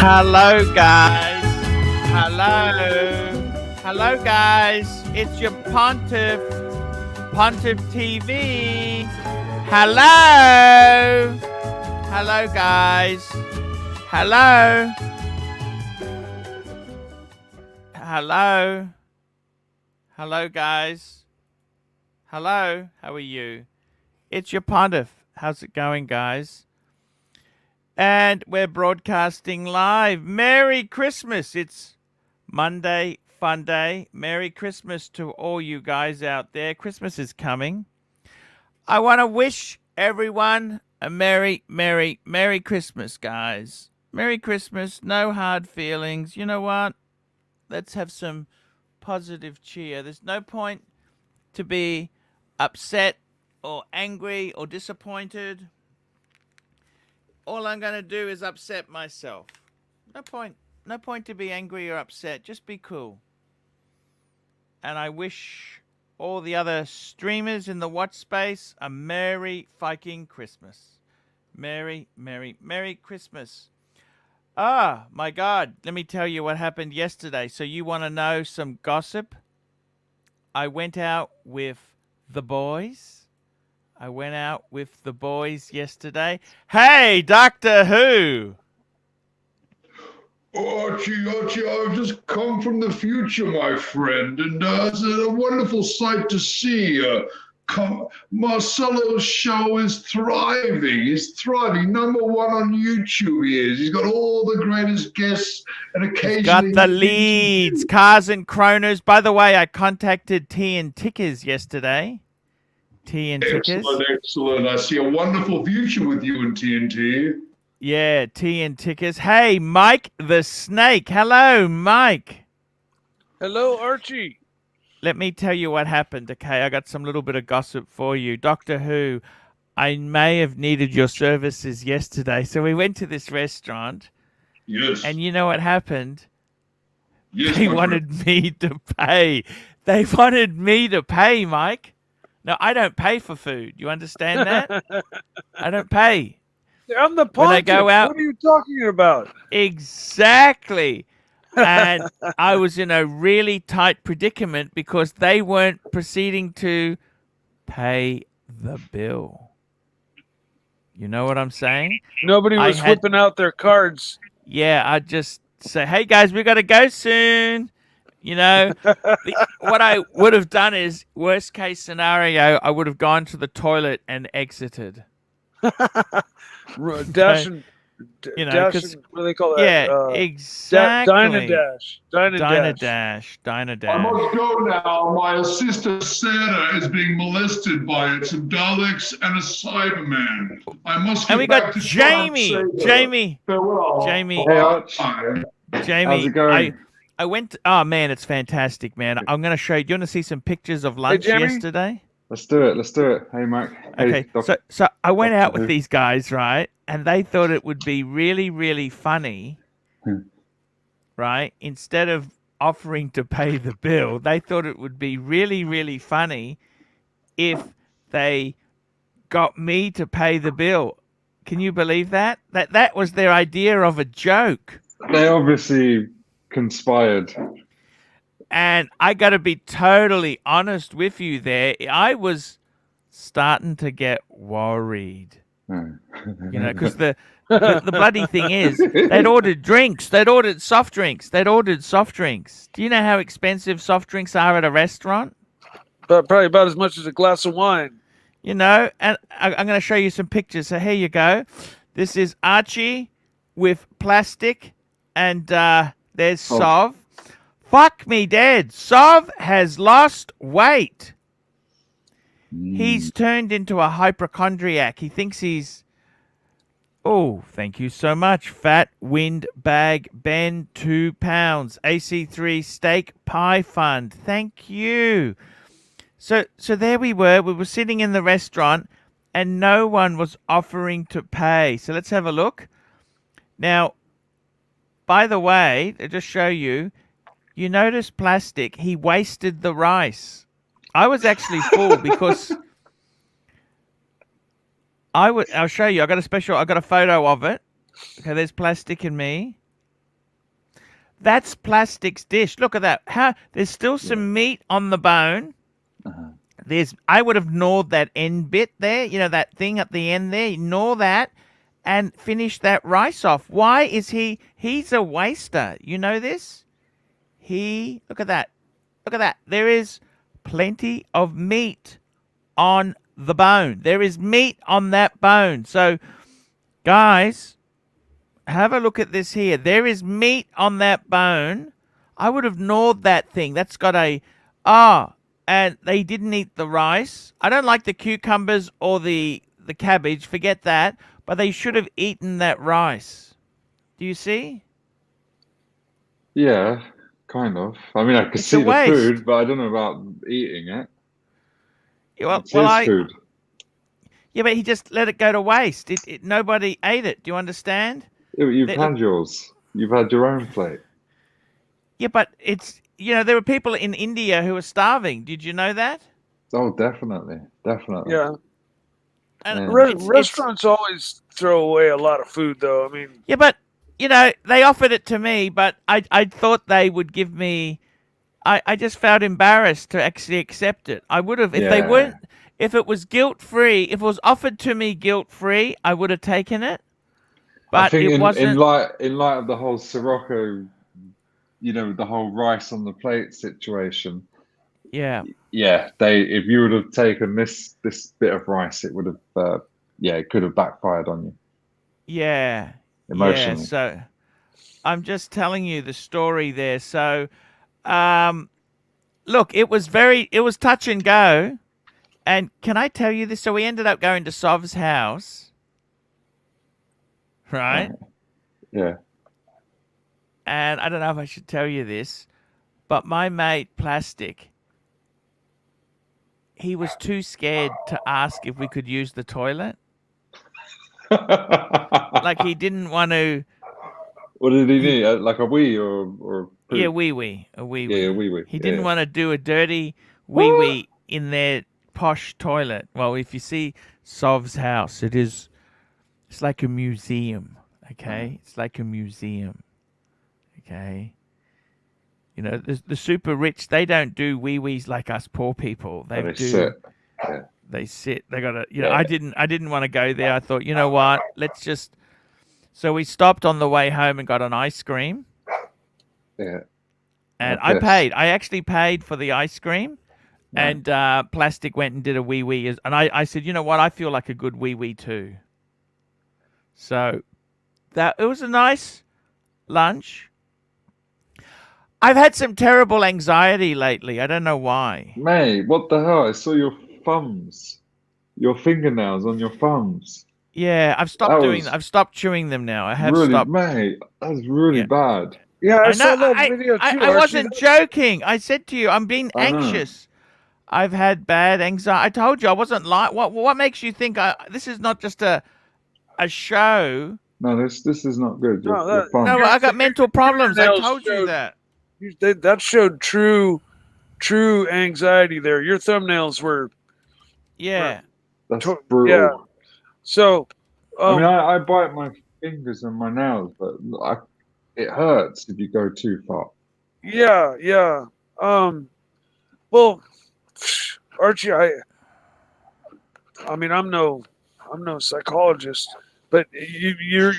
Hello, guys. Hello, guys. It's your Pontiff TV. Hello, guys. Hello, guys. Hello, how are you? It's your Pontiff. How's it going, guys? And we're broadcasting live. Merry Christmas. It's Monday, Funday. Merry Christmas to all you guys out there. Christmas is coming. I want to wish everyone a Merry Christmas, guys. Merry Christmas. No hard feelings. You know what? Let's have some positive cheer. There's no point to be upset or angry or disappointed. All I'm going to do is upset myself. No point to be angry or upset. Just be cool. And I wish all the other streamers in the watch space a Merry fucking Christmas. Merry Christmas. Ah, my God. Let me tell you what happened yesterday. So you want to know some gossip? I went out with the boys. Yesterday. Hey, Doctor Who! Archie, I've just come from the future, my friend, and it's a wonderful sight to see. Marcelo's show is thriving. He's thriving. #1 on YouTube he is. He's got all the greatest guests, and occasionally... He's got the leads, Cars and Kronos. By the way, I contacted TINT yesterday. Excellent. I see a wonderful future with you and TNT. Yeah, TINT. Hey, Mike the Snake. Hello, Mike. Hello, Archie. Let me tell you what happened, okay? I got some little bit of gossip for you. Doctor Who, I may have needed your services yesterday. So we went to this restaurant. Yes. And you know what happened? Yes, they wanted me to pay. They wanted me to pay, Mike. No, I don't pay for food. You understand that? I don't pay. I'm the Pontiff. When I go out, what are you talking about? Exactly. And I was in a really tight predicament because they weren't proceeding to pay the bill. You know what I'm saying? Nobody was whipping out their cards. Yeah, I'd just say, hey, guys, we got to go soon. You know, what I would have done is, worst case scenario, I would have gone to the toilet and exited. You know, Dash, because what do they call that? yeah, Dine and exactly. dash. Dine and Diner dash. dash, diner I dash. must go now. My assistant Santa is being molested by some Daleks and a Cyberman. I must And get we back got to Jamie. Jamie. Farewell. Jamie. Hey, Arch. Bye. How's Jamie, it going? I went. Oh man, it's fantastic, man. I'm going to show you. Do you want to see some pictures of lunch Jamie? yesterday? Let's do it. Let's do it. Hey, Mike. Okay, Hey, so I went out with Who? these guys, right? And they thought it would be really, really funny, right? Instead of offering to pay the bill, they thought it would be really, really funny if they got me to pay the bill. Can you believe that? That was their idea of a joke. They obviously conspired. And I got to be totally honest with you there. I was starting to get worried. You know, because the bloody thing is, they'd ordered drinks. They'd ordered soft drinks. They'd ordered soft drinks. Do you know how expensive soft drinks are at a restaurant? But probably about as much as a glass of wine. You know, and I'm going to show you some pictures. So here you go. This is Archie with plastic, and there's Sov. Fuck me dead. Sov has lost weight. He's turned into a hypochondriac. He thinks he's... Oh, thank you so much. Fat Wind Bag Ben, 2 pounds. AC3 Steak Pie Fund. Thank you. So there we were. We were sitting in the restaurant and no one was offering to pay. So let's have a look. Now, by the way, to just show you, you notice plastic, he wasted the rice. I was actually full because I'll show you. I got a photo of it. Okay, there's plastic and me. That's plastic's dish. Look at that. There's still some meat on the bone. I would have gnawed that end bit there, you know, that thing at the end there. You gnaw that and finish that rice off. Why is he's a waster? You know this? Look at that. Look at that. There is plenty of meat on the bone. There is meat on that bone. So, guys, have a look at this here. There is meat on that bone. I would have gnawed that thing. That's got and they didn't eat the rice. I don't like the cucumbers or the cabbage. Forget that. But they should have eaten that rice. Do you see? Yeah, kind of. I mean, I could see the food, but I don't know about eating it. Well, it's his food. Yeah, but he just let it go to waste. Nobody ate it. Do you understand? You've had yours. You've had your own plate. Yeah, but it's... You know, there were people in India who were starving. Did you know that? Oh, definitely. Definitely. Yeah. And restaurants always throw away a lot of food, though. I mean... Yeah, but, you know, they offered it to me, but I thought they would give me... I just felt embarrassed to actually accept it. I would have... If they weren't... If it was guilt-free, if it was offered to me guilt-free, I would have taken it. But I think it wasn't... in light of the whole Sirocco... You know, the whole rice on the plate situation. Yeah. Yeah, if you would have taken this bit of rice, it would have, it could have backfired on you. Yeah. Emotionally. Yeah, so I'm just telling you the story there. So, look, it was touch and go. And can I tell you this? So we ended up going to Sov's house. Right? Yeah. And I don't know if I should tell you this, but my mate, Plastic, he was too scared to ask if we could use the toilet. Like he didn't want to... What did he need? Like a wee or poop? Yeah, wee-wee. A wee-wee. Yeah, a wee-wee. He didn't want to do a dirty wee-wee in their posh toilet. Well, if you see Sov's house, it's like a museum, okay? It's like a museum. Okay, you know, the super rich, they don't do wee-wees like us poor people. They sit. Yeah. They sit. They got to, you know, I didn't want to go there. I thought, you know what, so we stopped on the way home and got an ice cream. Yeah. And I actually paid for the ice cream. And Plastic went and did a wee-wee. And I said, you know what, I feel like a good wee-wee too. So That it was a nice lunch. I've had some terrible anxiety lately. I don't know why. Mate, what the hell? I saw your thumbs, your fingernails on your thumbs. Yeah, I've That stopped doing. was I've stopped chewing them now. I have really, stopped. mate, that's really Yeah, bad. Yeah, I I know. saw that video too, I Archie. wasn't joking. I said to you, I'm being I know. anxious. I've had bad anxiety. I told you I wasn't like. What makes you think this is not just a show? No, this is not good. No, Your No, thumbs. I got mental problems. I fingernails told you showed that. that showed true anxiety there. Your thumbnails were Yeah. That's yeah. brutal. So, I mean, I bite my fingers and my nails, but it hurts if you go too far. yeah. Well, Archie, I mean, I'm no psychologist, but your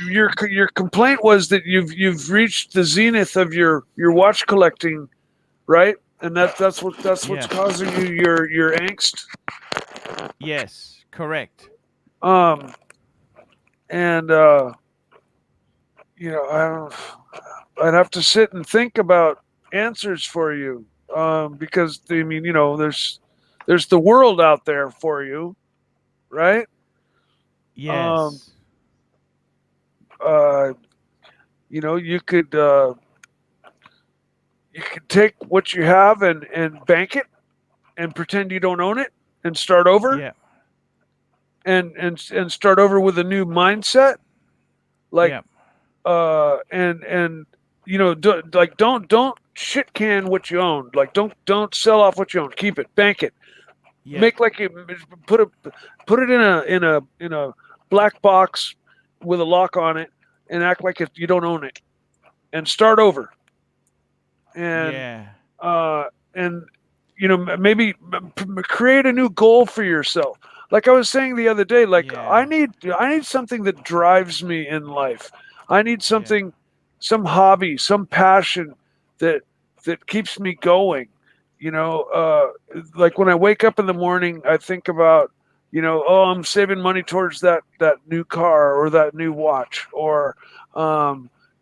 complaint was that you've reached the zenith of your watch collecting, right? And that's what's Yeah. causing you your angst. Yes. Correct. And you know, I'd have to sit and think about answers for you, because I mean, you know, there's the world out there for you, right? Yes. You know, you could take what you have and bank it and pretend you don't own it and start over, Yeah. and start over with a new mindset, like Yeah. and you know, don't shit can what you own. Like don't sell off what you own. Keep it, bank it, Yeah. make like it, put it in a black box with a lock on it, and act like you don't own it, and start over. And Yeah. and you know, maybe create a new goal for yourself. Like I was saying the other day, like Yeah. I need something that drives me in life. I need something, some hobby, some passion that keeps me going. You know, like when I wake up in the morning, I think about, you know, oh, I'm saving money towards that new car or that new watch, or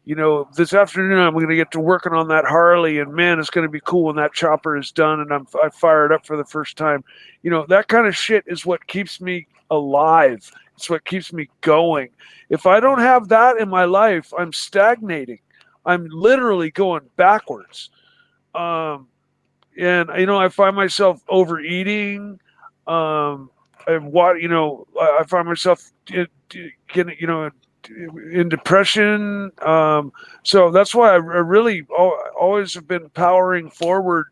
you know, this afternoon I'm going to get to working on that Harley, and man, it's going to be cool when that chopper is done and I fire it up for the first time. You know, that kind of shit is what keeps me alive. It's what keeps me going. If I don't have that in my life, I'm stagnating. I'm literally going backwards. And you know, I find myself overeating. I find myself getting, you know, in depression. So that's why I really always have been powering forward,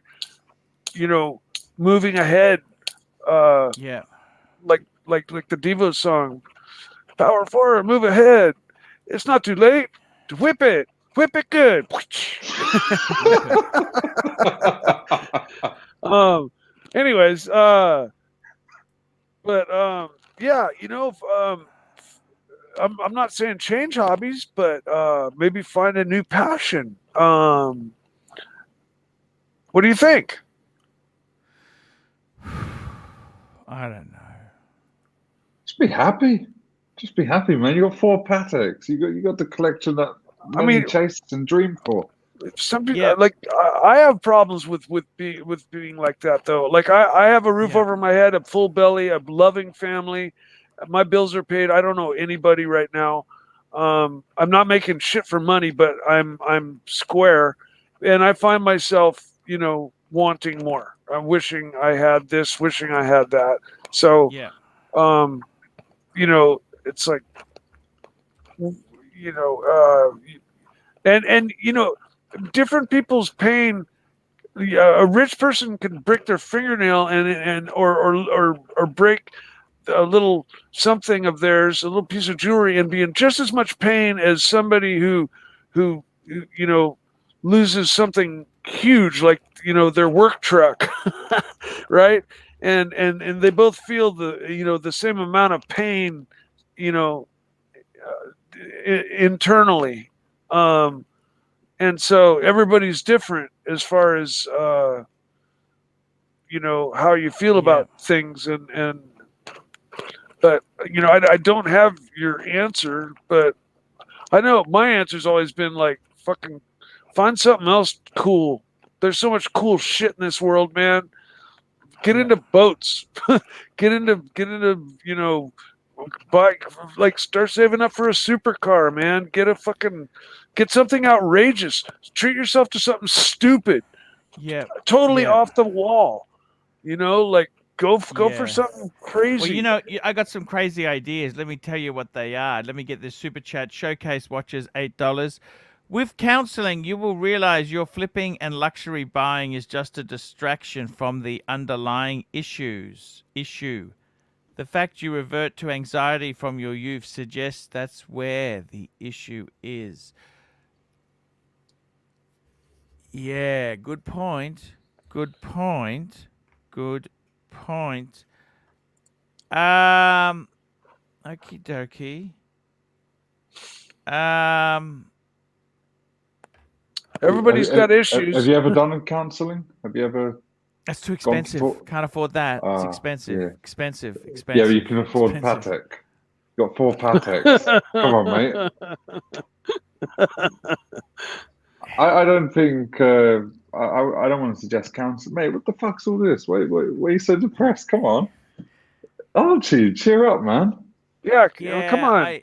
you know, moving ahead, Yeah. like the Devo song, power forward, move ahead. It's not too late to whip it good. Anyways, but yeah, you know, I'm not saying change hobbies, but maybe find a new passion. What do you think? I don't know. Just be happy. Just be happy, man. You got 4 Pateks. You got the collection that I many mean, chased and dreamed for. some people Yeah. like I have problems with being like that though. Like I have a roof Yeah. over my head, a full belly, a loving family. My bills are paid. I don't know anybody right now. I'm not making shit for money, but I'm square, and I find myself, you know, wanting more. I'm wishing I had this, wishing I had that. So, Yeah. you know, it's like, you know, and you know, different people's pain. A rich person can break their fingernail or break a little something of theirs, a little piece of jewelry, and be in just as much pain as somebody who you know, loses something huge, like, you know, their work truck, right? And they both feel the, you know, the same amount of pain, you know, internally. And so everybody's different as far as you know, how you feel Yeah. about things, but you know, I don't have your answer, but I know my answer's always been like, fucking find something else cool. There's so much cool shit in this world, man. Get into boats. get into bike, like start saving up for a supercar, man. Get something outrageous. Treat yourself to something stupid. Yeah. Totally Yeah. off the wall. Like go for Yeah. something crazy. Well, I got some crazy ideas. Let me tell you what they are. Let me get this super chat. Showcase watches, $8. With counseling, you will realize your flipping and luxury buying is just a distraction from the underlying issue. The fact you revert to anxiety from your youth suggests that's where the issue is. Yeah, good point. Good point. Good point. Okie dokie. Everybody's got issues. Have you ever done counselling? Have you ever? That's too expensive. Can't afford that. It's Ah, expensive. yeah. Expensive. Yeah, Expensive. but you can afford expensive. Patek. Got 4 Pateks. Come on, mate. I don't think I don't want to suggest counsel, mate. What the fuck's all this? Why are you so depressed? Come on, Archie, cheer up, man. Yeah, Yeah, come on.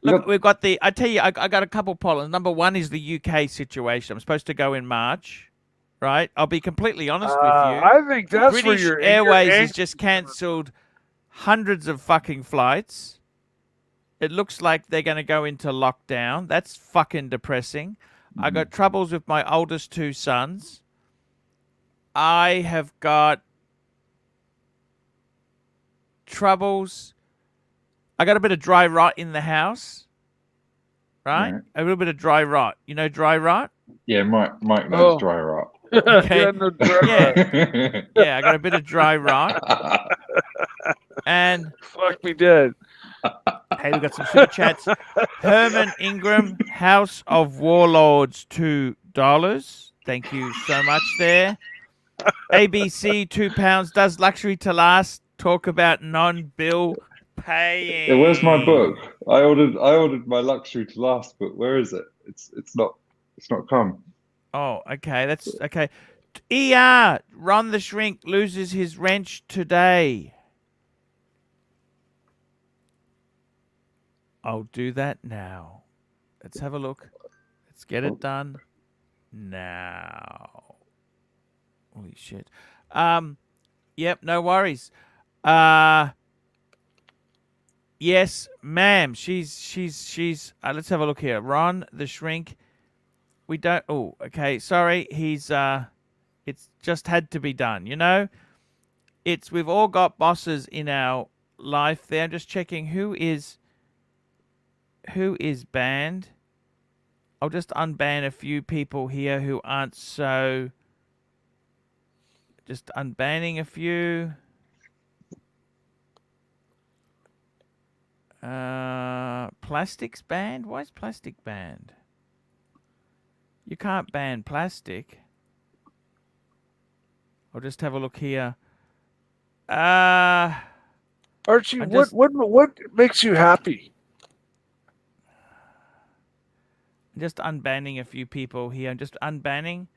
Look, we've got I tell you, I got a couple problems. Number one is the UK situation. I'm supposed to go in March, right? I'll be completely honest with you. I think that's British where your Airways your has just cancelled hundreds of fucking flights. It looks like they're going to go into lockdown. That's fucking depressing. I got troubles with my oldest 2 sons. I have got troubles. I got a bit of dry rot in the house, right? Right. A little bit of dry rot. You know dry rot? Yeah, Mike knows dry rot. Okay. Yeah, no, dry rot. Yeah, I got a bit of dry rot. And Fuck me dead. hey, we got some super chats. Herman Ingram, House of Warlords, $2. Thank you so much there. ABC, £2. Does luxury to last? Talk about non-bill paying. Yeah, where's my book? I ordered my luxury to last book. Where is it? It's not come. Oh, okay. That's okay. ER, Ron the Shrink loses his wrench today. I'll do that now. Let's have a look. Let's get it done now. Holy shit. Yep, no worries. Yes, ma'am. She's let's have a look here. Ron the Shrink. We don't okay, sorry. He's it's just had to be done, you know? We've all got bosses in our life there. I'm just checking who is banned. I'll just unban a few people here who aren't so. Just unbanning a few. Plastic's banned? Why is plastic banned? You can't ban plastic. I'll just have a look here. Archie, what makes you happy? Just unbanning a few people here. I'm just unbanning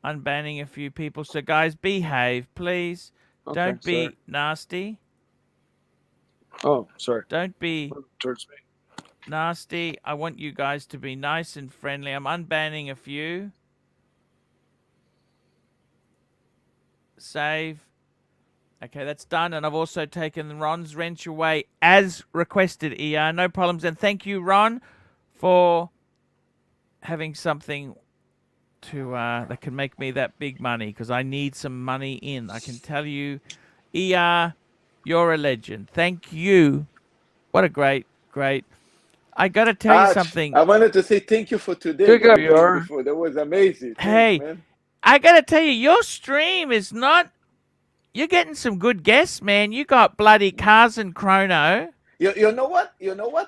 a few people. So guys, behave, please. Okay, Don't be sorry. nasty. Oh, sorry. Don't be Towards me. nasty. I want you guys to be nice and friendly. I'm unbanning a few. Save. Okay, that's done. And I've also taken Ron's wrench away as requested, ER. No problems. And thank you, Ron, for having something to that can make me that big money, because I need some money in. I can tell you, ER, you're a legend. Thank you. What a great. I got to tell you something. I wanted to say thank you for today. Big up, ER. Before. That was amazing. Hey, thanks, man. I got to tell you, your stream is not. You're getting some good guests, man. You got bloody Cars and Chrono. You know what?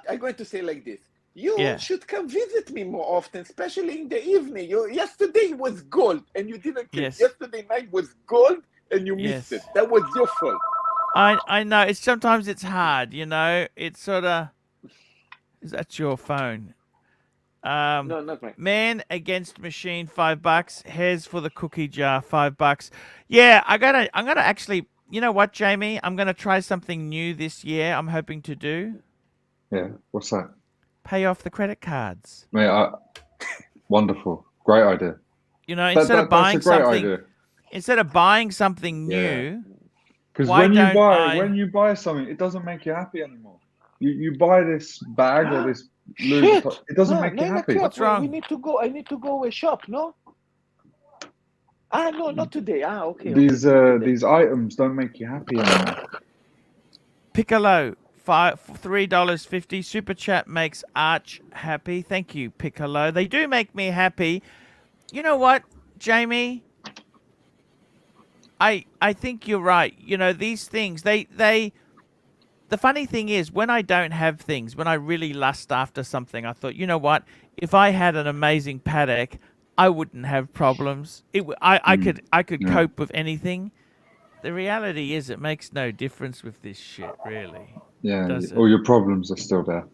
I'm going to say like this. You Yeah. should come visit me more often, especially in the evening. Yesterday was gold, and you didn't care. Yes. Yesterday night was gold, and you missed Yes. it. That was your fault. I know. Sometimes it's hard, you know. It's sort of. Is that your phone? No, not mine. Man against machine, $5. Hairs for the cookie jar, $5. Yeah, I'm gonna actually. You know what, Jamie? I'm gonna try something new this year. I'm hoping to do Yeah. What's that? pay off the credit cards. Mate, wonderful. Great idea. You know, instead of That's a buying great something, idea. instead of buying something Yeah. new, Because why when you don't buy I- when you buy something, it doesn't make you happy anymore. You buy this bag or this Louis Shit! Vuitton, it doesn't make you 9 happy. o'clock. What's wrong? We need to go. I need to go shop. No. No, not today. Okay. These today. these items don't make you happy anymore. Piccolo, $3.50. Super chat makes Arch happy. Thank you, Piccolo. They do make me happy. You know what, Jamie? I think you're right. You know, these things, the funny thing is, when I don't have things, when I really lust after something, I thought, you know what? If I had an amazing paddock, I wouldn't have problems. I could Yeah. cope with anything. The reality is, it makes no difference with this shit, really. Yeah, Does it? all your problems are still there.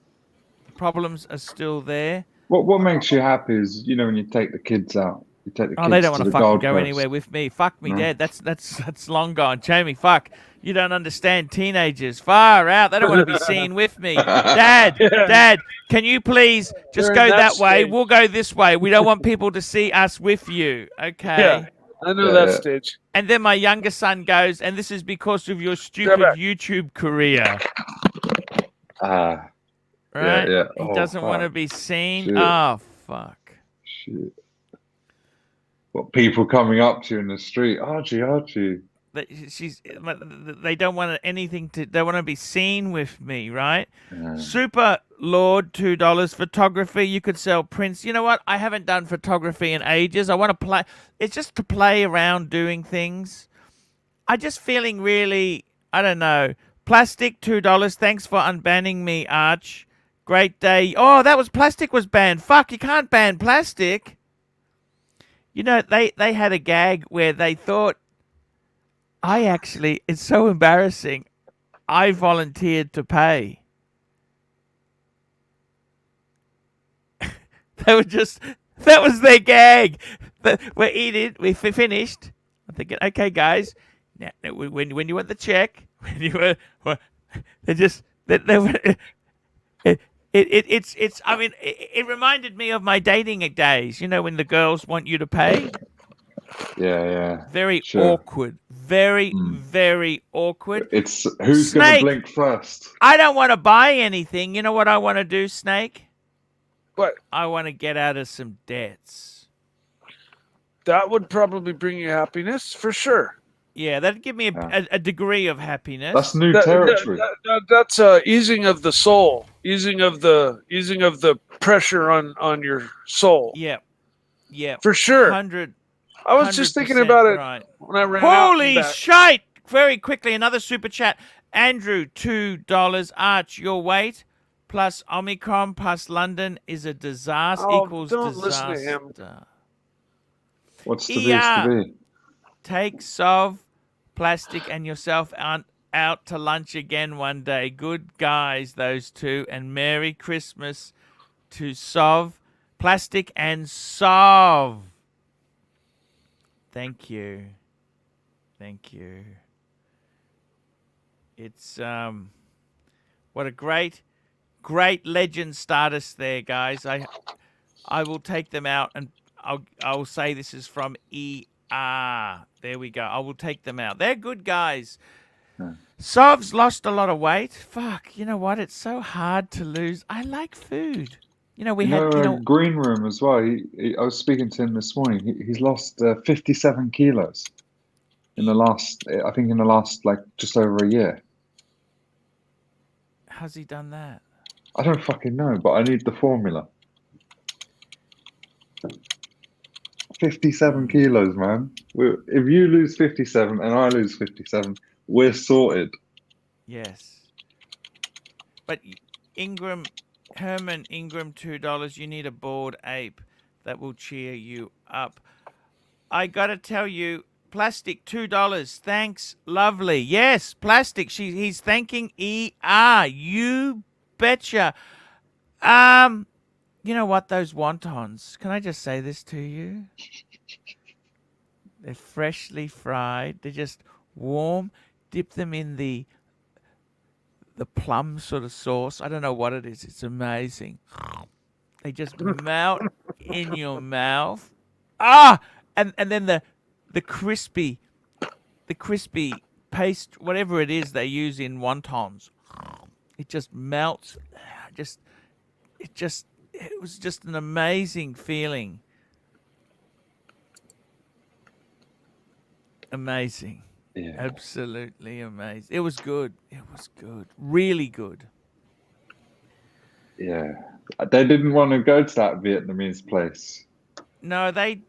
Problems are still there. What makes you happy is, you know, when you take the kids out. You take the Oh, kids they don't to want to the fucking Gold go Coast. anywhere with me. Fuck me, No. Dad. That's long gone. Jamie, fuck. You don't understand teenagers. Far out. They don't want to be seen with me. Dad, Dad, can you please just They're go in that that way? stage. We'll go this way. We don't want people to see us with you. Okay. Yeah, I know Yeah, that yeah. stage. And then my younger son goes, and this is because of your stupid back. YouTube career. Ah, Right? yeah. He Oh, doesn't want to fuck. be seen. Shit. Oh, fuck. Shit. What, people coming up to you in the street? Archie. They don't want anything to. They want to be seen with me, right? Yeah. Super Lord, $2 photography. You could sell prints. You know what? I haven't done photography in ages. I want to play. It's just to play around doing things. I just feeling really. I don't know. Plastic, $2. Thanks for unbanning me, Arch. Great day. Oh, that was plastic was banned. Fuck, you can't ban plastic. You know, they had a gag where they thought. It's so embarrassing. I volunteered to pay. That was their gag. We're eating, we finished. I'm thinking, okay, guys, now, when you want the check, when you were, it reminded me of my dating days, you know, when the girls want you to pay. Yeah. Very Sure. awkward. Very awkward. It's who's going to Snake. blink first? I don't want to buy anything. You know what I want to do, Snake? What? I want to get out of some debts. That would probably bring you happiness for sure. Yeah, that'd give me a degree of happiness. That's new That- territory. That's easing of the soul, easing of the pressure on your soul. Yeah. For sure. 100. I was just thinking about it right. when I ran out. Holy and back. shite! Very quickly, another super chat. Andrew, $2. Arch, your weight plus Omicron plus London is a disaster. Oh, Equals don't disaster. listen to him. What's to be is to be. Take Sov, Plastic, and yourself out to lunch again one day. Good guys, those two. And Merry Christmas to Sov, Plastic, and Sov. Thank you. It's what a great legend status there, guys. I will take them out and I'll say this is from ER. There we go. I will take them out. They're good guys. Sov's lost a lot of weight. Fuck, you know what? It's so hard to lose. I like food. You know, Green Room as well. I was speaking to him this morning. He's lost 57 kilos in the last, like just over a year. How's he done that? I don't fucking know, but I need the formula. 57 kilos, man. If you lose 57 and I lose 57, we're sorted. Yes. But Herman Ingram, $2. You need a bored ape that will cheer you up. I gotta tell you, Plastic, $2. Thanks, lovely. Yes, Plastic. He's thanking ER. You betcha. You know what? Those wontons. Can I just say this to you? They're freshly fried. They're just warm. Dip them in the plum sort of sauce. I don't know what it is. It's amazing. They just melt in your mouth. Ah, and then the crispy paste, whatever it is they use in wontons. It just melts. It was just an amazing feeling. Amazing. Yeah. Absolutely amazing. It was good. It was good. Really good. Yeah. They didn't want to go to that Vietnamese place. No, they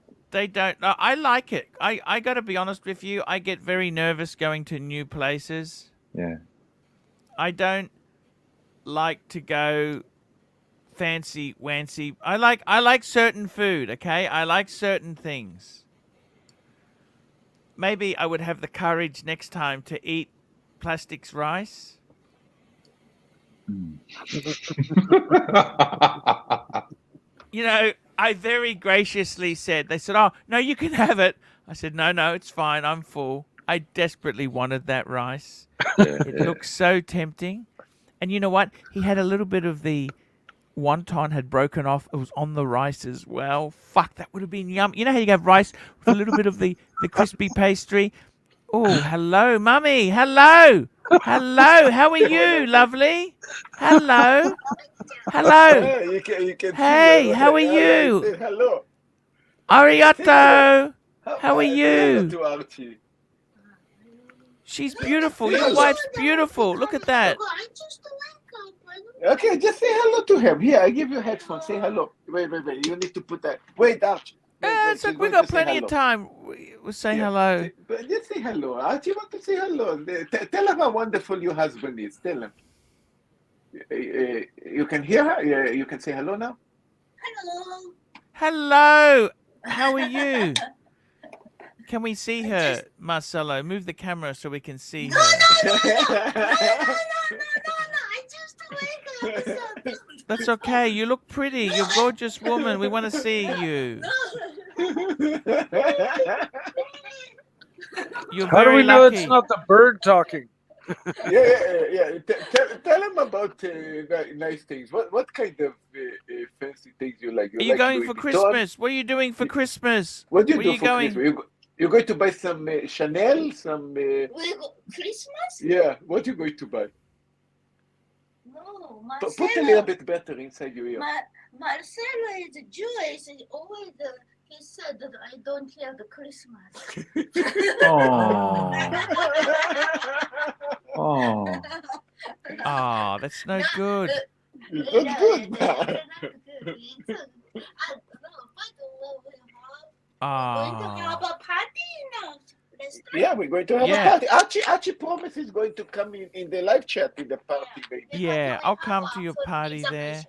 don't. No, I like it. I got to be honest with you. I get very nervous going to new places. Yeah. I don't like to go fancy wancy. I like certain food, okay? I like certain things. Maybe I would have the courage next time to eat plastics rice. You know, I very graciously said, they said, "Oh, no, you can have it." I said, no, it's fine. I'm full. I desperately wanted that rice. It looked so tempting. And you know what? He had a little bit of the wonton had broken off. It was on the rice as well. Fuck, that would have been yum. You know how you have rice with a little bit of the crispy pastry? Oh, hello, Mummy. Hello. Hello. How are you, lovely? Hello. Hello. Yeah, you can Hey, see her. how are Say you? hello. Arigato. How are Say hello you? to Archie. She's beautiful. Your wife's beautiful. Look at that. Okay, just say hello to him. Here, I give you headphones. Say hello. Wait. You need to put that. Wait, Archie. Wait, So she's we going got to say plenty hello. of time. We'll say Yeah, hello. But just say hello. Archie want to say hello. Tell him how wonderful your husband is. Tell him. You can hear her? Yeah, you can say hello now? Hello. Hello. How are you? Can we see her, Marcelo? Move the camera so we can see her. No. I just wake up. That's okay. You look pretty. You're a gorgeous woman. We want to see you. You're How do very we know lucky. it's not the bird talking? Yeah. Tell him about nice things. What kind of fancy things you like? Are you like going Louis for Vuitton? Christmas? What are you doing for Christmas? What do you Where do are you for going? Christmas? You're going to buy some Chanel, some. We go Christmas? Yeah, what you going to buy? No, Put a little Marcelo. bit better inside your ear. Marcelo is Jewish. And always he said that I don't have the Christmas. Oh. Oh. Oh, that's no good. It's not good. We're going to have Oh. a party now. Yeah, we're going to have a party. Archie promise is going to come in the live chat in the party, baby. Yeah, I'll come to your party there.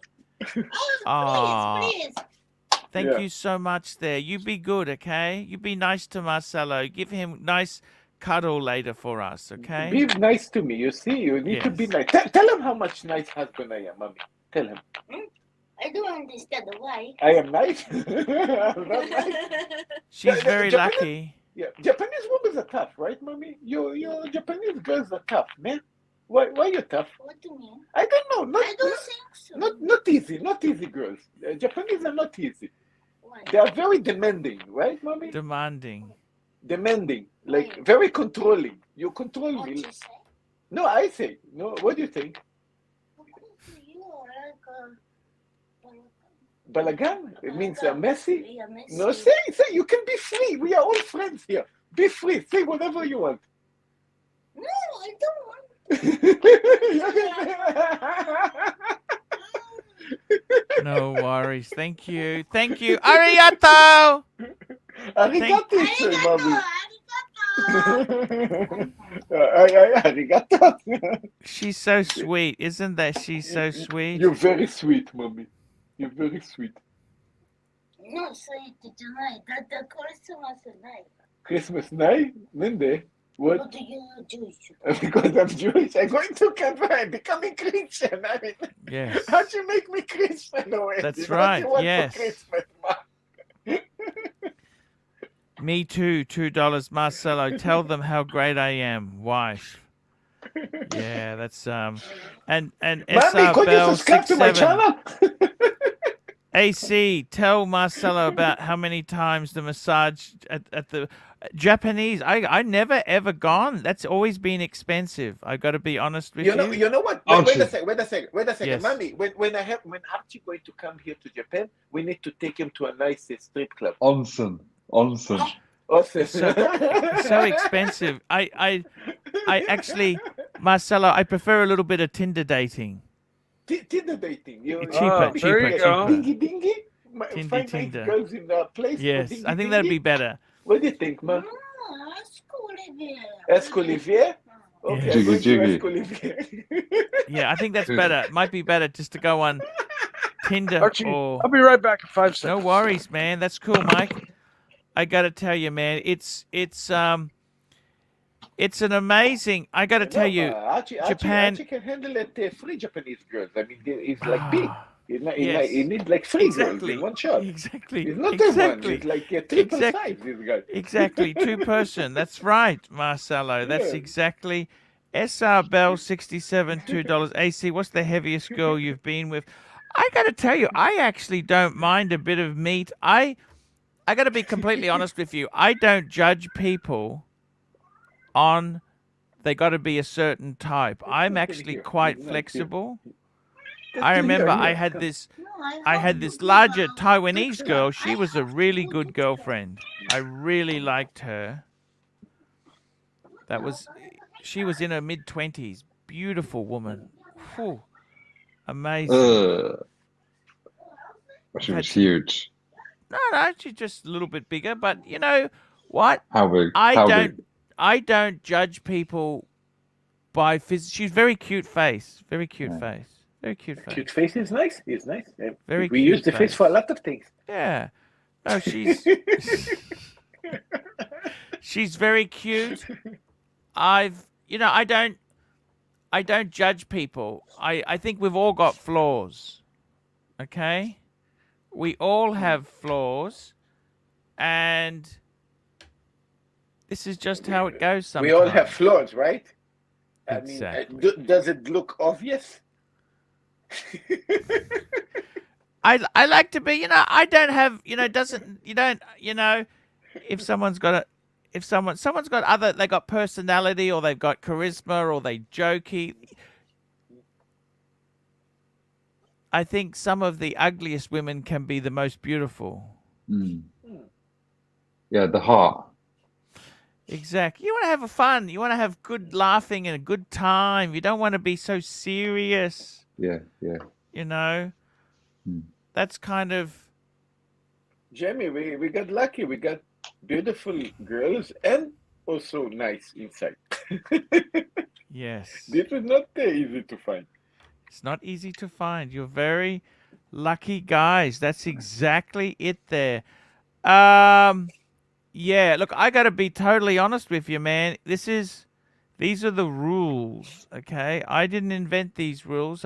Oh, please. Thank Yeah. you so much there. You be good, okay? You be nice to Marcelo. Give him nice cuddle later for us, okay? Be nice to me. You see, you need to be Yes. nice. Tell him how much nice husband I am, mommy. Tell him. I don't understand why. I am nice. I'm not nice. She's very Japanese- lucky. Yeah, Japanese women are tough, right, mommy? You Japanese girls are tough, man. Why you tough? What do you mean? I don't know. I don't think so. Not easy girls. Japanese are not easy. Why? They are very demanding, right, mommy? Demanding. Demanding, like very controlling. You control What me. you say? No, I say. No, what do you think? You are like Balagan? It means messy? Yeah, messy. No, say. You can be free. We are all friends here. Be free. Say whatever you want. No, I don't want. No worries. Thank you. Thank you. Arigato! Arigato, say, mommy. Arigato. She's so sweet. Isn't that she's so sweet? You're very sweet, mommy. You're very sweet. No, sweet tonight. That's the Christmas night. Christmas night? Monday. What? What do you do? Because I'm Jewish, I'm going to convert, becoming Christian. I mean, Yes. how'd you make me Christian already? That's What right, do you want yes. for Christmas, man? Me too, $2, Marcelo. Tell them how great I am, wife. Yeah, that's and Mommy, SR could you Bell subscribe to my 67 channel? AC. Tell Marcelo about how many times the massage at the Japanese. I never ever gone. That's always been expensive. I got to be honest with you. You know what? Wait a Archie. second. Yes. Mommy, when Archie going to come here to Japan, we need to take him to a nice strip club. Onsen. Onsen. Also, It's so expensive. I actually, Marcelo, I prefer a little bit of Tinder dating. Tinder dating. It's cheaper, there you go. Dingy dingy. Tindy Find nice Tinder. girls in the place. Yes, dingy I think that'd be dingy. better. What do you think, man? Olivier. Escolivier? Okay, Yes. I'm going Jiggy, to Escolivier. Yeah, I think that's better. It might be better just to go on Tinder Archie, or. I'll be right back in 5 No seconds. worries, man. That's cool, Mike. I gotta tell you, man, it's an amazing. I gotta tell you, Japan. Archie can handle it. Free Japanese girls. I mean, he's like big. Yes. He needs like three girls Exactly. in one shot. Exactly. He's not Exactly. one. He's like a triple Exactly. size. This guy. Exactly. 2-person. That's right, Marcelo. That's Yeah. exactly. SR Bell 67 $2 AC. What's the heaviest girl you've been with? I got to tell you, I actually don't mind a bit of meat. I got to be completely honest with you. I don't judge people on they got to be a certain type. I'm actually quite flexible. I remember I had this larger Taiwanese girl. She was a really good girlfriend. I really liked her. She was in her mid-20s. Beautiful woman. Whew. Amazing. She was huge. No, she's just a little bit bigger. But you know what? How big? I don't judge people by She's very cute face. Very cute face. Very cute face. Cute face is nice. It's nice. Very we cute use the face for a lot of things. Yeah. No, she's she's very cute. I don't judge people. I think we've all got flaws. Okay? We all have flaws, and this is just how it goes sometimes. We all have flaws, right? Exactly. I mean, does it look obvious? I like to be, I don't have, if someone's got they got personality, or they've got charisma, or they jokey. I think some of the ugliest women can be the most beautiful. Mm. Yeah, the heart. Exactly. You want to have fun. You want to have good laughing and a good time. You don't want to be so serious. Yeah. That's kind of. Jamie, we got lucky. We got beautiful girls and also nice inside. Yes. This is not easy to find. It's not easy to find. You're very lucky guys. That's exactly it there. Yeah, look, I got to be totally honest with you, man. These are the rules, okay? I didn't invent these rules.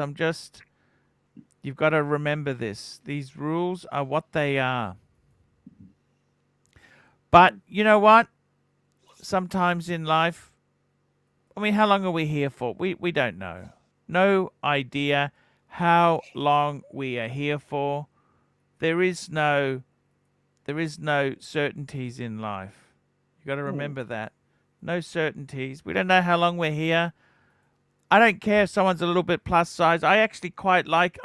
You've got to remember this. These rules are what they are. But you know what? Sometimes in life, I mean, how long are we here for? We don't know. No idea how long we are here for. There is no certainties in life. You got to remember that. No certainties. We don't know how long we're here. I don't care if someone's a little bit plus size. I actually I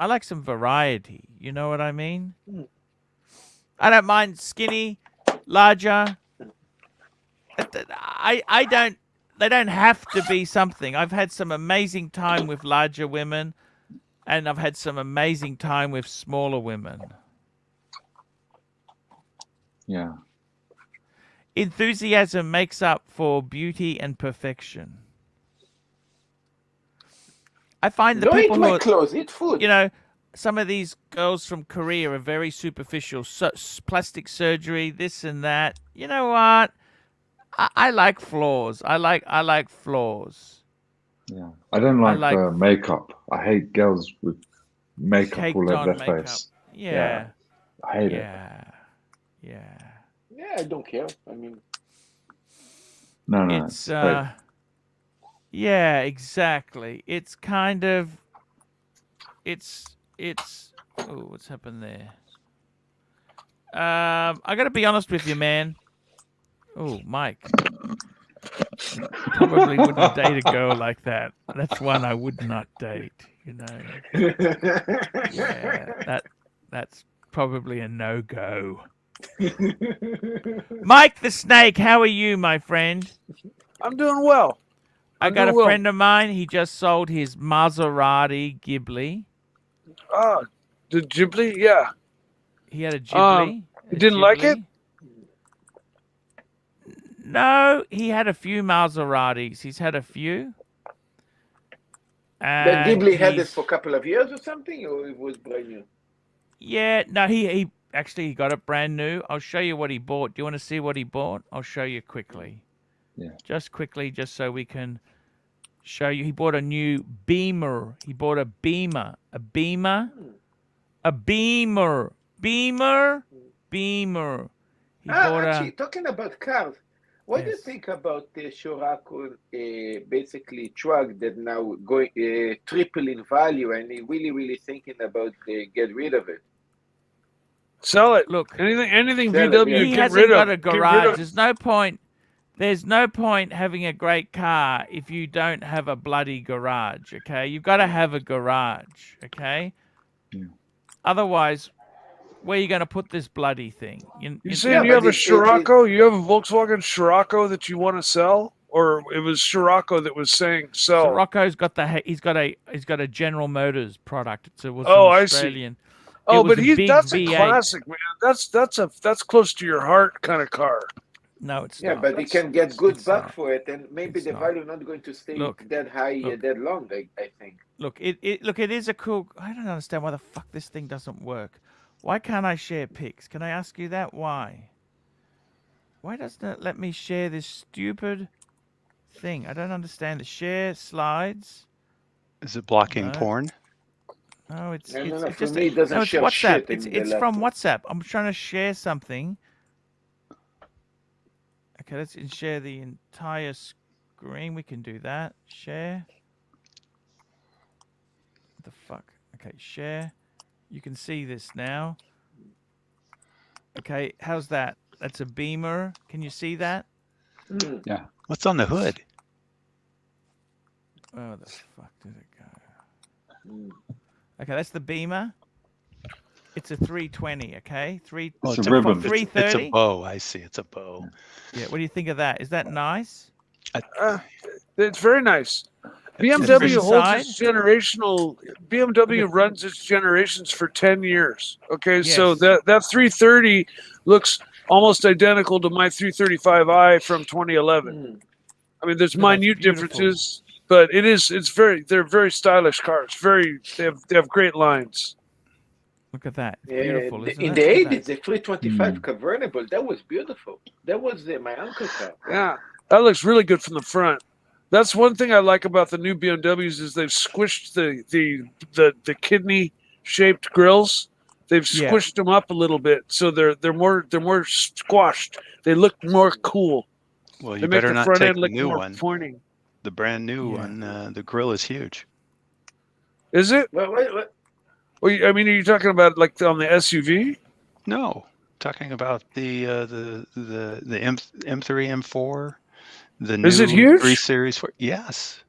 like some variety. You know what I mean? I don't mind skinny, larger. They don't have to be something. I've had some amazing time with larger women, and I've had some amazing time with smaller women. Yeah. Enthusiasm makes up for beauty and perfection. I find the Don't people eat my clothes, eat food. Some of these girls from Korea are very superficial. Plastic surgery, this and that. You know what? I like flaws. I like flaws. Yeah, I don't I like like the makeup. I hate girls with makeup all caked over on their makeup. face. Yeah. I hate it. Yeah. Yeah. Yeah, I don't care. I mean, No, It's it's fake. yeah, exactly. It's kind of it's oh, what's happened there? I gotta be honest with you, man. Oh, Mike. Probably wouldn't date a girl like that. That's one I would not date, you know. Yeah, that's probably a no-go. Mike the Snake, how are you, my friend? I'm doing well. I I'm got a doing well. friend of mine. He just sold his Maserati Ghibli. Ah, the Ghibli, yeah. He had a Ghibli. You didn't like it? No, he had a few Maseratis. He's had a few. the And Ghibli had this he's- for a couple of years or something, or it was brand new? Yeah, no, he actually he got it brand new. I'll show you what he bought. Do you want to see what he bought? I'll show you quickly. Yeah. Just quickly, just so we can show you. He bought a new Beamer. He bought a Beamer. A Beamer. A Beamer. Beamer. Beamer. He bought Archie, a. talking about cars, what do you Yes. think about the Scirocco basically truck that now going triple in value, and he really thinking about get rid of it? Sell it. Look, Anything Sell it, VW, yeah. he get hasn't rid got of. a Get rid garage. of. There's no point. There's no point having a great car if you don't have a bloody garage. Okay, you've got to have a garage. Okay. Yeah. Otherwise, where are you going to put this bloody thing? You saying you have a Scirocco? You have a Volkswagen Scirocco that you want to sell, or it was Scirocco that was saying sell? Scirocco's got the he's got a General Motors product. It was Oh, an I see. Australian. Oh, was but a big that's a V8. classic, man. That's close to your heart kind of car. No, it's Yeah, not. but he can get good it's buck not. for it, and maybe It's the not. value not going to stay that high that long. I think. Look, it is a cool. I don't understand why the fuck this thing doesn't work. Why can't I share pics? Can I ask you that? Why? Why doesn't it let me share this stupid thing? I don't understand it. Share slides. Is it blocking No. porn? No, it's No, it's for just me, it doesn't no, it's show WhatsApp. shit in the It's from laptop. WhatsApp. I'm trying to share something. Okay, let's share the entire screen. We can do that. Share. What the fuck? Okay, share. You can see this now. Okay, how's that? That's a Beamer. Can you see that? Yeah. What's on the hood? Where the fuck did it go? Okay, that's the Beamer. It's a 320, okay? It's a ribbon. It's a 330? bow. I see. It's a bow. Yeah, what do you think of that? Is that nice? It's very nice. It's BMW holds inside. its generational. BMW runs its generations for 10 years. Okay, so Yes. that 330 looks almost identical to my 335i from 2011. I mean, there's Look, that's minute beautiful. differences, but they're very stylish cars. They have great lines. Look at that. It's beautiful, isn't in it? the Look at 80s, the 325 convertible, that was beautiful. That was my uncle's car. Yeah, that looks really good from the front. That's one thing I like about the new BMWs is they've squished the kidney shaped grills. They've squished them up a little bit, so they're more squashed. They look more cool. Well, They you make better the not front take end the look new more one. pointy. The brand new one. The grill is huge. Is it? Well, Well, I mean, are you talking about like on the SUV? No, talking about the M3, M4, the new Is it huge? 3 Series. Yes.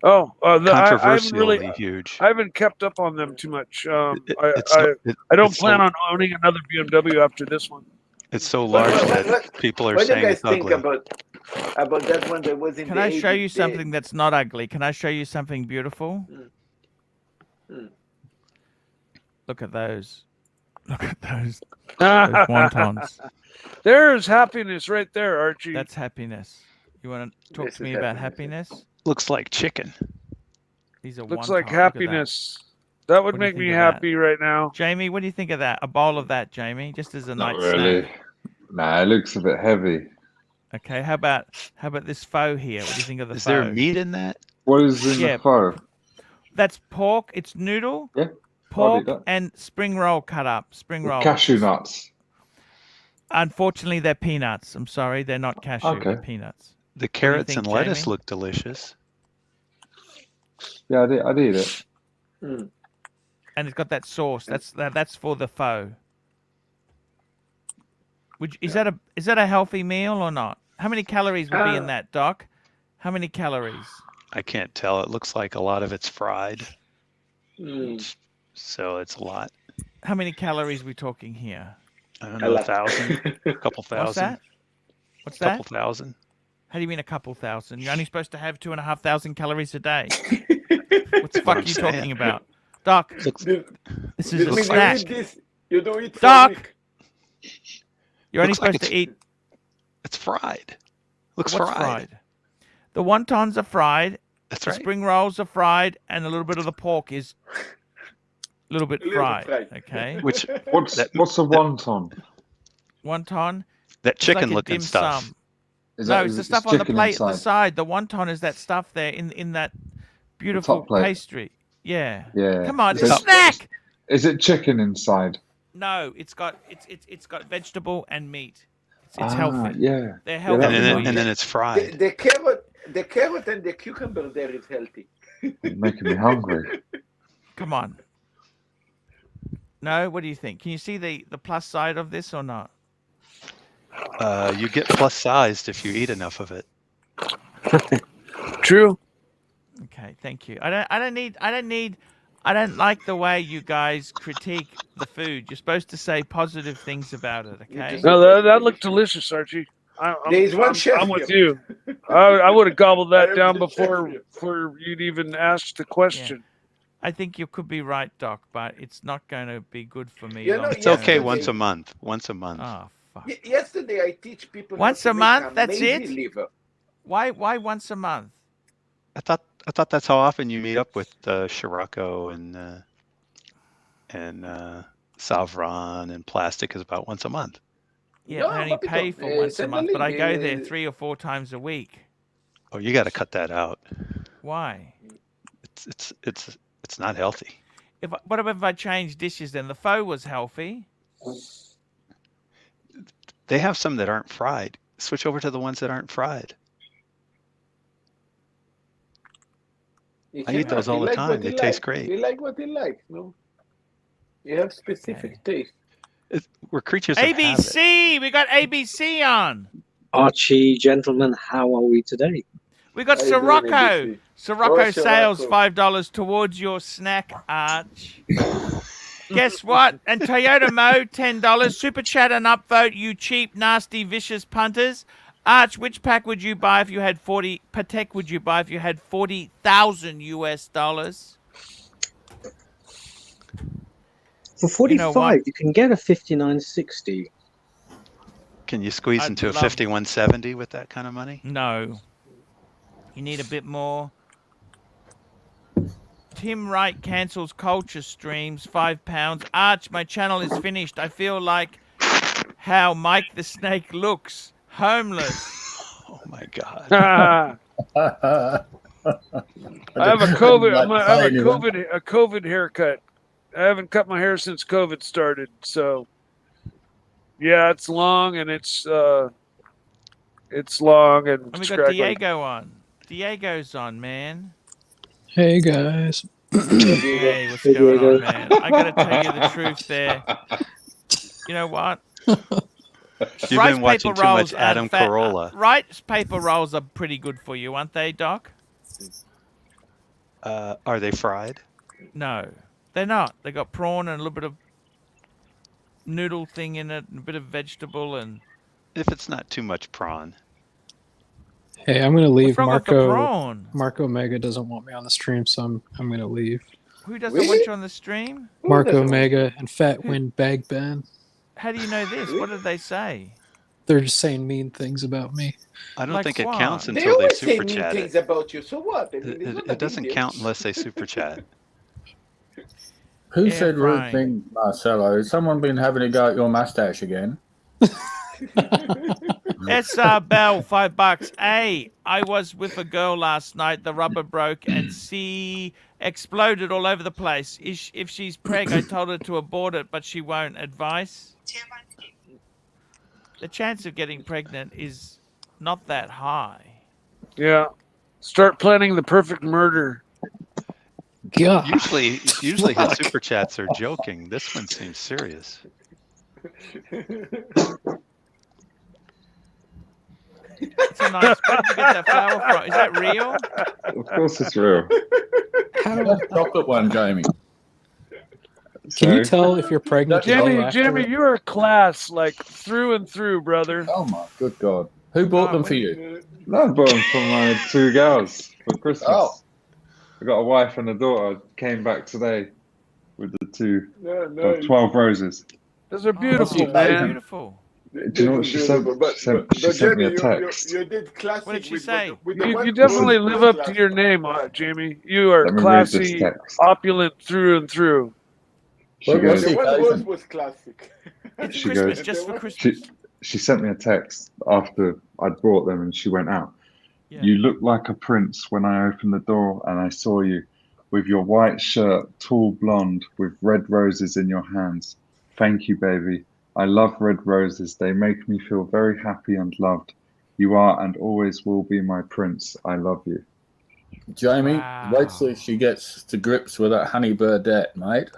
Oh, I haven't Controversially huge. I haven't kept up on them too much. I don't it's plan so, on owning another BMW after this one. It's so large that people are what do you saying guys it's think ugly. about that one that was in Can the I show 80s, you something that's not ugly? Can I show you something beautiful? Look at those. Look at those. Those wontons. There's happiness right there, Archie. That's happiness. You want to talk This to is me about happiness. happiness? Looks like chicken. These are Looks wontons. like Look at that. happiness. That would What do you make me think of that? happy right now. Jamie, what do you think of that? A bowl of that, Jamie, just as a Not nice really. snack. Nah, it looks a bit heavy. Okay, how about this pho here? What do you think of the Is pho? there meat in that? What is in Yeah. the pho? That's pork. It's noodle, Yeah, I'll eat pork, that. and spring roll cut up. Spring With roll. cashew nuts. Unfortunately, they're peanuts. I'm sorry, they're not cashew. Okay. They're peanuts. The carrots think, and lettuce Jamie? look delicious. Yeah, I'd eat it. Mm. And it's got that sauce. That's for the pho. Is that a healthy meal or not? How many calories would be in that, Doc? How many calories? I can't tell. It looks like a lot of it's fried, Mm. so it's a lot. How many calories are we talking here? I don't A know, lot. 1,000, a couple thousand. What's that? What's Couple that? thousand. How do you mean a couple thousand? You're only supposed to have 2,500 calories a day. What the fuck are I'm you saying. talking about? Doc, this is a When snack. you eat this, you do it for Doc! a week. You're only Looks like supposed to eat It's fried. Looks what's fried. The wontons are fried. That's The right. spring rolls are fried, and a little bit of the pork is a little bit A little fried. fried. Okay. Which What's a wonton? Wonton. that It's like chicken a looking dim stuff. sum. Is No, that- it's the is stuff on the chicken plate at the inside? side. The wonton is that stuff there in that beautiful top plate. pastry. Yeah. Yeah. Come on, Is it's a it- snack. Is it chicken inside? No, it's got vegetables and meat. It's healthy. Yeah. They're Yeah, healthy. that'd And be for then, you. and then it's fried. The carrot and the cucumber there is healthy. You're making me hungry. Come on. No, what do you think? Can you see the plus side of this or not? You get plus sized if you eat enough of it. True. Okay, thank you. I don't like the way you guys critique the food. You're supposed to say positive things about it, okay? just- No, that looked delicious, Archie. There is one chef I'm with here. you. I would have gobbled I that am down the chef before here. you'd even asked the question. I think you could be right, Doc, but it's not going to be good for me. You know, long It's term. okay yesterday- once a month. Once a month. Oh, fuck. Yesterday, I teach people Once how a to month, make that's amazing it? liver. Why once a month? I thought that's how often you meet up with Scirocco and Savron and Plastic is about once a month. Yeah, No, I only but pay it's for not. once a month, but I go there Certainly, 3 or 4 times a week. Oh, you got to cut that out. Why? It's not healthy. What if I change dishes then? The pho was healthy. They have some that aren't fried. Switch over to the ones that aren't fried. You I eat cannot. those all You the like time. what They you taste like. great. You like what you like. No, you have specific taste. We're creatures of habit. ABC! We got ABC on. Archie, gentlemen, how are we today? We got How you doing, Scirocco. ABC? Scirocco Oh, sales Scirocco. $5 towards your snack, Arch. Guess what? And Toyota Mo, $10. Super chat and upvote, you cheap, nasty, vicious punters. Arch, which pack would you buy if you had 40? Patek would you buy if you had 40,000 US dollars? For 45, know what? you can get a 5960. Can you squeeze I'd into a love- 5170 with that kind of money? No. You need a bit more. Tim Wright cancels culture streams, £5. Arch, my channel is finished. I feel like how Mike the Snake looks. Homeless. Oh my God. I have a COVID. I have a COVID haircut. I haven't cut my hair since COVID started. So, yeah, it's long and it's long and And we got scraggly. Diego on. Diego's on, man. Hey guys. Hey, what's Hey, going Diego. on, man? I got to tell you the truth there. You know what? You've been watching too much and Adam Carolla. Rice paper rolls are pretty good for you, aren't they, Doc? Are they fried? No, they're not. They got prawn and a little bit of noodle thing in it, and a bit of vegetable, and If it's not too much prawn. Hey, I'm gonna leave. what's wrong with the Marco prawn? Marco Mega doesn't want me on the stream, so I'm gonna leave. Who doesn't Really? want you on the stream? Who Marco doesn't want Mega and Fat Win Bag Ben. How do you know this? What did they say? They're just saying mean things about me. I don't Like think it what? counts They until they always say super mean chat things it. about you. So what? I mean, it's not a It big doesn't deal. count unless they super chat. Who Yeah, said fine. rude thing, Marcelo? Has someone been having a go at your mustache again? SR Bell, $5. Hey, I was with a girl last night. The rubber broke and she exploded all over the place. If she's preg, I told her to abort it, but she won't. Advice? The chance of getting pregnant is not that high. Yeah. Start planning the perfect murder. God. Usually his super chats are joking. This one seems serious. It's a nice. Where did you get that flower from? Is that real? Of course it's real. That chocolate one, Jamie. Can you Sorry? tell if you're pregnant? Jimmy, you are class, like through and through, brother. Oh my good God. Who bought them for you? No, I bought them for my 2 girls for Christmas. Oh. I got a wife and a daughter. Came back today with the 2 No, 12 roses. Those are beautiful, Oh, man. Beautiful. Do you know what she said? She sent me a text. You did classic. What did she with say? the You one definitely rose live up to classic. your name, Jamie. You are Let me read this classy, text. opulent through and through. She Well, goes, what's The one occasion? rose was classic. It's She Christmas, goes- just for Christmas. she sent me a text after I'd brought them and she went out. Yeah. You look like a prince when I opened the door and I saw you with your white shirt, tall blonde with red roses in your hands. Thank you, baby. I love red roses. They make me feel very happy and loved. You are and always will be my prince. I love you. Jamie, Wow. wait till she gets to grips with that honey birdette, mate.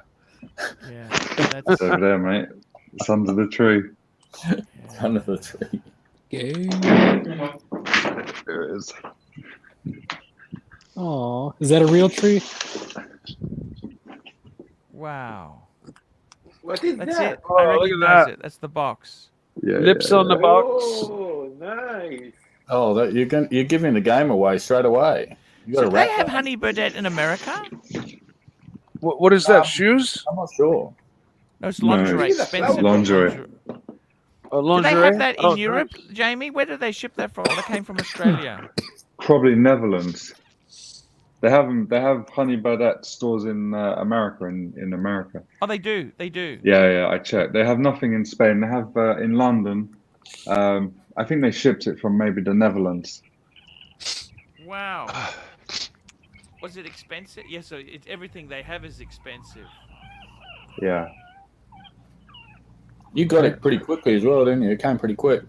Yeah, It's that's over there, mate. It's under the tree. Under the tree. Gay. There it is. Aw, is that a real tree? What wow. is That's that? it. Oh, I look at recognize that. it. That's the box. Yeah, Lips yeah, on the yeah. box. Oh, nice. Oh, that you're giving the game away straight away. You got So to they wrap have that. honey birdette in America? What is that? Shoes? I'm not sure. No, it's No, lingerie. it's Expensive lingerie. Lingerie? Do they have that in Oh, Europe, nice. Jamie? Where did they ship that from? That came from Australia. Probably Netherlands. They have honey birdette stores in America. In America. Oh, they do. They do. Yeah, I checked. They have nothing in Spain. They have in London. I think they shipped it from maybe the Netherlands. Wow. Was it expensive? Yes, so everything they have is expensive. Yeah. You got it pretty quickly as well, didn't you? It came pretty quick.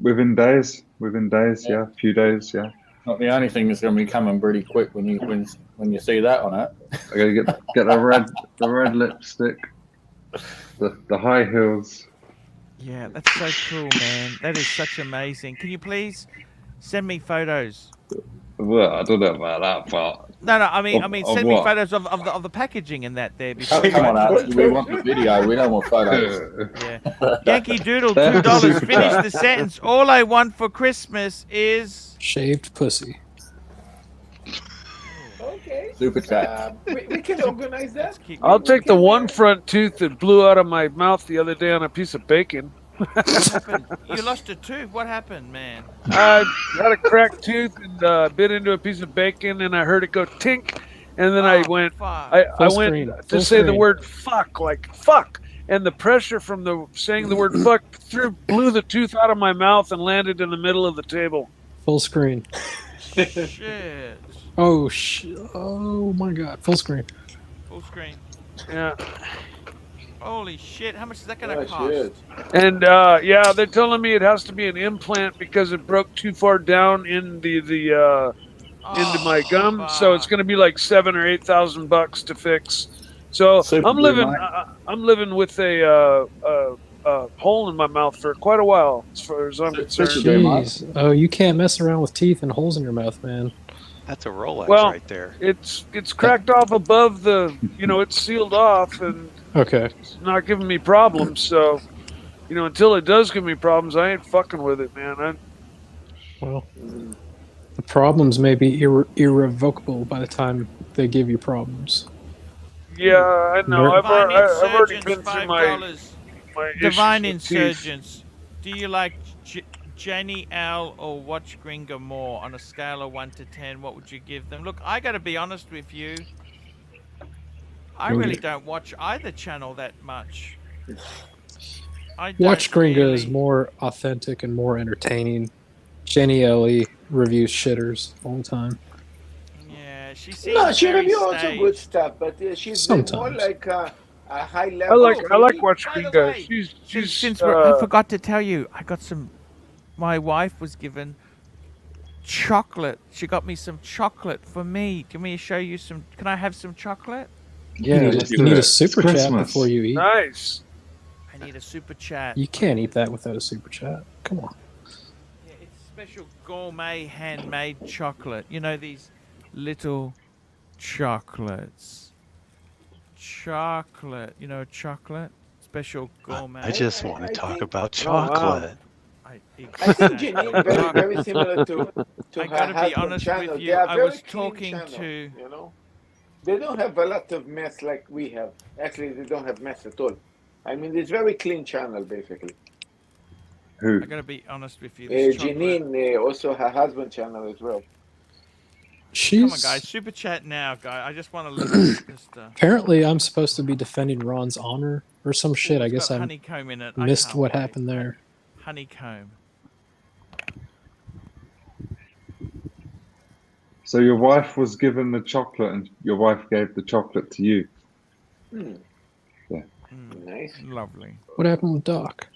Within days, yeah, a few days, yeah. Not the only thing that's going to be coming pretty quick when you see that on it. I gotta get the red lipstick, the high heels. Yeah, that's so cool, man. That is such amazing. Can you please send me photos? Well, I don't know about that part. No, I mean, Of send me what? photos of the packaging and that there. Before Come on, I do Archie. it. We want the video. We don't want photos. Yeah. Yankee Doodle, That's $2. super Finish chat. the sentence. All I want for Christmas is. Shaved pussy. Okay. Super chat. We can organize that. I'll take the one front tooth that blew out of my mouth the other day on a piece of bacon. What happened? You lost a tooth. What happened, man? I had a cracked tooth and bit into a piece of bacon, and I heard it go tink, and then I Oh, went. fuck. I Full went screen, to full say the screen. word fuck, like fuck, and the pressure from the saying the word fuck blew the tooth out of my mouth and landed in the middle of the table. Full screen. Shit. Oh my god. Full screen. Full screen. Yeah, Holy shit. How much is that going to Oh, cost? shit. and yeah, they're telling me it has to be an implant because it broke too far down in into my gum, so it's going to be like $7,000 or $8,000 to fix. So Super I'm good, living. mate. I'm living with a hole in my mouth for quite a while, as far as I'm concerned. Super good, mate. Jeez. Oh, you can't mess around with teeth and holes in your mouth, man. That's a Rolex Well, right there. It's cracked off above the, it's sealed off and Okay. it's not giving me problems. So, until it does give me problems, I ain't fucking with it, man. Well, the problems may be irrevocable by the time they give you problems. Yeah, I know. I've Divine already Insurgents, been through $5. my issues Divine with teeth. Insurgents. Do you like Jenny L or Watch Gringo more on a scale of 1 to 10? What would you give them? Look, I got to be honest with you. I really don't watch either channel that much. I don't Watch Gringa is really- more authentic and more entertaining. Jenny Ellie reviews shitters all the time. Yeah, she seems No, she very reviews also good staged. stuff, but she's more Sometimes. like a high I level. like Watch By the Gringa. way, She's since I forgot to tell you, I got some. My wife was given chocolate. She got me some chocolate for me. Can we show you some? Can I have some chocolate? Yeah, you let's need, do you need it. a super It's chat Christmas. before you eat. nice. I need a super chat. You can't eat that without a super chat. Come on. Yeah, it's special gourmet handmade chocolate. You know these little chocolates. Chocolate. You know chocolate? Special gourmet. I just want to I talk think- about Oh, wow. chocolate. I think Janine very Chocolate. very similar to I her gotta be husband honest channel. with They you. are I very was clean talking channel, to. you know. They don't have a lot of mess like we have. Actually, they don't have mess at all. I mean, it's very clean channel basically. Who? I gotta be honest with you. This chocolate. Janine, also her husband channel as well. She's Come on, guys. Super chat now, guy. I just want to listen. Just, apparently I'm supposed to be defending Ron's honor or some shit. I it's guess got I honeycomb in it. I missed can't what wait. happened there. Honeycomb. So your wife was given the chocolate, and your wife gave the chocolate to you. Hmm. Yeah. Nice. Lovely. What happened with Doc?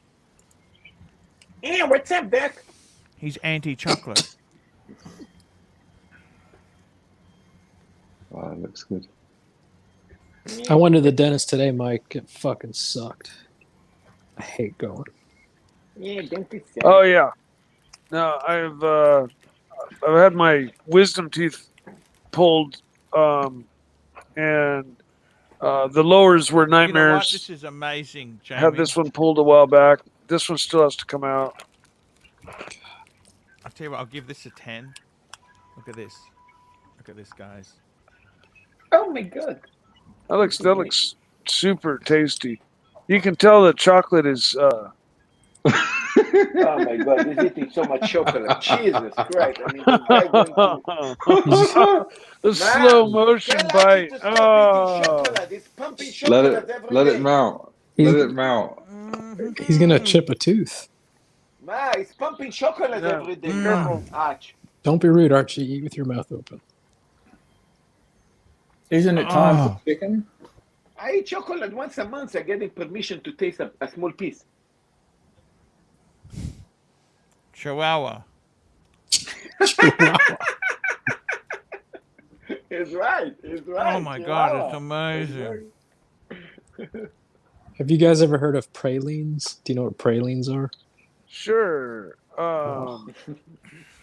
Yeah, what's up, Doc? He's anti-chocolate. Oh, it looks good. I went to the dentist today, Mike. It fucking sucked. I hate going. Yeah, dentist. Oh yeah. No, I've had my wisdom teeth pulled, and the lowers were You know what? nightmares. This is amazing, Jamie. Had this one pulled a while back. This one still has to come out. I'll tell you what. I'll give this a 10. Look at this. Look at this, guys. Oh my god. That looks super tasty. You can tell the chocolate is. Oh my god, he's eating so much chocolate. Jesus Christ. I mean, the guy going to... The slow motion Tell bite. Archie to stop eating Oh. chocolate. He's pumping Let chocolate every let day. it melt. He's- Let it melt. He's gonna chip a tooth. Ma, he's pumping chocolate Yeah. every day. Careful. Arch. Don't be rude, Archie. Eat with your mouth open. Isn't it time Oh. for chicken? I eat chocolate once a month. I get him permission to taste a small piece. Chihuahua. He's right. He's right. Oh my god, it's Chihuahua. amazing. Have you guys ever heard of pralines? Do you know what pralines are? Sure.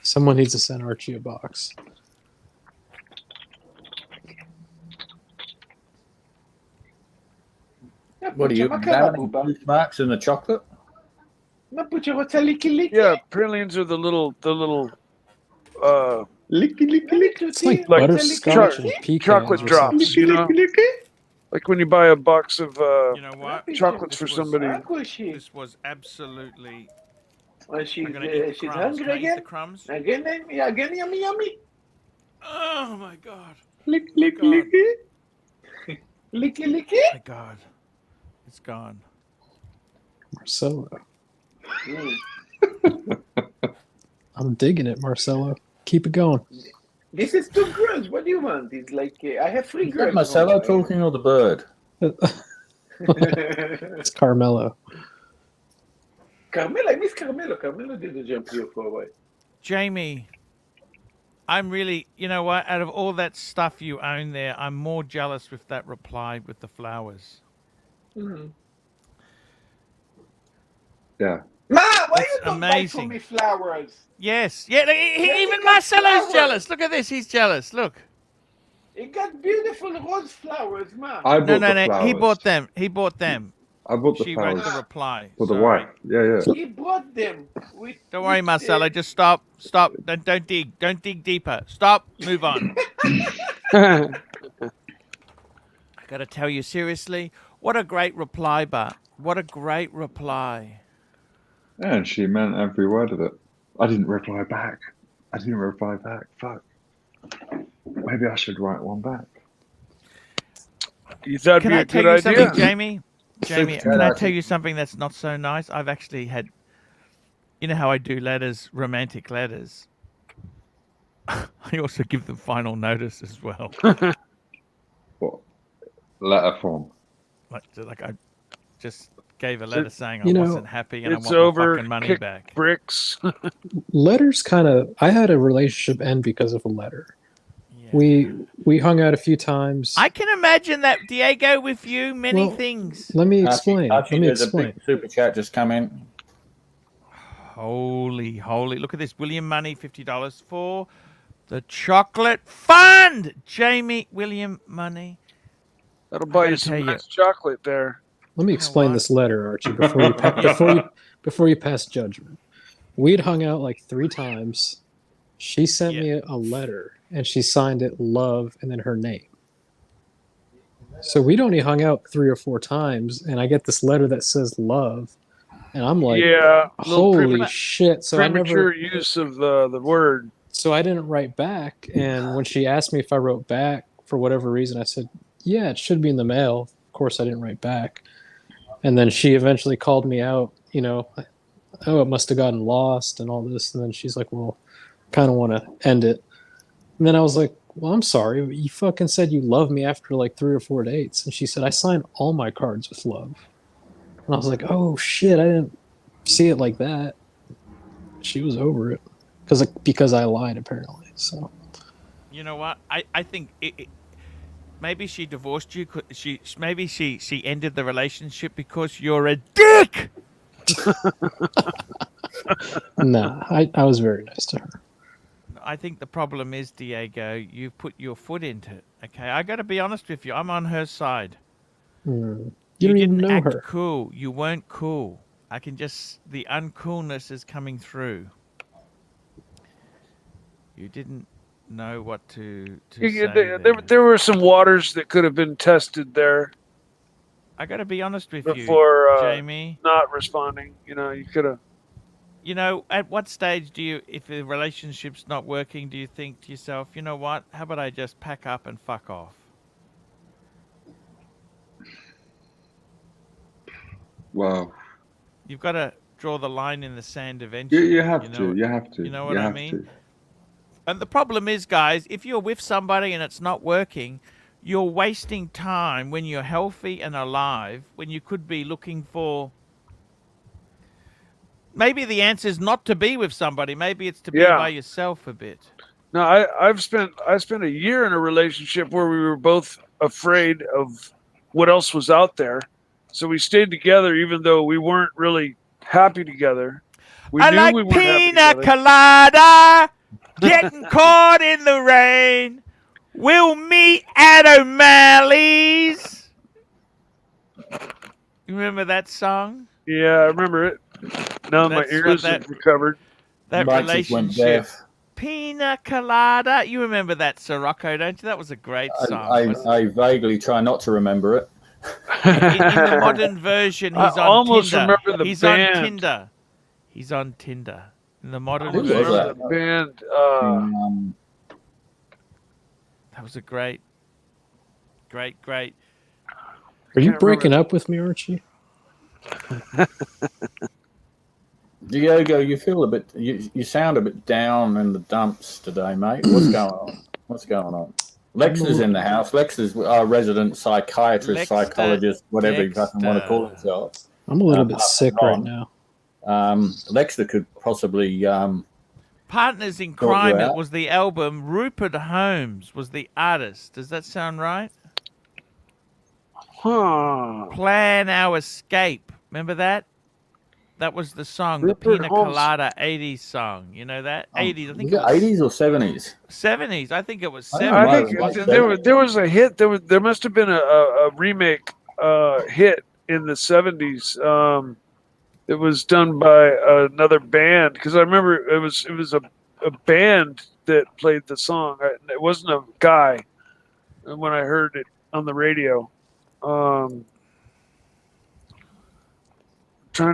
Someone needs to send Archie a box. What are you examining tooth marks in the chocolate? Ma put your what's a licky licky? Yeah, pralines are the little Licky licky licky. It's like Like butterscotch and pecans. chocolate or drops. something. You know, like when you buy a box of You know what? chocolates This for was- somebody. How is she? This was absolutely. She's, I'm gonna eat the she's crumbs. hungry Can I eat the again? crumbs? Again, yeah, again, yummy, yummy. Oh my god. Lick lick God. licky. Licky, licky. My god. It's gone. Marcelo. Mm. I'm digging it, Marcelo. Keep it going. This is two girls. What do you want? It's like I have three Is that girls. Marcelo talking or the bird? It's Carmelo. Carmelo, I miss Carmelo. Carmelo didn't jump here for a while. Jamie, I'm really, you know what? Out of all that stuff you own there, I'm more jealous with that reply with the flowers. Mm-hmm. Yeah. Ma, why That's you don't buy for amazing. me flowers? Yes. Yeah, even he got Marcelo's flowers. jealous. Look at this. He's jealous. Look. He got beautiful rose flowers, ma. I No, bought no, the no. flowers. He bought them. He bought them. I bought the She wrote flowers the reply. for the Sorry. wife. Yeah, yeah. He brought them with. Don't worry, with, Marcelo. Just stop. Stop. Don't dig. Don't dig deeper. Stop. Move on. I got to tell you seriously. What a great reply, but what a great reply. Yeah, and she meant every word of it. I didn't reply back. Fuck. Maybe I should write one back. That'd Can be I a tell good you something, idea. Jamie? Jamie, Super can I chat, tell Archie. you something that's not so nice? I've actually had, you know how I do letters, romantic letters. I also give them final notice as well. What? Letter form. Like I just gave a letter saying I You know, wasn't happy and I It's want my over. fucking money Kick back. bricks. letters kind of. I had a relationship end because of a letter. Yeah. We hung out a few times. I can imagine that, Diego, with you, many Well, things. Let me Archie, explain. Archie, Let me there's a explain. big super chat just come in. Holy. Look at this. William Money, $50 for the chocolate fund. Jamie, William Money. That'll I buy gotta you some tell you. nice chocolate there. Let me You know explain what? this letter, Archie, before you before you pass judgment. We'd hung out like 3 times. She sent me a letter, and she signed it "Love" and then her name. So we'd only hung out 3 or 4 times, and I get this letter that says "Love," and I'm like, Yeah, a little "Holy shit!" So I premature never. use of the word. So I didn't write back, and when she asked me if I wrote back for whatever reason, I said, "Yeah, it should be in the mail." Of course, I didn't write back, and then she eventually called me out. You know, oh, it must have gotten lost and all this, and then she's like, "Well, kind of want to end it." And then I was like, "Well, I'm sorry, but you fucking said you love me after like 3 or 4 dates," and she said, "I sign all my cards with love," and I was like, "Oh shit, I didn't see it like that." She was over it because I lied apparently. So. You know what? I think maybe she divorced you. Maybe she ended the relationship because you're a dick. Nah, I was very nice to her. I think the problem is, Diego, you put your foot into it. Okay, I got to be honest with you. I'm on her side. You You don't even didn't know act her. cool. You weren't cool. I can just the uncoolness is coming through. You didn't know what to say There were some waters that could have been tested there I got to be honest with before you, Jamie. not responding. You know, you could have. You know, at what stage do you, if the relationship's not working, do you think to yourself, you know what? How about I just pack up and fuck off? Well, You've got to draw the line in the sand eventually. you have to. You have to. You know You what I have mean? to. And the problem is, guys, if you're with somebody and it's not working, you're wasting time when you're healthy and alive, when you could be looking for. Maybe the answer is not to be with somebody. Maybe it's to be by yourself a bit. No, I spent a year in a relationship where we were both afraid of what else was out there, so we stayed together even though we weren't really happy together. I like pina colada, getting caught in the rain. We'll meet at O'Malley's. You remember that song? Yeah, I remember it. Now my ears have recovered. That Mike just went relationship. deaf. Pina colada. You remember that, Sirocco, don't you? That was a great song. I vaguely try not to remember it. In the modern version, he's on almost Tinder. remember the He's band. on Tinder. He's on Tinder. In the modern Who was version. that? The band. That was a great. Are you breaking up with me, Archie? Diego, you feel a bit. You sound a bit down in the dumps today, mate. What's going on? What's going on? Lexter's in the house. Lexter's our resident psychiatrist, psychologist, whatever he doesn't want to call himself. I'm a little bit sick right now. Lexter could possibly. Partners in Crime. It was the album. Rupert Holmes was the artist. Does that sound right? Huh. Plan Our Escape. Remember that? That was the song, Rupert the Pina Holmes. Colada 80s song. You know that? 80s. I think Was it 80s or 70s? 70s. I think it was 70s. I think there was a hit. There must have been a remake hit in the 70s. It was done by another band because I remember it was a band that played the song. It wasn't a guy. When I heard it on the radio, trying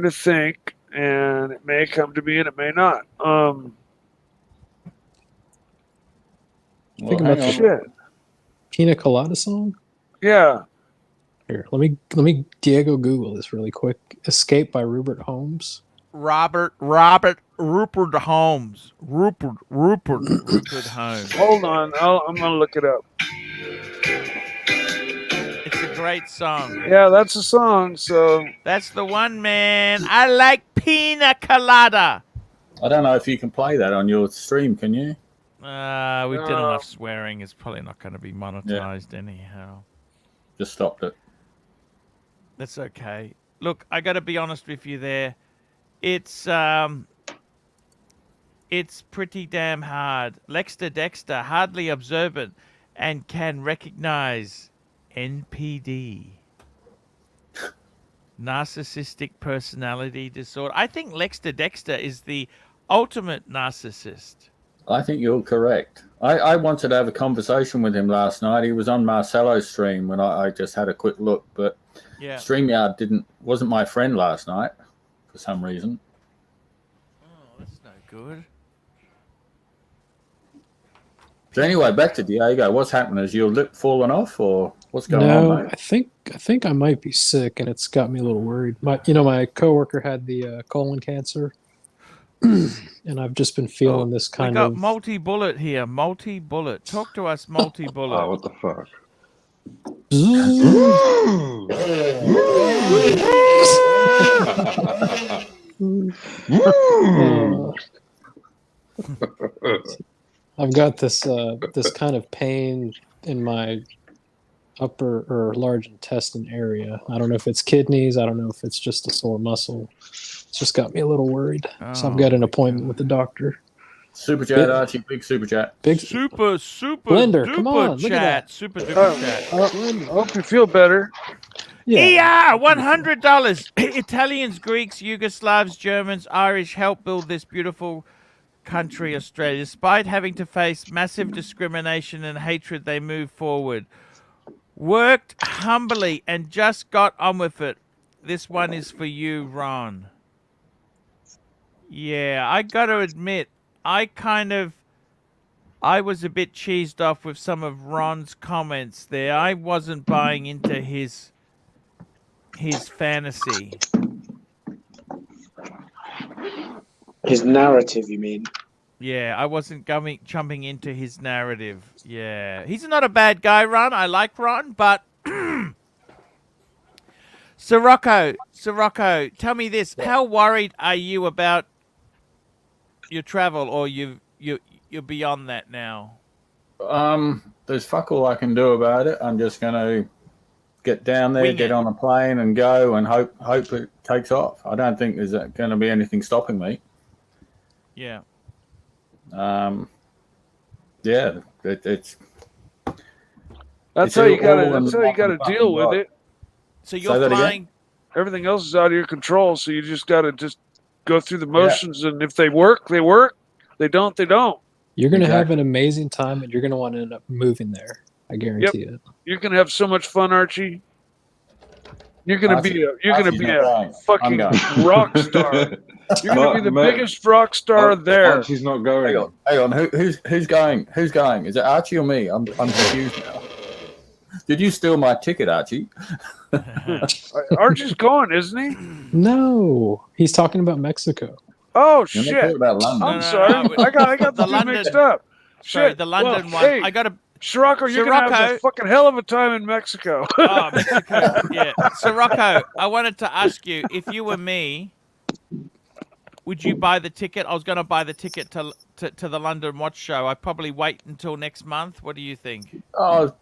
to think, and it may come to me and it may not. Think about the shit. Pina Colada song? Yeah. Here, let me Diego Google this really quick. Escape by Rupert Holmes. Rupert Holmes. Rupert Holmes. Hold on, I'm gonna look it up. It's a great song. Yeah, that's a song. So That's the one, man. I like pina colada. I don't know if you can play that on your stream, can you? We did enough swearing. It's probably not going to be monetized anyhow. Just stopped it. That's okay. Look, I got to be honest with you there. It's pretty damn hard. Lexter Dexter, hardly observant, and can recognize NPD. Narcissistic personality disorder. I think Lexter Dexter is the ultimate narcissist. I think you're correct. I wanted to have a conversation with him last night. He was on Marcelo's stream when I just had a quick look, but Yeah. StreamYard wasn't my friend last night for some reason. Oh, that's no good. So anyway, back to Diego. What's happening? Is your lip falling off, or what's going No, on, mate? I think I might be sick, and it's got me a little worried. My coworker had the colon cancer, and I've just been feeling this We kind got of. multi-bullet here. Multi-bullet. Talk to us, multi-bullet. Oh, what the fuck? I've got this this kind of pain in my upper or large intestine area. I don't know if it's kidneys. I don't know if it's just a sore muscle. It's just got me a little worried. So I've got an appointment with the doctor. Super chat, Archie. Big super chat. Big super Blender, duper come on, look at chat. that. Super duper chat. I hope you feel better. Yeah, $100. Italians, Greeks, Yugoslavs, Germans, Irish help build this beautiful country, Australia. Despite having to face massive discrimination and hatred, they move forward. Worked humbly and just got on with it. This one is for you, Ron. Yeah, I got to admit, I was a bit cheesed off with some of Ron's comments there. I wasn't buying into his fantasy. His narrative, you mean? Yeah, I wasn't jumping into his narrative. Yeah, he's not a bad guy, Ron. I like Ron, but Sirocco, tell me this: how worried are you about your travel, or you're beyond that now? There's fuck all I can do about it. I'm just gonna get down there, get on a plane, and go, and hope it takes off. I don't think there's going to be anything stopping me. Yeah. Yeah, it's. That's how you gotta deal with it. So you're flying. Everything else is out of your control, so you just gotta go through the motions, and if they work, they work. They don't, they don't. You're gonna have an amazing time, and you're gonna want to end up moving there. I guarantee it. You're gonna have so much fun, Archie. You're gonna be a fucking rock star. You're gonna be the biggest rock star there. Archie's not going. Hang on. Who's going? Who's going? Is it Archie or me? I'm confused now. Did you steal my ticket, Archie? Archie's going, isn't he? No, he's talking about Mexico. Oh You're not shit! talking about London. I'm sorry. I got the two mixed up. Sorry, Shit. the London one. Hey, I got to. Sirocco, you're gonna have a fucking hell of a time in Mexico. Oh, Mexico. Yeah. Sirocco, I wanted to ask you, if you were me, would you buy the ticket? I was going to buy the ticket to the London Watch Show. I'd probably wait until next month. What do you think? Oh,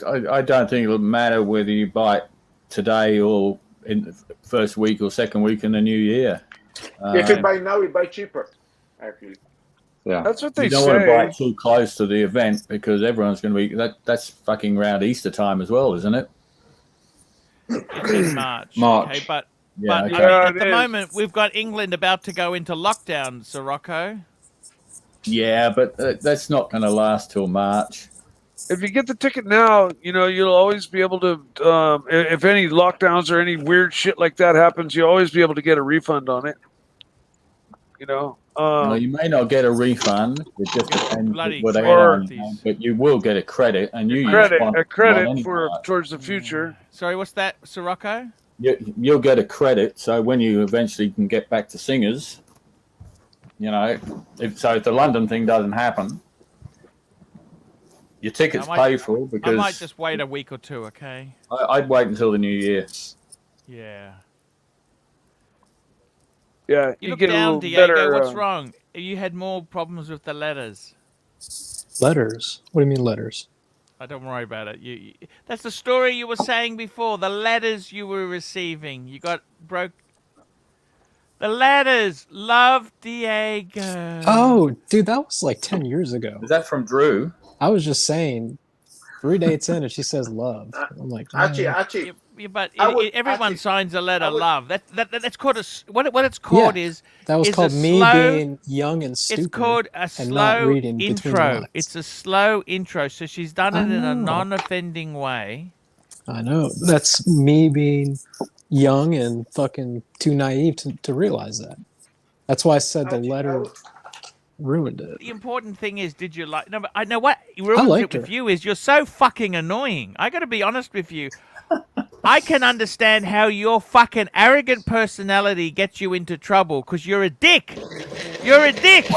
I don't think it'll matter whether you buy it today or in the first week or second week in the new year. If you buy now, you buy cheaper, actually. Yeah, that's what they you don't want to buy it too close to the event because everyone's going to be that's fucking around Easter time as well, isn't it? It's in March. March. Okay, but Yeah, okay. I mean, at the moment we've got England about to go into lockdown, Sirocco. Yeah, but that's not going to last till March. If you get the ticket now, you'll always be able to. If any lockdowns or any weird shit like that happens, you'll always be able to get a refund on it. Well, you may not get a refund. It just depends Bloody what they credit are, fees. but you will get a credit, and you use a credit one for anyway. towards the future. Sorry, what's that, Sirocco? You'll get a credit, so when you eventually can get back to Singers, you know, if the London thing doesn't happen, your ticket's paid for because I might just wait a week or two, okay? I'd wait until the new year. Yeah. Yeah, You look get a down, little Diego. better. What's wrong? You had more problems with the letters. Letters? What do you mean letters? Don't worry about it. That's the story you were saying before. The letters you were receiving. You got broke. The letters. Love, Diego. Oh, dude, that was like 10 years ago. Is that from Drew? I was just saying, 3 dates in and she says love. I'm like, Archie, Yeah, but everyone signs a letter love. That's called a what it's called is that was is called a me slow, being young and stupid. It's called a and not slow reading between the intro. lines. It's a slow intro. So she's done it in a non-offending way. I know. That's me being young and fucking too naive to realize that. That's why I said the letter ruined it. The important thing is, did you like? No, but I know what ruins it with you is you're so fucking annoying. I got to be honest with you. I can understand how your fucking arrogant personality gets you into trouble because you're a dick. You're a dick.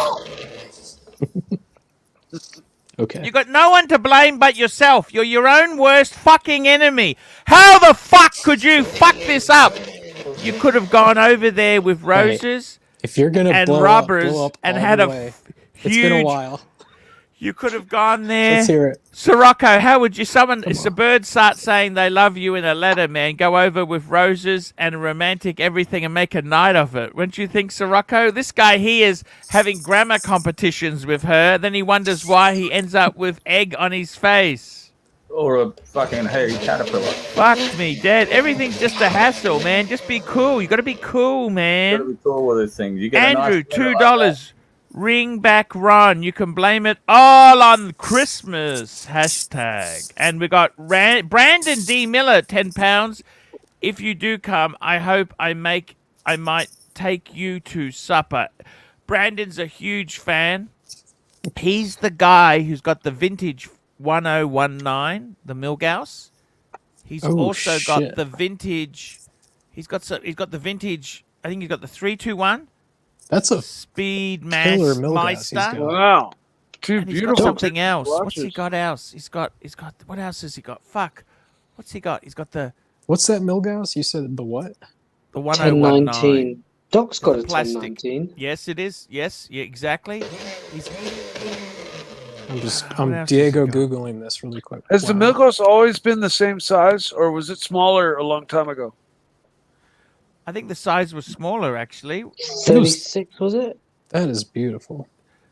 Okay. You got no one to blame but yourself. You're your own worst fucking enemy. How the fuck could you fuck this up? You could have gone over there with roses if you're gonna and blow rubbers up and all had the a way. huge. It's been a while. You could have gone there. Let's hear it. Sirocco, how would you if a bird starts saying they love you in a letter, man, go over with roses and romantic everything and make a night of it? Wouldn't you think, Sirocco? This guy here is having grammar competitions with her, then he wonders why he ends up with egg on his face. Or a fucking hairy caterpillar. Fuck me, dead. Everything's just a hassle, man. Just be cool. You got to be cool, man. You gotta be cool with this thing. You get Andrew, a nice $2. Ring back Ron. You can blame it all on Christmas. Hashtag. And we got Brandon D. Miller, £10. If you do come, I hope I might take you to supper. Brandon's a huge fan. He's the guy who's got the vintage 1019, the Milgauss. He's also got the vintage. He's got the vintage. I think he's got the 321. That's a Speedmaster Meister. Wow. Two And beautiful. He's got something else. watches. What's he got else? He's got. What else has he got? Fuck. What's he got? He's got the What's that Milgauss? You said the what? the 1019. 1019. Doc's got a Plastic. 1019. Yes, it is. Yes, yeah, exactly. He's. I'm Diego googling this really quick. Has the Milgauss always been the same size, or was it smaller a long time ago? I think the size was smaller actually. 36 was it? That is beautiful.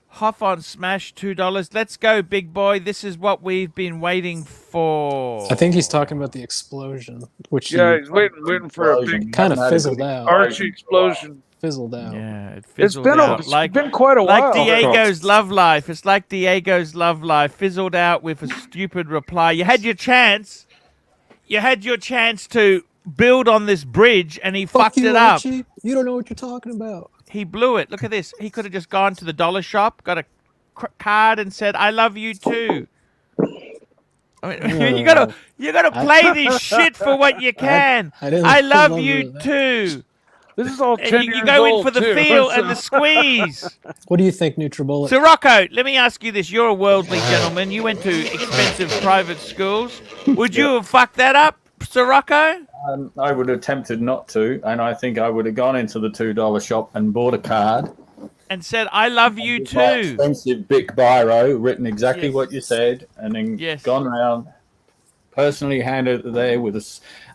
Hoff on Smash, $2. Let's go, big boy. This is what we've been waiting for. I think he's talking about the explosion, which He's waiting for a big kind of fizzled out. Archie explosion. Fizzled out. Yeah, it It's fizzled been out. it's been quite a while. Like Diego's love life. It's like Diego's love life. Fizzled out with a stupid reply. You had your chance. You had your chance to build on this bridge, and he fucked you, it up. Archie. You don't know what you're talking about. He blew it. Look at this. He could have just gone to the dollar shop, got a card, and said, "I love you too." I mean, you gotta play this shit for what you can. I love you too. This is all 10 years You go in old, for the too. feel and the squeeze. What do you think, NutriBullet? Sirocco, let me ask you this. You're a worldly gentleman. You went to expensive private schools. Would you have fucked that up, Sirocco? I would have attempted not to, and I think I would have gone into the $2 shop and bought a card. And said, I love you My too. expensive big biro, written exactly what you said, and then gone around, personally handed it there with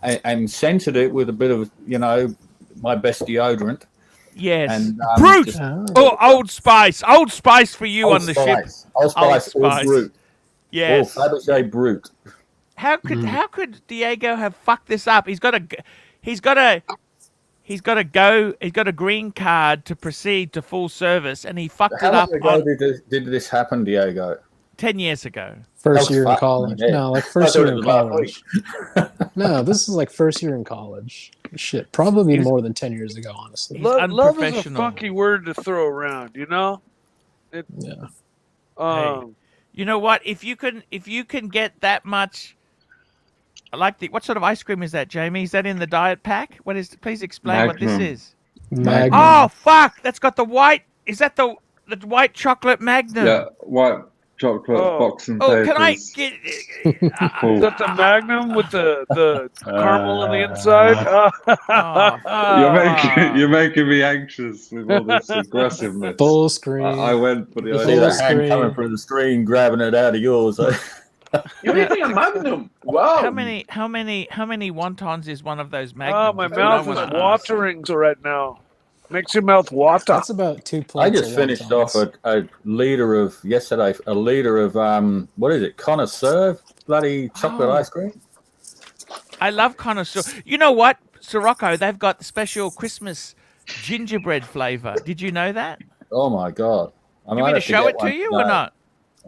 and scented it with a bit of, my best deodorant. Yes. And, Brute! Old Spice. Old Spice for you on the ship. Old Spice or Brute. Yes. Or Fabergé Brute. How could Diego have fucked this up? He's got a green card to proceed to full service, and he fucked it How up. long ago did this happen, Diego? 10 years ago. First That was year in fun, college. yeah. No, like I first thought year it in was last college. No, this is like first year in college. Shit, probably He's- more than 10 years ago, honestly. He's Love is a unprofessional. funky word to throw around, you know. Yeah. You know what? If you can get that much, like what sort of ice cream is that, Jamie? Is that in the diet pack? What is? Please explain what this Magnum. is. Magnum. Oh fuck! That's got the white. Is that the white chocolate Magnum? Yeah, white chocolate box and papers. Can I get? Full. Is that the Magnum with the caramel on the inside? You're making me anxious with all this aggressiveness. Full screen. I went for the You ice see that cream. hand coming through the screen, grabbing it out of yours. You're eating a Magnum. Wow. How many wontons is one of those Magnums? Oh, my That's what I mouth wanna is ask. watering right now. Makes your mouth water. That's about 2 I plates. just finished off a liter of what is it? Connoisseur bloody chocolate ice cream. I love connoisseur. You know what, Sirocco? They've got the special Christmas gingerbread flavor. Did you know that? Oh my god! I You want me to show it to you or not?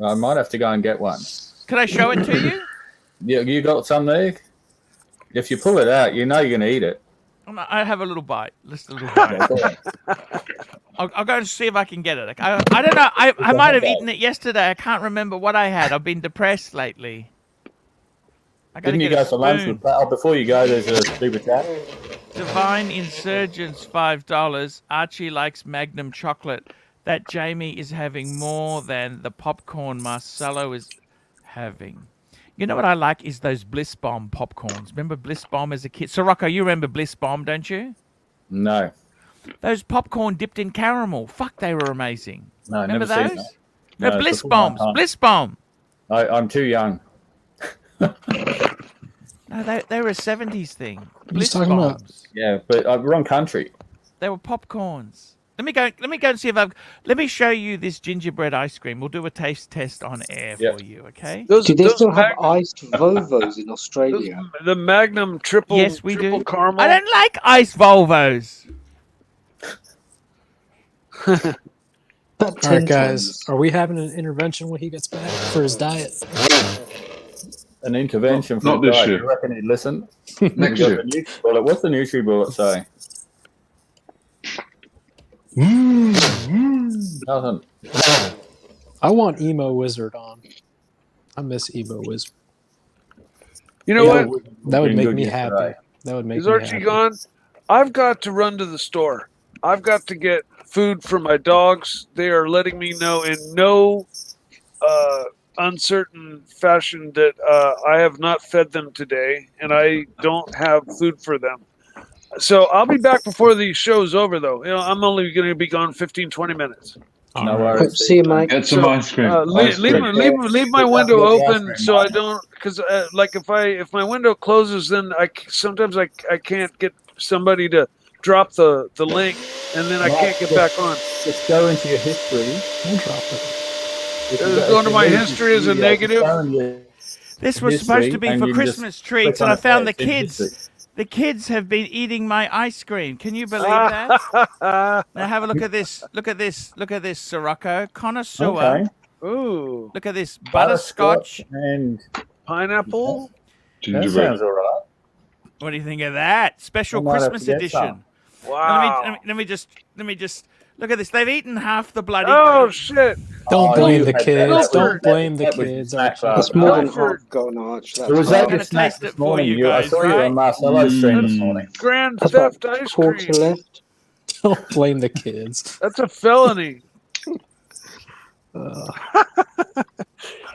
I might have to go and get one. Can I show it to you? Yeah, you got some there? If you pull it out, you know you're going to eat it. I have a little bite. Just a little bite. I'll go and see if I can get it. I don't know. I might have eaten it yesterday. I can't remember what I had. I've been depressed lately. Didn't you go for lunch with that? Oh, before you go, there's a super chat. Divine Insurgents, $5. Archie likes Magnum chocolate. That Jamie is having more than the popcorn Marcelo is having. You know what I like is those Bliss Bomb popcorns. Remember Bliss Bomb as a kid? Sirocco, you remember Bliss Bomb, don't you? No. Those popcorn dipped in caramel. Fuck, they were amazing. No, remember never those? seen that. No, No, Bliss before my Bombs. time. Bliss Bomb. I'm too young. No, they were a 70s thing. you Bliss talking about? Bombs. Yeah, but wrong country. They were popcorns. Let me go and see if let me show you this gingerbread ice cream. We'll do a taste test on air for you, okay? Do they still have iced Volvos in Australia? The Magnum triple. Yes, we triple do. Caramel. I don't like ice Volvos. All right, guys. Are we having an intervention when he gets back for his diet? An intervention for Not the this guy. year. You reckon he'd listen? Next You got year. the NutriBullet. What's the NutriBullet say? Nothing. I want Emo Wizard on. I miss Emo Wizard. You know Yeah, what? That would been make good me yesterday. happy. That would make Is me Archie happy. gone? I've got to run to the store. I've got to get food for my dogs. They are letting me know in no uncertain fashion that I have not fed them today, and I don't have food for them. So I'll be back before the show's over, though. You know, I'm only going to be gone 15, 20 minutes. No worries. See you, mate. Get some ice cream. Leave my window Get the ice open cream, so I Mike. don't, because like if my window closes, then sometimes I can't get somebody to drop the link, and then I can't get back on. Just go into your history. Don't drop it. Go into my history as a negative. This was supposed to be for Christmas treats, and I found the kids. The kids have been eating my ice cream. Can you believe that? Now have a look at this. Look at this. Look at this, Sirocco. Connoisseur. Okay. Ooh, Look at this. Butterscotch. And pineapple. that Gingerbread. sounds all right. What do you think of that? Special I might have Christmas to get edition. some. Wow. Let me just look at this. They've eaten half the bloody. Oh shit! Don't Oh, blame you the had kids. that. Don't blame the That was kids. snack Archie. bar. That's more than Alfred. half gone, Arch. It was I'm that gonna the snack taste it this for morning. you I guys, saw you right? on Marcelo's stream this morning. Grand That's theft about ice quarter cream. left. Don't blame the kids. That's a felony.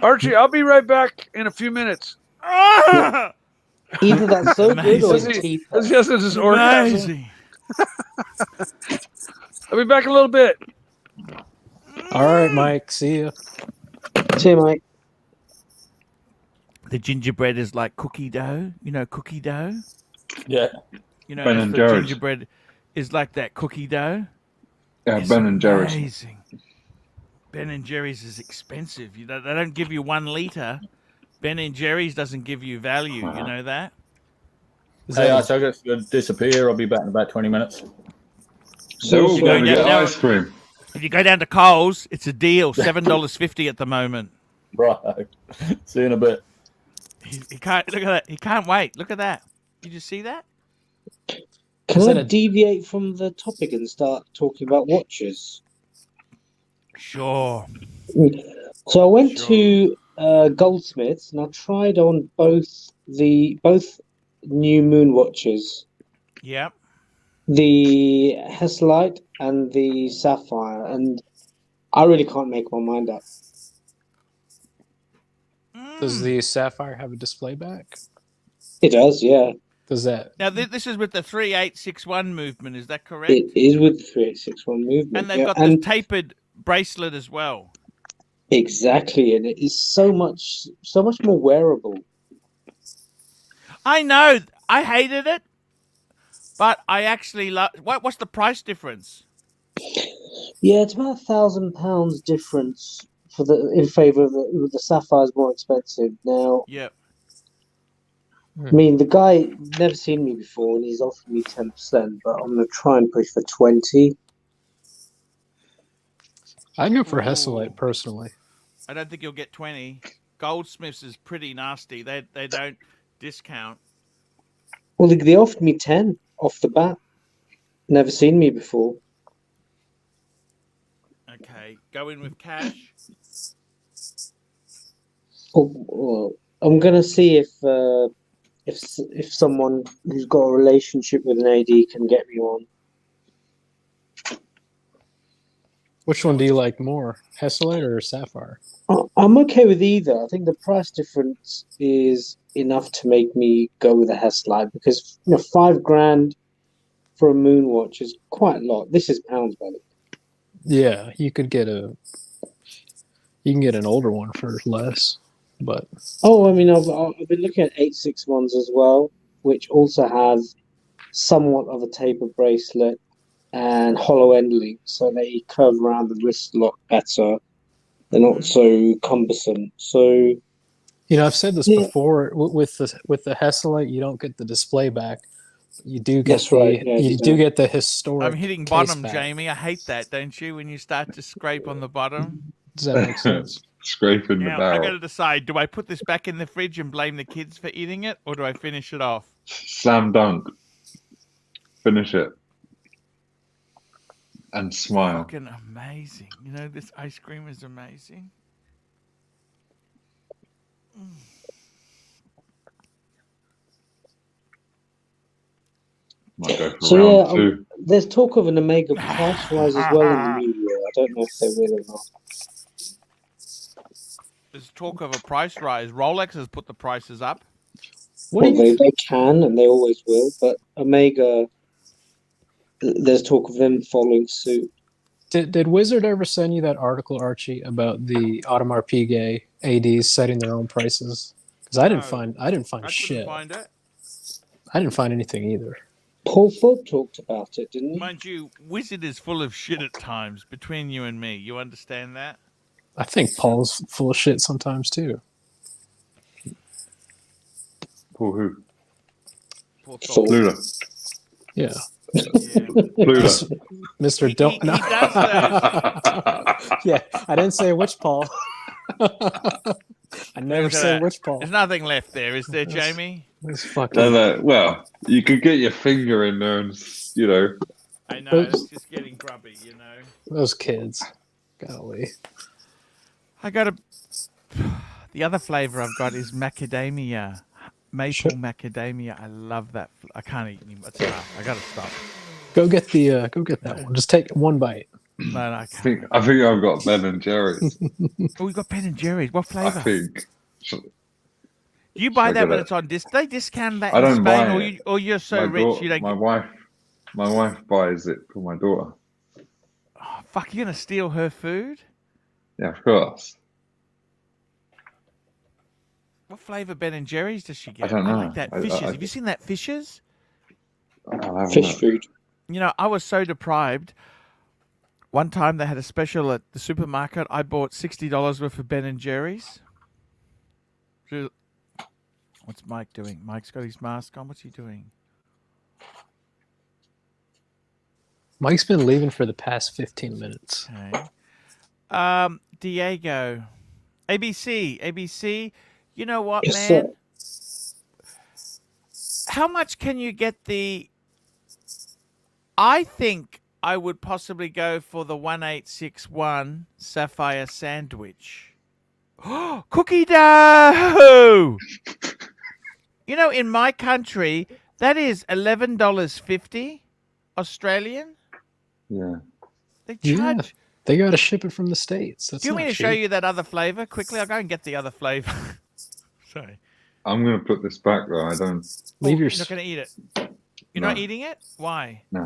Archie, I'll be right back in a few minutes. Either that's so good or it's Amazing. cheap. It's just this orgasm. Amazing. I'll be back in a little bit. All right, Mike. See you. See you, mate. The gingerbread is like cookie dough. You know cookie dough? Yeah. You know, Ben if and the Jerry's. gingerbread is like that cookie dough. Yeah, It's Ben and Jerry's. amazing. Ben and Jerry's is expensive. They don't give you 1 liter. Ben and Jerry's doesn't give you value. You know that? Is Hey, that so I'm going to disappear. I'll be back in about 20 minutes. So we'll you go go get down- ice cream. If you go down to Coles, it's a deal. $7.50 at the moment. Right. See you in a bit. He can't look at that. He can't wait. Look at that. Did you see that? Can Is I that a- deviate from the topic and start talking about watches? Sure. So I went Sure. to Goldsmiths and I tried on both new moon watches, Yep. the Heslite and the Sapphire, and I really can't make my mind up. Does the Sapphire have a display back? It does, yeah. Does that? Now this is with the 3861 movement. Is that correct? It is with the 3861 movement. And they've yeah. got and the tapered bracelet as well. exactly, and it is so much more wearable. I know. I hated it, but I actually love. What's the price difference? Yeah, it's about £1,000 difference in favor of the Sapphire's more expensive. Now, Yep. I mean, the guy never seen me before, and he's offered me 10%, but I'm gonna try and push for 20. I'd go for Ooh. Heslite personally. I don't think you'll get 20. Goldsmiths is pretty nasty. They don't discount. Well, they offered me 10 off the bat. Never seen me before. Okay, go in with cash. Well, I'm gonna see if someone who's got a relationship with an AD can get me one. Which one do you like more, Heslite or Sapphire? I'm okay with either. I think the price difference is enough to make me go with a Heslite because $5,000 for a moon watch is quite a lot. This is pounds, by the way. Yeah, you can get an older one for less, but Oh, I mean, I've been looking at 861s as well, which also have somewhat of a taper bracelet and hollow end link, so they curve around the wrist a lot better. They're not so cumbersome. So, I've said this before with the Heslite, you don't get the display back. You do get That's right, yeah, you do get the historic. I'm hitting case bottom, back. Jamie. I hate that, don't you? When you start to scrape on the bottom. Does that make sense? Scraping the Now, I barrel. got to decide, do I put this back in the fridge and blame the kids for eating it, or do I finish it off? Slam dunk. Finish it. And smile. Fucking amazing. This ice cream is amazing. Might go for so round yeah, two. there's talk of an Omega price rise as well in the new year. I don't know if they will or not. There's talk of a price rise. Rolex has put the prices up. Well, they can and they always will, but Omega, there's talk of them following suit. Did Wizard ever send you that article, Archie, about the Audemars Piguet ADs setting their own prices? Because I didn't find shit. Couldn't find it. I didn't find anything either. Paul Thorpe talked about it, didn't he? Mind you, Wizard is full of shit at times. Between you and me, you understand that? I think Paul's full of shit sometimes too. Paul who? Paul Thorpe. Lula. Yeah. Lula. Mr. Don't. He does Yeah, I didn't say which Paul. I never say which Paul. There's nothing left there, is there, Jamie? That's fucking. No. Well, you could get your finger in there and, I know, it's just getting grubby, Those kids. Golly. I got the other flavor I've got is macadamia. Maple macadamia. I love that. I can't eat anymore. It's enough. I gotta stop. Go get that one. Just take one bite. No, I I can't. think I've got Ben and Jerry's. Oh, we got Ben and Jerry's. What flavor? I think. Do you buy Should I that get when it? it's on disc? They discount that I in don't Spain, buy it. or you're so rich you don't. My wife buys it for my daughter. Oh, fuck! You're gonna steal her food? Yeah, of course. What flavor Ben and Jerry's does she get? I don't know. like that fishes. Have you seen that fishes? Fish food. I was so deprived. One time they had a special at the supermarket. I bought $60 worth of Ben and Jerry's. What's Mike doing? Mike's got his mask on. What's he doing? Mike's been leaving for the past 15 minutes. Okay. Diego, ABC. You know what, Yes, man? sir. How much can you get the? I think I would possibly go for the 1861 Sapphire Sandwich. Cookie dough! You know, in my country, that is $11.50 Australian. Yeah. They Yeah, charge. they got to ship it from the States. That's Do you not want me to cheap. show you that other flavor quickly? I'll go and get the other flavor. Sorry. I'm going to put this back though. I don't. Leave your You're not going to eat it. You're No. not eating it? Why? No.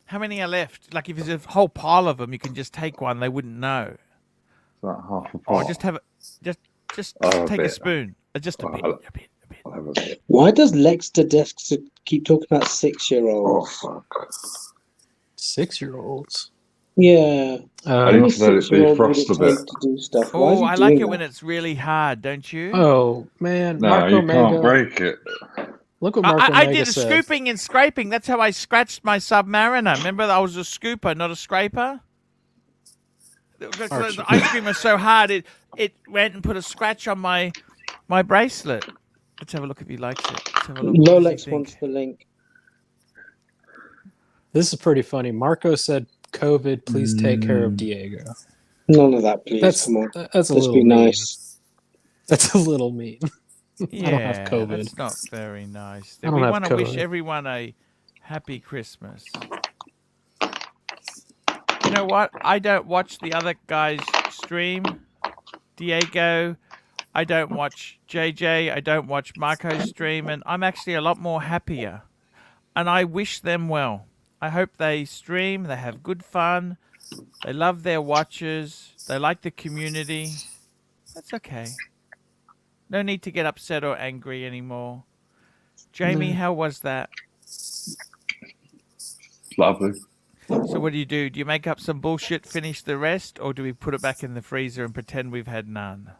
How many are left? Like, if there's a whole pile of them, you can just take one. They wouldn't know. It's like half a Oh, pot. just have it. Just Oh, a take a bit. spoon. Just a Oh, bit. I'll- A bit. I'll have a bit. Why does Lexter Desk keep talking about Oh 6-year-olds? fuck! 6-year-olds. Yeah. I Uh, How many need to let it 6-year-olds would defrost it a bit. take to do stuff? Why is Oh, he I like doing it when that? it's really hard, don't you? oh man, No, Marco you can't Mega. break it. Look what Marco I Mega did a said. scooping and scraping. That's how I scratched my Submariner. Remember, I was a scooper, not a scraper. Archie. The ice cream was so hard, it went and put a scratch on my bracelet. Let's have a look if he likes it. Let's have a look. What does he Lolex think? wants the link. This is pretty funny. Marco said, "COVID, please take care of Diego." None of that, please. That's Come on. that's a Let's little be mean. nice. That's a little mean. I don't have Yeah, COVID. that's not very nice. I don't We have want to wish COVID. everyone a happy Christmas. You know what? I don't watch the other guys stream. Diego, I don't watch JJ, I don't watch Marco's stream, and I'm actually a lot more happier. And I wish them well. I hope they stream, they have good fun, they love their watchers, they like the community. That's okay. No need to get upset or angry anymore. Jamie, No. how was that? Lovely. So what do? Do you make up some bullshit, finish the rest, or do we put it back in the freezer and pretend we've had none?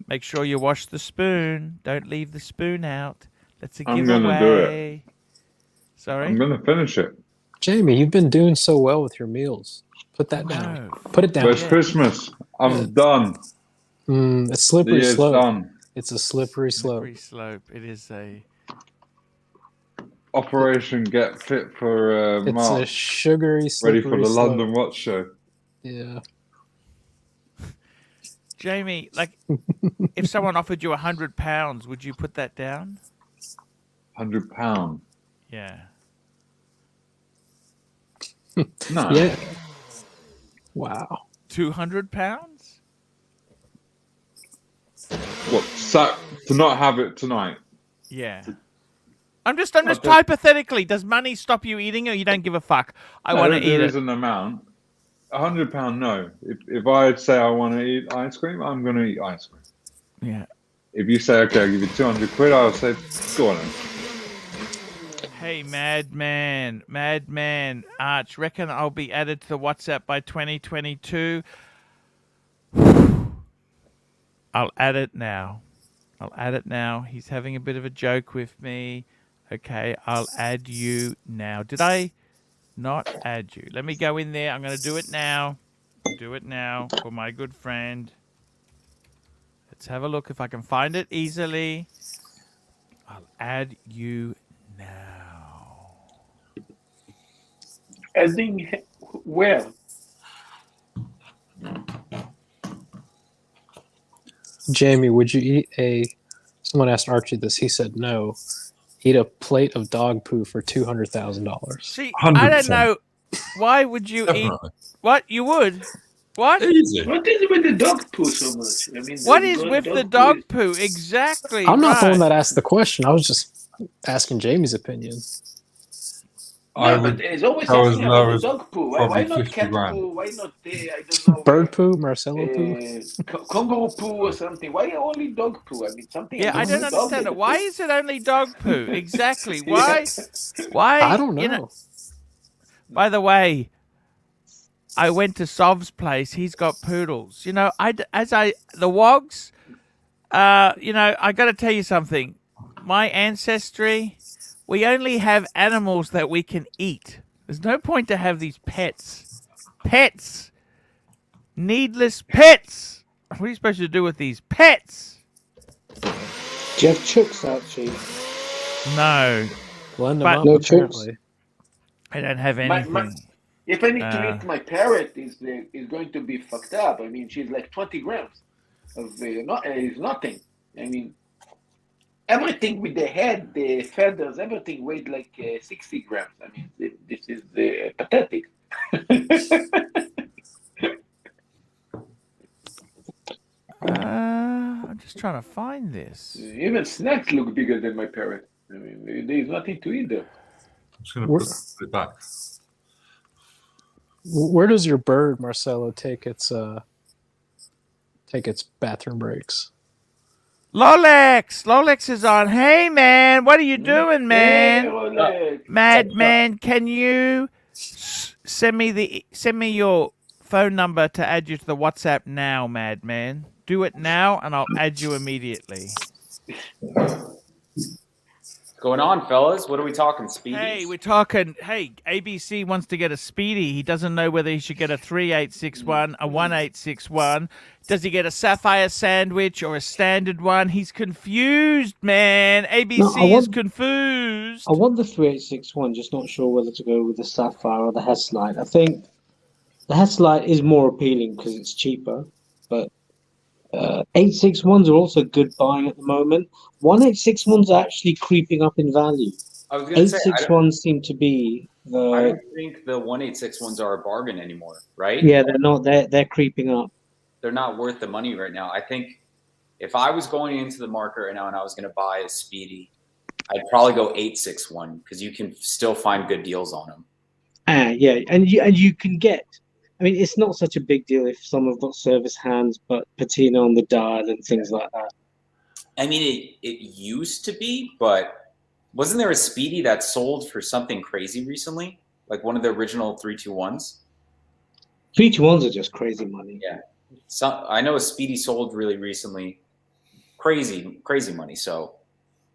Make sure you wash the spoon. Don't leave the spoon out. That's a I'm giveaway. gonna do it. Sorry? I'm gonna finish it. Jamie, you've been doing so well with your meals. Put that down. No. Put it down. But it's Christmas. I'm done. It's The slippery year's slope. done. It's a slippery slope. Slippery slope. It is a... Operation Get Fit for It's a March. sugary, Ready slippery for the slope. London Watch Show. Yeah. Jamie, like, if someone offered you £100, would you put that down? £100. Yeah. No. Yeah. Wow. £200? What? To not have it tonight? Yeah. I'm just hypothetically, does money stop you eating, or you don't give a fuck? I want to eat There it. is an amount. £100, no. If I say I want to eat ice cream, I'm going to eat ice cream. Yeah. If you say, okay, I'll give you 200 quid, I'll say, go on then. Hey, madman, Arch, reckon I'll be added to the WhatsApp by 2022. I'll add it now. He's having a bit of a joke with me. Okay, I'll add you now. Did I not add you? Let me go in there. I'm going to do it now. For my good friend. Let's have a look if I can find it easily. I'll add you now. Adding where? Jamie, would you eat someone asked Archie this, he said no. Eat a plate of dog poo for $200,000. See, I don't know. Why would you eat? What? You would? What? Easy. What is it with the dog poo so much? I mean, What is with the dog poo? Exactly. I'm not the one right. that asked the question. I was just asking Jamie's opinion. I No, would but it's always go as asking low about the as dog poo. Why probably not 50 cat grand. poo? Why not, I don't know, Bird poo, Marcelo poo. kangaroo poo or something? Why only dog poo? I mean, something. Yeah, I else don't with dog understand in it. Why poo. is it only dog poo? Exactly. Yeah. Why? I don't know. You know, by the way, I went to Sov's place. He's got poodles. You know, the wogs. You know, I got to tell you something. My ancestry, we only have animals that we can eat. There's no point to have these pets. Pets. Needless pets. What are you supposed to do with these pets? Do you have chooks, Archie? No, Blend them But- up, No apparently. I don't have anything. If I need to eat my parrot, is going to be fucked up. I mean, she's like 20 grams of is nothing. I mean, everything with the head, the feathers, everything weighed like 60 grams. I mean, this is pathetic. I'm just trying to find this. Even snacks look bigger than my parrot. I mean, there's nothing to eat there. I'm just going to put it back. Where does your bird, Marcelo, take its bathroom breaks? Lolex is on. Hey, man, what are you doing, man? Hey, Rolex. Madman, can you send me your phone number to add you to the WhatsApp now, Madman? Do it now, and I'll add you immediately. Going on, fellas? What are we talking? Speedies? Hey, we're talking. Hey, ABC wants to get a Speedy. He doesn't know whether he should get a 3861, a 1861. Does he get a Sapphire Sandwich or a standard one? He's confused, man. ABC is confused. I want the 3861, just not sure whether to go with the Sapphire or the Headlight. I think the Headlight is more appealing because it's cheaper, but 861s are also good buying at the moment. 1861s are actually creeping up in value. I was going to say, 861s seem to be I the don't think the 1861s are a bargain anymore, right? yeah, they're not. They're creeping up. They're not worth the money right now. I think if I was going into the market right now and I was going to buy a Speedy, I'd probably go 861 because you can still find good deals on them. Yeah, and you can get. I mean, it's not such a big deal if some have got service hands, but patina on the dial and things like that. I mean, it used to be, but wasn't there a Speedy that sold for something crazy recently? Like one of the original 321s? 321s are just crazy money. Yeah. I know a Speedy sold really recently. Crazy money. So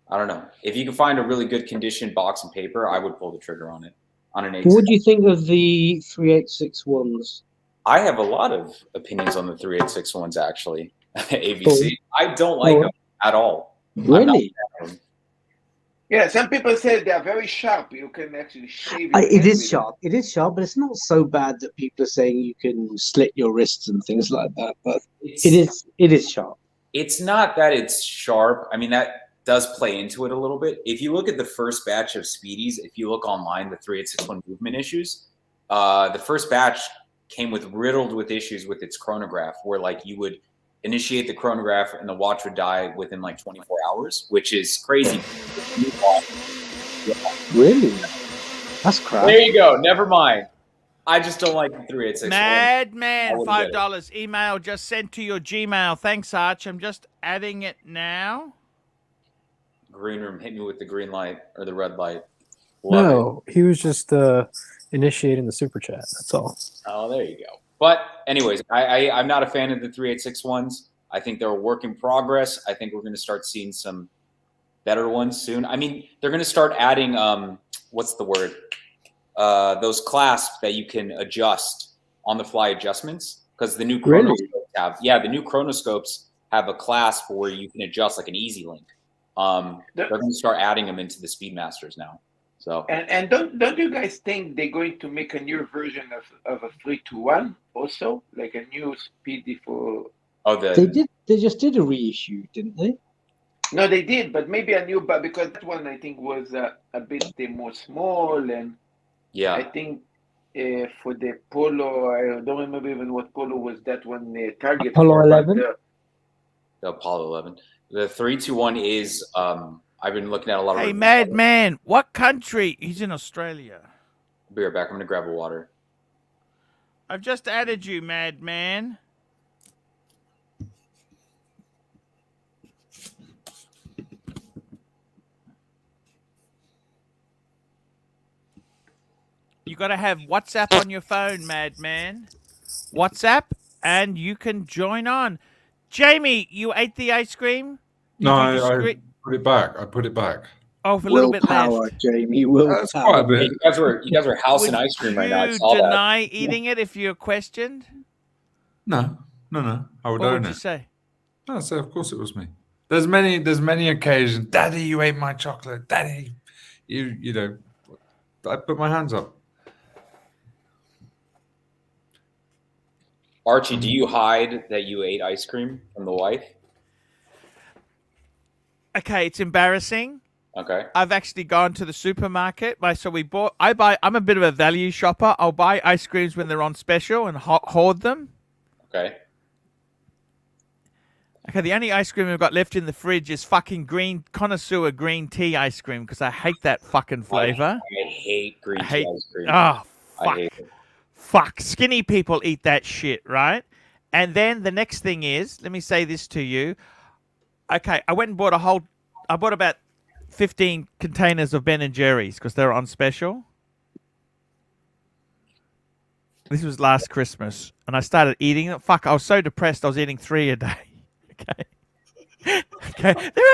I don't know. If you can find a really good condition box and paper, I would pull the trigger on it. On an 8. What do you think of the 3861s? I have a lot of opinions on the 3861s actually. ABC. I don't like them at all. Really? Yeah, some people say they are very sharp. You can actually shave It is sharp. It is sharp, but it's not so bad that people are saying you can slit your wrists and things like that. But it is sharp. It's not that it's sharp. I mean, that does play into it a little bit. If you look at the first batch of Speedies, if you look online, the 3861 movement issues, the first batch came riddled with issues with its chronograph, where like you would initiate the chronograph and the watch would die within like 24 hours, which is crazy. Really? That's crap. There you go. Never mind. I just don't like the 3861. Madman, $5. Email just sent to your Gmail. Thanks, Arch. I'm just adding it now. Green room, hit me with the green light or the red light. No, he was just initiating the super chat. That's all. Oh, there you go. But anyways, I'm not a fan of the 3861s. I think they're a work in progress. I think we're going to start seeing some better ones soon. I mean, they're going to start adding what's the word? Those clasps that you can adjust on the fly adjustments, because the new chronoscopes the new chronoscopes have a clasp where you can adjust like an Easy Link. They're going to start adding them into the Speedmasters now. So and don't you guys think they're going to make a new version of a 321 also, like a new Speedy for? They just did a reissue, didn't they? No, they did, but maybe a new, but because that one I think was a bit more small, and yeah, I think for the Polo, I don't remember even what Polo was that one target. Apollo 11. The Apollo 11. The 321 is I've been looking at a lot of. Hey, Madman, what country? He's in Australia. I'll be right back. I'm going to grab a water. I've just added you, Madman. You got to have WhatsApp on your phone, Madman. WhatsApp, and you can join on. Jamie, you ate the ice cream? No, I put it back. I put it back. Oh, for a little bit left. Jamie. That's quite a bit. You guys were housing ice cream right now. I saw Would you that. deny eating it if you're questioned? No. I would What own would you it. say? No, so of course it was me. There's many occasions. Daddy, you ate my chocolate. Daddy, you know. I put my hands up. Archie, do you hide that you ate ice cream from the wife? Okay, it's embarrassing. Okay. I've actually gone to the supermarket. I'm a bit of a value shopper. I'll buy ice creams when they're on special and hoard them. Okay. Okay, the only ice cream we've got left in the fridge is fucking green connoisseur green tea ice cream because I hate that fucking flavor. I hate green tea ice cream. Oh, fuck. I hate it. Fuck. Skinny people eat that shit, right? And then the next thing is, let me say this to you. Okay, I went and bought about 15 containers of Ben and Jerry's because they were on special. This was last Christmas, and I started eating it. Fuck, I was so depressed I was eating 3 a day. Okay. Okay. They're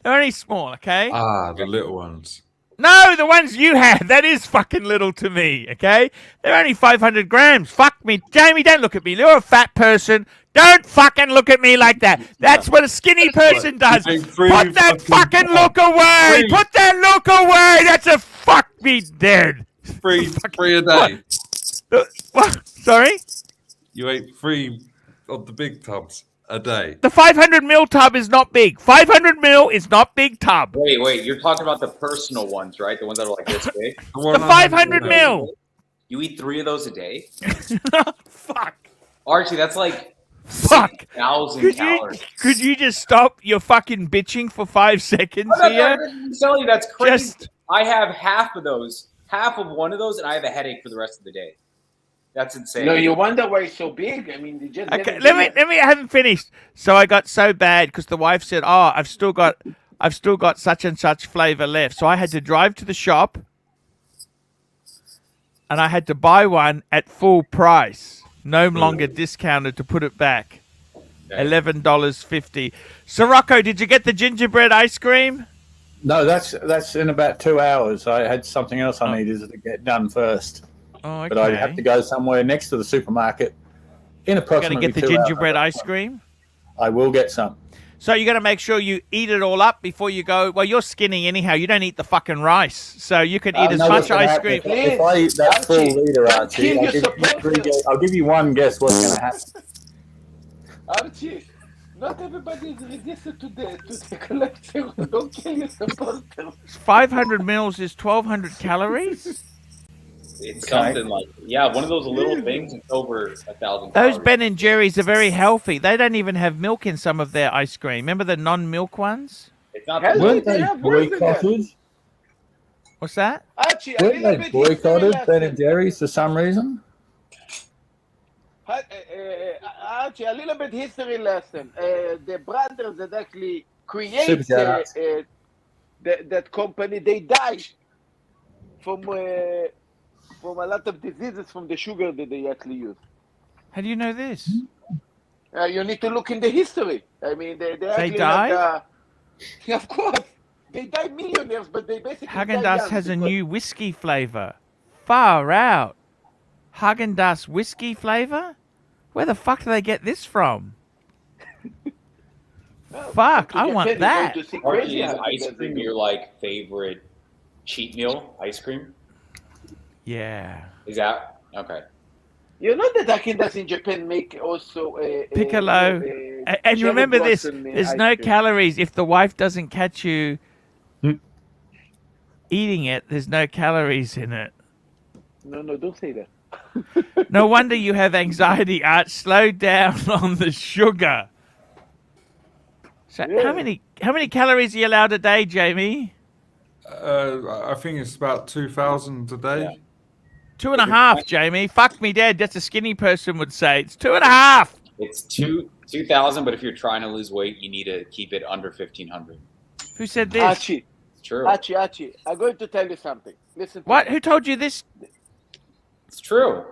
only small, okay? Ah, the little ones. No, the ones you had. That is fucking little to me, okay? They're only 500 grams. Fuck me. Jamie, don't look at me. You're a fat person. Don't fucking look at me like that. That's what a skinny person does. Put that fucking look away. Put that look away. That's a fuck me dead. Three a day. What? Sorry? You ate 3 of the big tubs a day. The 500 ml tub is not big. 500 ml is not big tub. Wait. You're talking about the personal ones, right? The ones that are like this big? The 500 ml. You eat 3 of those a day? Fuck. Archie, that's like Fuck. 6,000 calories. Could you just stop your fucking bitching for 5 seconds here? I'm telling you, that's crazy. I have half of one of those, and I have a headache for the rest of the day. That's insane. No, you wonder why it's so big. I mean, they just Okay, let me. I haven't finished. So I got so bad because the wife said, "Oh, I've still got such and such flavor left." So I had to drive to the shop, and I had to buy one at full price, no longer discounted, to put it back. $11.50. Sirocco, did you get the gingerbread ice cream? No, that's in about 2 hours. I had something else I needed to get done first. Oh, okay. But I have to go somewhere next to the supermarket in approximately 2 hours. Going to get the gingerbread ice cream? I will get some. So you got to make sure you eat it all up before you go. Well, you're skinny anyhow. You don't eat the fucking rice. So you can eat as much ice cream. If I eat that full liter, Archie, I'll give you one guess what's going to happen. Archie, not everybody is resistant to the collector. Don't kill your supporters. 500 mils is 1,200 calories? It's something like, one of those little things. It's over 1,000 Those calories. Ben and Jerry's are very healthy. They don't even have milk in some of their ice cream. Remember the non-milk ones? It's not. Weren't they boycotted? What's that? Archie, Weren't they boycotted, Ben and Jerry's, for some reason? Archie, a little bit history lesson. The brothers that actually create that company, they died from a lot of diseases from the sugar that they actually use. How do you know this? You need to look in the history. I mean, they died? Of course. They died millionaires, but they basically Häagen-Dazs has a new whiskey flavor. Far out. Häagen-Dazs whiskey flavor? Where the fuck do they get this from? Fuck, I want that. Archie, is ice cream your like favorite cheat meal ice cream? Yeah. Is that okay? You know that Häagen-Dazs in Japan make also Piccolo. And remember this, there's no calories. If the wife doesn't catch you eating it, there's no calories in it. No, don't say that. No wonder you have anxiety, Art. Slow down on the sugar. So how many calories are you allowed a day, Jamie? I think it's about 2,000 a day. Yeah. 2.5, Jamie. Fuck me dead. That's a skinny person would say. It's 2.5. It's 2,000, but if you're trying to lose weight, you need to keep it under 1,500. Who said this? Archie. It's true. Archie, I'm going to tell you something. Listen. What? Who told you this? It's true.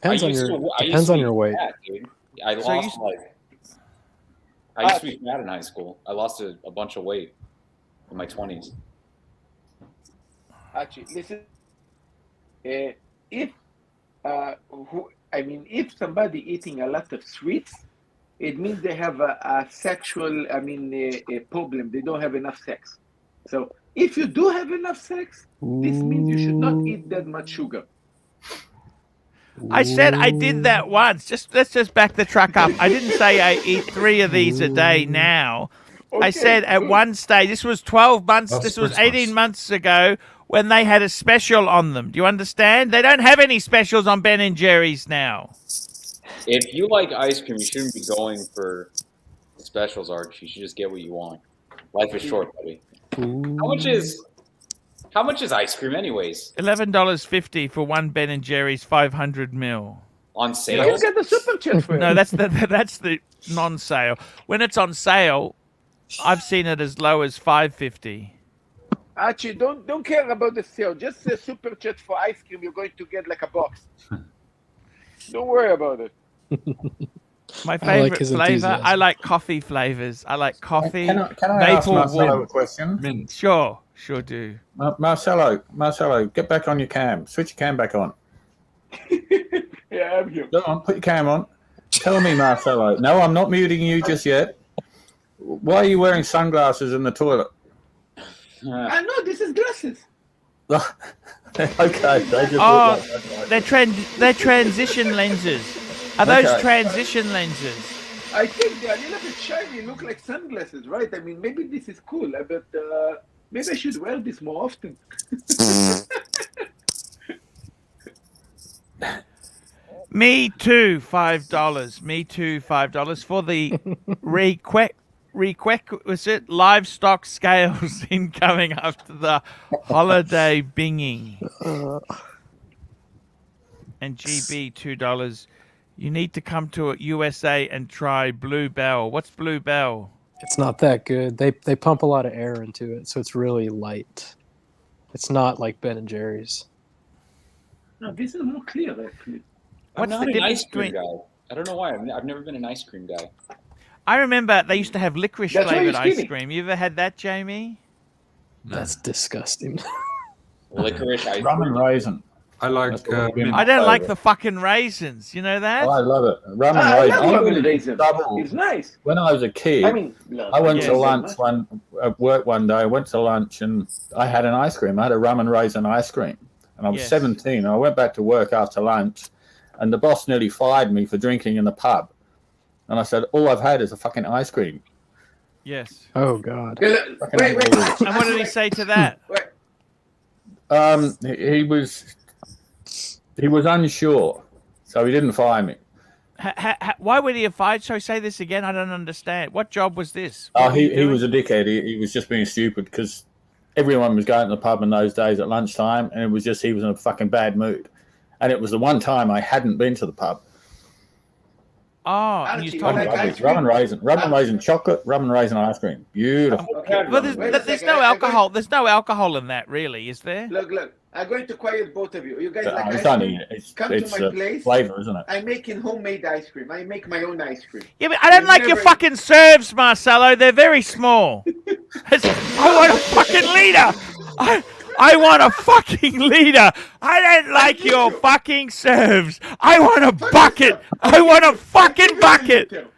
Depends on your weight. Fat, dude. I used to be fat in high school. I lost a bunch of weight in my 20s. Archie, listen. If I mean, if somebody eating a lot of sweets, it means they have a sexual, a problem. They don't have enough sex. So if you do have enough sex, this means you should not eat that much sugar. I said I did that once. Let's just back the truck up. I didn't say I eat 3 of these a day now. Okay, I said at one stage, this was 12 months, That's this was Christmas. 18 months ago when they had a special on them. Do you understand? They don't have any specials on Ben and Jerry's now. If you like ice cream, you shouldn't be going for specials, Archie. You should just get what you want. Life is short, buddy. How much is ice cream, anyways? $11.50 for one Ben and Jerry's 500 mil. On sale? You get the super chat for it. No, that's the non-sale. When it's on sale, I've seen it as low as $5.50. Archie, don't care about the sale. Just the super chat for ice cream. You're going to get like a box. Don't worry about it. My favorite flavor. I like coffee flavors. I like coffee. Can I ask maple Marcelo wood. a question? Mint. Sure do. Marcelo, get back on your cam. Switch your cam back on. Yeah, I'm here. Go on, put your cam on. Tell me, Marcelo. No, I'm not muting you just yet. Why are you wearing sunglasses in the toilet? I know, this is glasses. Okay, they just look like they're transition lenses. Are those transition lenses? I think they're a little bit shiny, look like sunglasses, right? I mean, maybe this is cool, but maybe I should wear this more often. Me too, $5. Me too, $5 for the was it livestock scales incoming after the holiday binging. And GB $2. You need to come to USA and try Blue Bell. What's Blue Bell? It's not that good. They pump a lot of air into it, so it's really light. It's not like Ben and Jerry's. No, this is more clear, actually. I'm What's not the an ice difference cream guy. I don't know why. I've never been an ice cream guy. I remember they used to have licorice That's why flavored you're ice skinny. cream. You ever had that, Jamie? No. That's disgusting. Licorice ice rum and cream. raisin. I like That's what I've been- mint. I don't like the fucking raisins. You know that? Oh, I love it. Rum and I raisin. love I rum really and raisin. double. It's nice. When I was a kid, I mean, I went to yes. lunch at work one day. I went to lunch and I had an ice cream. I had a rum and raisin ice cream, and I was Yes. 17. And I went back to work after lunch, and the boss nearly fired me for drinking in the pub. And I said, "All I've had is a fucking ice cream." Yes. Oh God. Wait. And what did he say to that? He was unsure, so he didn't fire me. Why would he have fired? So say this again. I don't understand. What job was this? Oh, What were you he doing? was a dickhead. He was just being stupid because everyone was going to the pub in those days at lunchtime, and it was just he was in a fucking bad mood. And it was the one time I hadn't been to the pub. Oh, and you Archie, told I me. like ice cream. Rum and raisin chocolate, rum and raisin ice cream. Beautiful. Okay, Well, wait a there's second. no alcohol. There's no alcohol in that, really, is there? Look. I'm going to quiet both of you. You guys like It's ice only cream? Come to my place. flavor, isn't it? I'm making homemade ice cream. I make my own ice cream. Yeah, but I don't You like your never- fucking serves, Marcelo. They're very small. I want a fucking liter. I want a fucking liter. I don't like your fucking serves. I want a bucket. I want a fucking bucket.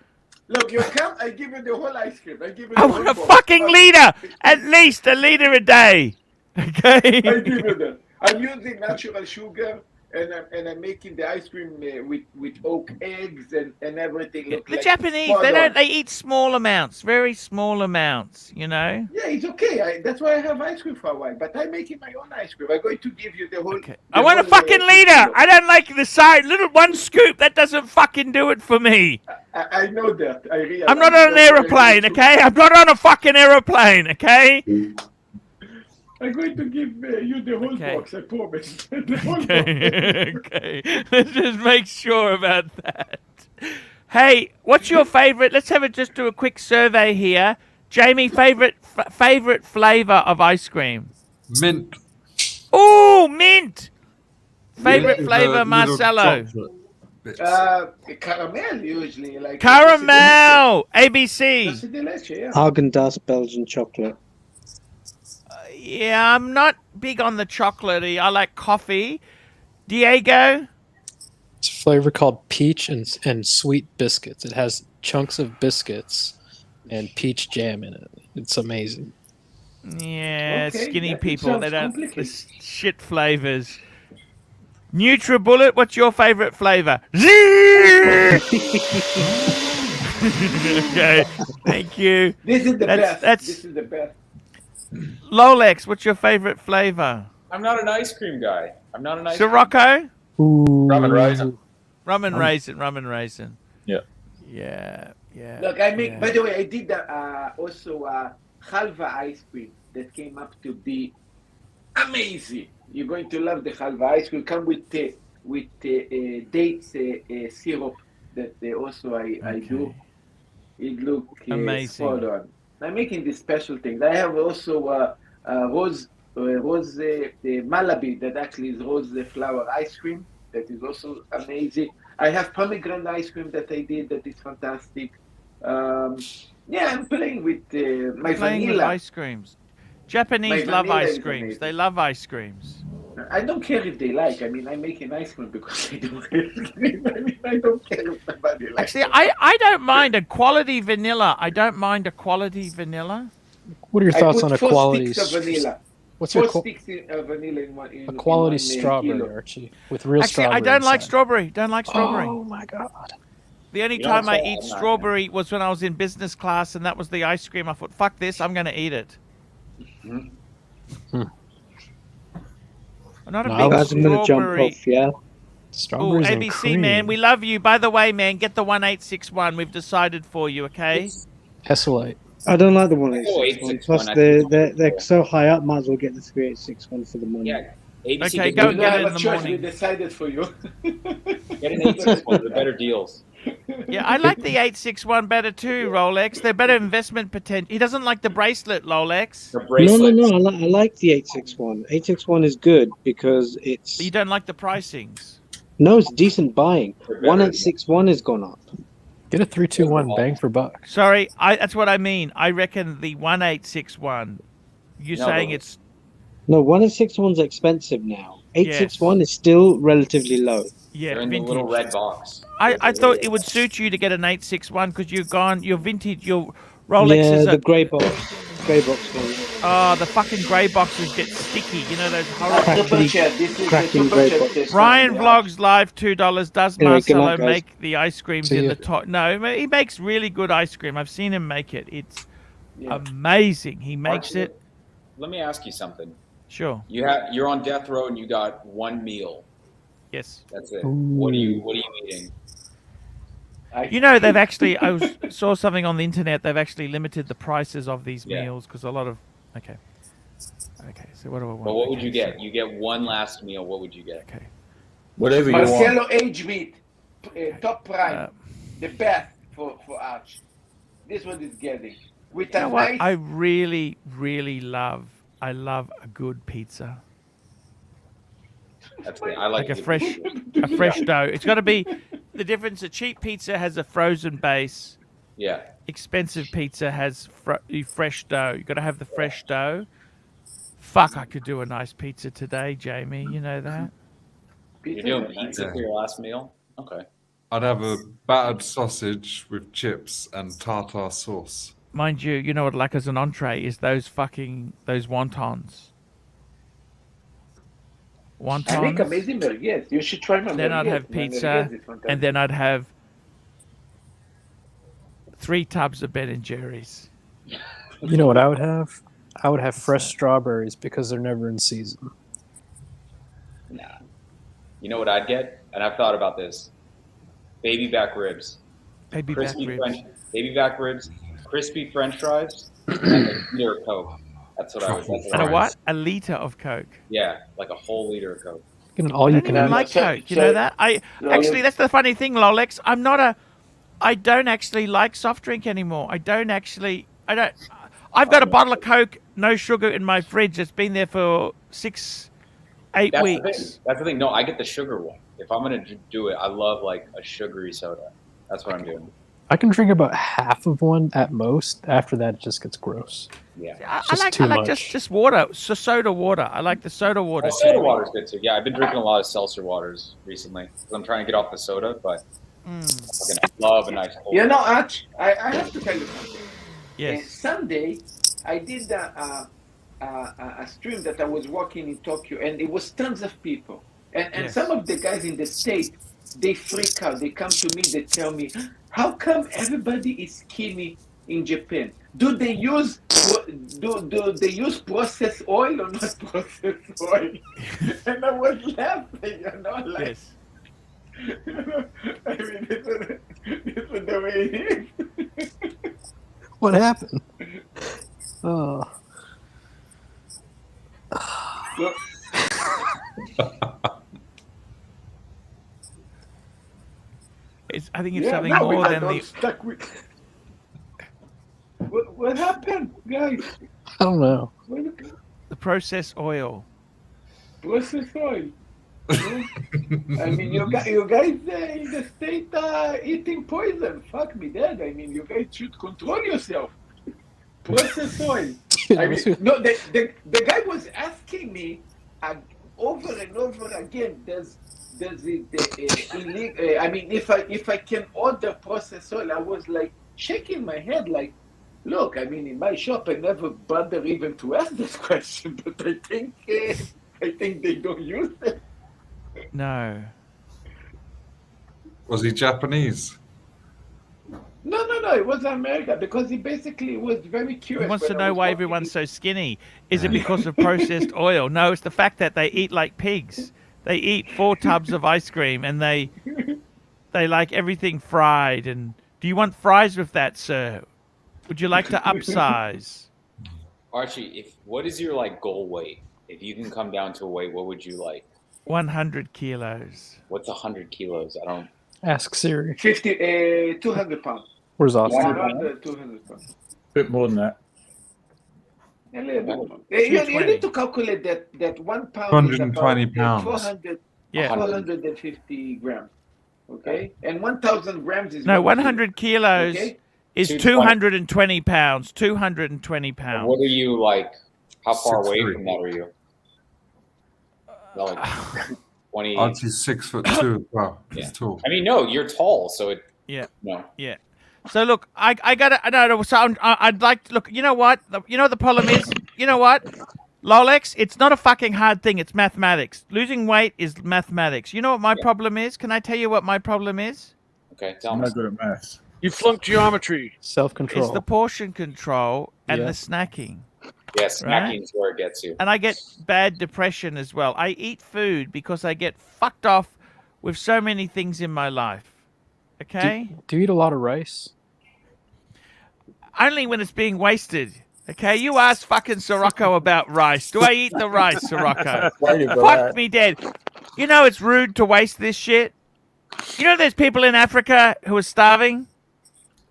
Look, you come, I give you the whole ice cream. I give you I the want whole a box. fucking liter. At least a liter a day. Okay? I give you that. I'm using natural sugar, and I'm making the ice cream with oak eggs and everything. Look The like Japanese, spot on. they eat small amounts, very small amounts, you know? Yeah, it's okay. That's why I have ice cream for a while. But I'm making my own ice cream. I'm going to give you the whole. Okay. I want a fucking liter. I don't like the side, little one scoop. That doesn't fucking do it for me. I know that. I realize. I'm not on an That's why aeroplane, okay? I'm not on a fucking aeroplane, okay? I'm going to give you the whole Okay. box. I promise. The whole box. Okay. Okay. Let's just make sure about that. Hey, what's your favorite? Let's just do a quick survey here. Jamie, favorite flavor of ice cream? Mint. Ooh, mint. Favorite With flavor, little Marcelo. chocolate bits. Caramel usually like Caramel. ABC. Dulce de leche, yeah. Haagen-Dazs Belgian chocolate. Yeah, I'm not big on the chocolatey. I like coffee. Diego? It's a flavor called peach and sweet biscuits. It has chunks of biscuits and peach jam in it. It's amazing. Yeah, Okay, skinny that people. They sounds don't. The complicated. shit flavors. NutriBullet, what's your favorite flavor? Okay, thank you. This is the best. That's This is the best. Lolex, what's your favorite flavor? I'm not an ice cream guy. I'm not an ice Sirocco? Rum and raisin. Rum and raisin. Yeah. Yeah. Look, I make. yeah. By the way, I did also halva ice cream that came up to be amazing. You're going to love the halva ice cream. Come with dates syrup that also I do. It look Amazing. spot on. I'm making these special things. I have also rose Malabi that actually is rose flower ice cream that is also amazing. I have pomegranate ice cream that I did that is fantastic. Yeah, I'm playing with my Playing vanilla. with ice creams. Japanese My love vanilla ice is creams. amazing. They love ice creams. I don't care if they like. I mean, I'm making ice cream because I do ice cream. I mean, I don't care if somebody likes Actually, it. I don't mind a quality vanilla. I don't mind a quality vanilla. What are your I thoughts put on a 4 quality? sticks of vanilla. What's 4 your sticks of vanilla in one. a quality in one, strawberry, kilo. Archie, with real Actually, strawberry? I don't like inside? strawberry. Don't like strawberry. Oh my god! The only You know time I what's eat I'm not- strawberry was when I was in business class, and that was the ice cream. I thought, fuck this, I'm going to eat it. I'm not a No, big Guys, I'm gonna jump strawberry. off. Yeah. Oh, Strawberries and ABC cream. man, we love you. By the way, man, get the 1861. We've decided for you, okay? Esselite. I don't like the Oh, 1861. 861, Plus, I think they're it's so high up. Might as well get the 3861 for the money. Yeah. ABC Okay, get go You get don't it have in a the choice. We morning. decided for you. Get an 861. They're better deals. Yeah, I like the 861 better too, Rolex. They're better investment potential. He doesn't like the bracelet, Rolex. They're No, bracelets. I like the 861. 861 is good because it's You don't like the pricings. no, it's decent buying. They're better. 1861 has gone up. Get a 321 bang for buck. Sorry, that's what I mean. I reckon the 1861. You're No, saying but- it's No, 1861's expensive now. 861 is still relatively low. yeah, They're in the vintage. little red box. I thought it would suit you to get an 861 because your vintage, your Rolex Yeah, is the a grey box one. oh, the fucking grey boxes get sticky. You know those horrible. Triple chat. This is the cracking triple grey chat. box. test. Ryan Yeah. Vlogs Live $2. Does Anyway, good Marcelo night, guys. make the ice creams See in ya. the top? No, he makes really good ice cream. I've seen him make it. It's Yeah. amazing. He makes Archie, it. Let me ask you something. Sure. You're on death row and you got one meal. Yes. That's it. What are you eating? You know, they've actually, saw something on the internet, they've actually limited the prices of these Yeah. meals because a lot of, okay, so what do I want? But what would Okay, you get? You get one last meal. What would you get? Okay. Whatever you want. Marcelo Age Meat, top prime, Uh, the best for Arch. This one is getting with You a know what? nice. I really, really love a good pizza. That's good. I like Like a the- fresh dough. It's got to be, the difference, a cheap pizza has a frozen base. Yeah. Expensive pizza has fresh dough. You got to have the fresh dough. Fuck, I could do a nice pizza today, Jamie. You know that? You're doing pizza for your last meal? Okay. I'd have a battered sausage with chips and tartar sauce. Mind you, you know what I like as an entree is those wontons. I make amazing merguez. You should try my Then I'd merguez. have My pizza, merguez is fantastic. and then I'd have 3 tubs of Ben and Jerry's. You know what I would have? I would have fresh strawberries because they're never in season. Nah. You know what I'd get? And I've thought about this. Baby back ribs. Baby back Crispy ribs. baby back ribs, crispy French fries, and a liter of Coke. That's what I would. That's And a I what? A liter of Coke. Yeah, like a whole liter of Coke. Get an all I you don't can even eat. like Coke. You know that? Actually, that's the funny thing, Lolex. I don't actually like soft drink anymore. I've got a bottle of Coke, no sugar in my fridge. It's been there for 8 That's the weeks. thing. That's the thing. No, I get the sugar one. If I'm gonna do it, I love like a sugary soda. That's what I'm doing. I can drink about half of one at most. After that, it just gets gross. Yeah. I like just water, soda water. I like the soda water. Soda water's good too. Yeah, I've been drinking a lot of seltzer waters recently because I'm trying to get off the soda, but I love a nice cold. You know, Arch, I have to tell you something. Yes. Sunday, I did a stream that I was walking in Tokyo, and it was tons of people. And some of the guys in the state, they freak out. They come to me, they tell me, how come everybody is skinny in Japan? Do they use processed oil or not processed oil? And I was laughing, you know, like. Yes. I mean, this is the way it is. What happened? Oh. I think it's something more than the. Stuck with... What happened, guys? I don't know. The processed oil. Processed oil. I mean, you guys in the state eating poison. Fuck me dead. I mean, you guys should control yourself. Processed oil. I mean, no, the guy was asking me over and over again. Does it illegal? I mean, if I can order processed oil, I was like shaking my head, like, look. I mean, in my shop, I never bother even to ask this question, but I think they don't use it. No. Was he Japanese? No. It was America because he basically was very curious. He wants to know why everyone's so skinny. Is it because of processed oil? No, it's the fact that they eat like pigs. They eat 4 tubs of ice cream and they like everything fried. And do you want fries with that, sir? Would you like to upsize? Archie, what is your goal weight? If you can come down to a weight, what would you like? 100 kilos. What's 100 kilos? I don't. Ask Siri. 200 pounds. Where's Austin? 200 pounds. A bit more than that. A little bit more. You need to calculate that 1 pound 120 is about pounds. 450 grams. Okay? And 1,000 grams is... No, 100 kilos is 220 pounds. 220 pounds. What are you how far away from that are you? 20. Archie's 6'2". Wow, he's tall. I mean, no, you're tall, so it. Yeah. No. Yeah. So look, I gotta. No. So I'd like to look. You know what? The problem is. You know what? Lolex, it's not a fucking hard thing. It's mathematics. Losing weight is mathematics. You know what my problem is? Can I tell you what my problem is? Okay, tell I'm me. not good at maths. You flunked geometry. Self-control. It's the portion control and the snacking. Yeah, snacking is where it gets you. And I get bad depression as well. I eat food because I get fucked off with so many things in my life. Okay? Do you eat a lot of rice? Only when it's being wasted. Okay? You ask fucking Sirocco about rice. Do I eat the rice, Sirocco? Fuck me dead. You know it's rude to waste this shit? You know there's people in Africa who are starving?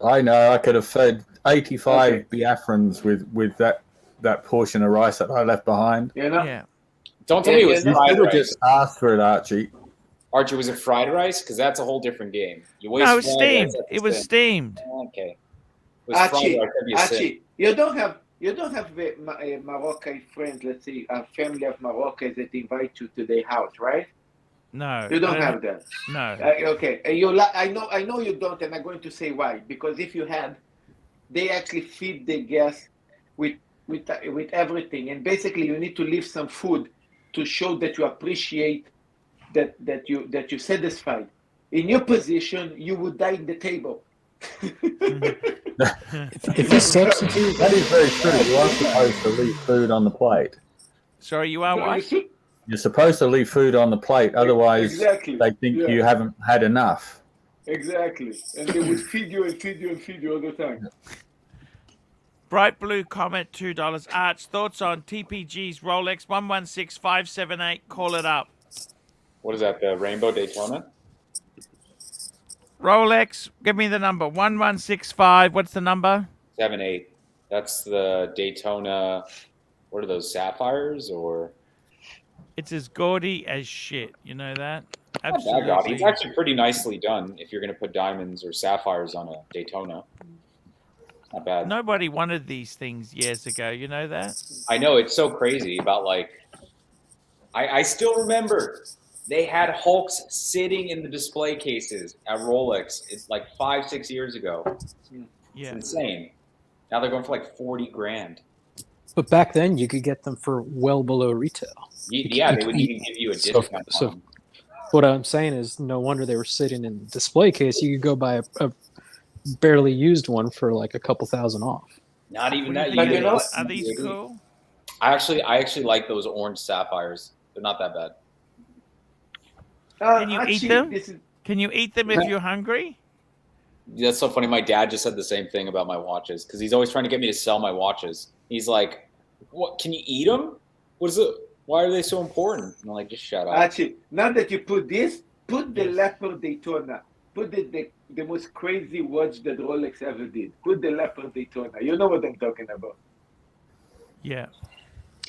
I know. I could have fed 85 Biafrans with that portion of rice that I left behind. You know? Yeah. Don't tell me it was You fried should have rice. just asked for it, Archie. Archie, was it fried rice? Because that's a whole different game. You waste No, it was fried steamed. rice, It was steamed. Okay. It was fried rice, that'd be a sin. Archie, you don't have Moroccan friends, let's say a family of Moroccans that invite you to their house, right? No. You don't have that. No. Okay. I know you don't, and I'm going to say why. Because if you had, they actually feed the guests with everything, and basically you need to leave some food to show that you appreciate that you're satisfied. In your position, you would die in the table. If you substitute, That is very true. You are supposed to leave food on the plate. Sorry, you are what? You're supposed to leave food on the plate, otherwise Exactly. they think you haven't had enough. Exactly. And they would feed you and feed you and feed you all the time. Bright Blue comment, $2. Arch, thoughts on TPG's Rolex 116578? Call it up. What is that, the Rainbow Daytona? Rolex, give me the number. 1165. What's the number? 7.8. That's the Daytona. What are those, sapphires or? It's as gaudy as shit. You know that? Not bad, God. He's actually pretty nicely done if you're going to put diamonds or sapphires on a Daytona. Not bad. Nobody wanted these things years ago. You know that? I know, it's so crazy about like, I still remember they had Hulks sitting in the display cases at Rolex. It's like 5-6 years ago. It's insane. Now they're going for like 40 grand. But back then, you could get them for well below retail. Yeah, they would even give you a discount. So what I'm saying is, no wonder they were sitting in the display case. You could go buy a barely used one for like a couple thousand off. Not even that. Are these cool? I actually like those orange sapphires. They're not that bad. Can you eat them? Can you eat them if you're hungry? That's so funny. My dad just said the same thing about my watches because he's always trying to get me to sell my watches. He's like, "What? Can you eat them? What is it? Why are they so important?" And I'm like, "Just shut up." Archie, now that you put this, put the Leopard Daytona. Put the most crazy watch that Rolex ever did. Put the Leopard Daytona. You know what I'm talking about. Yeah.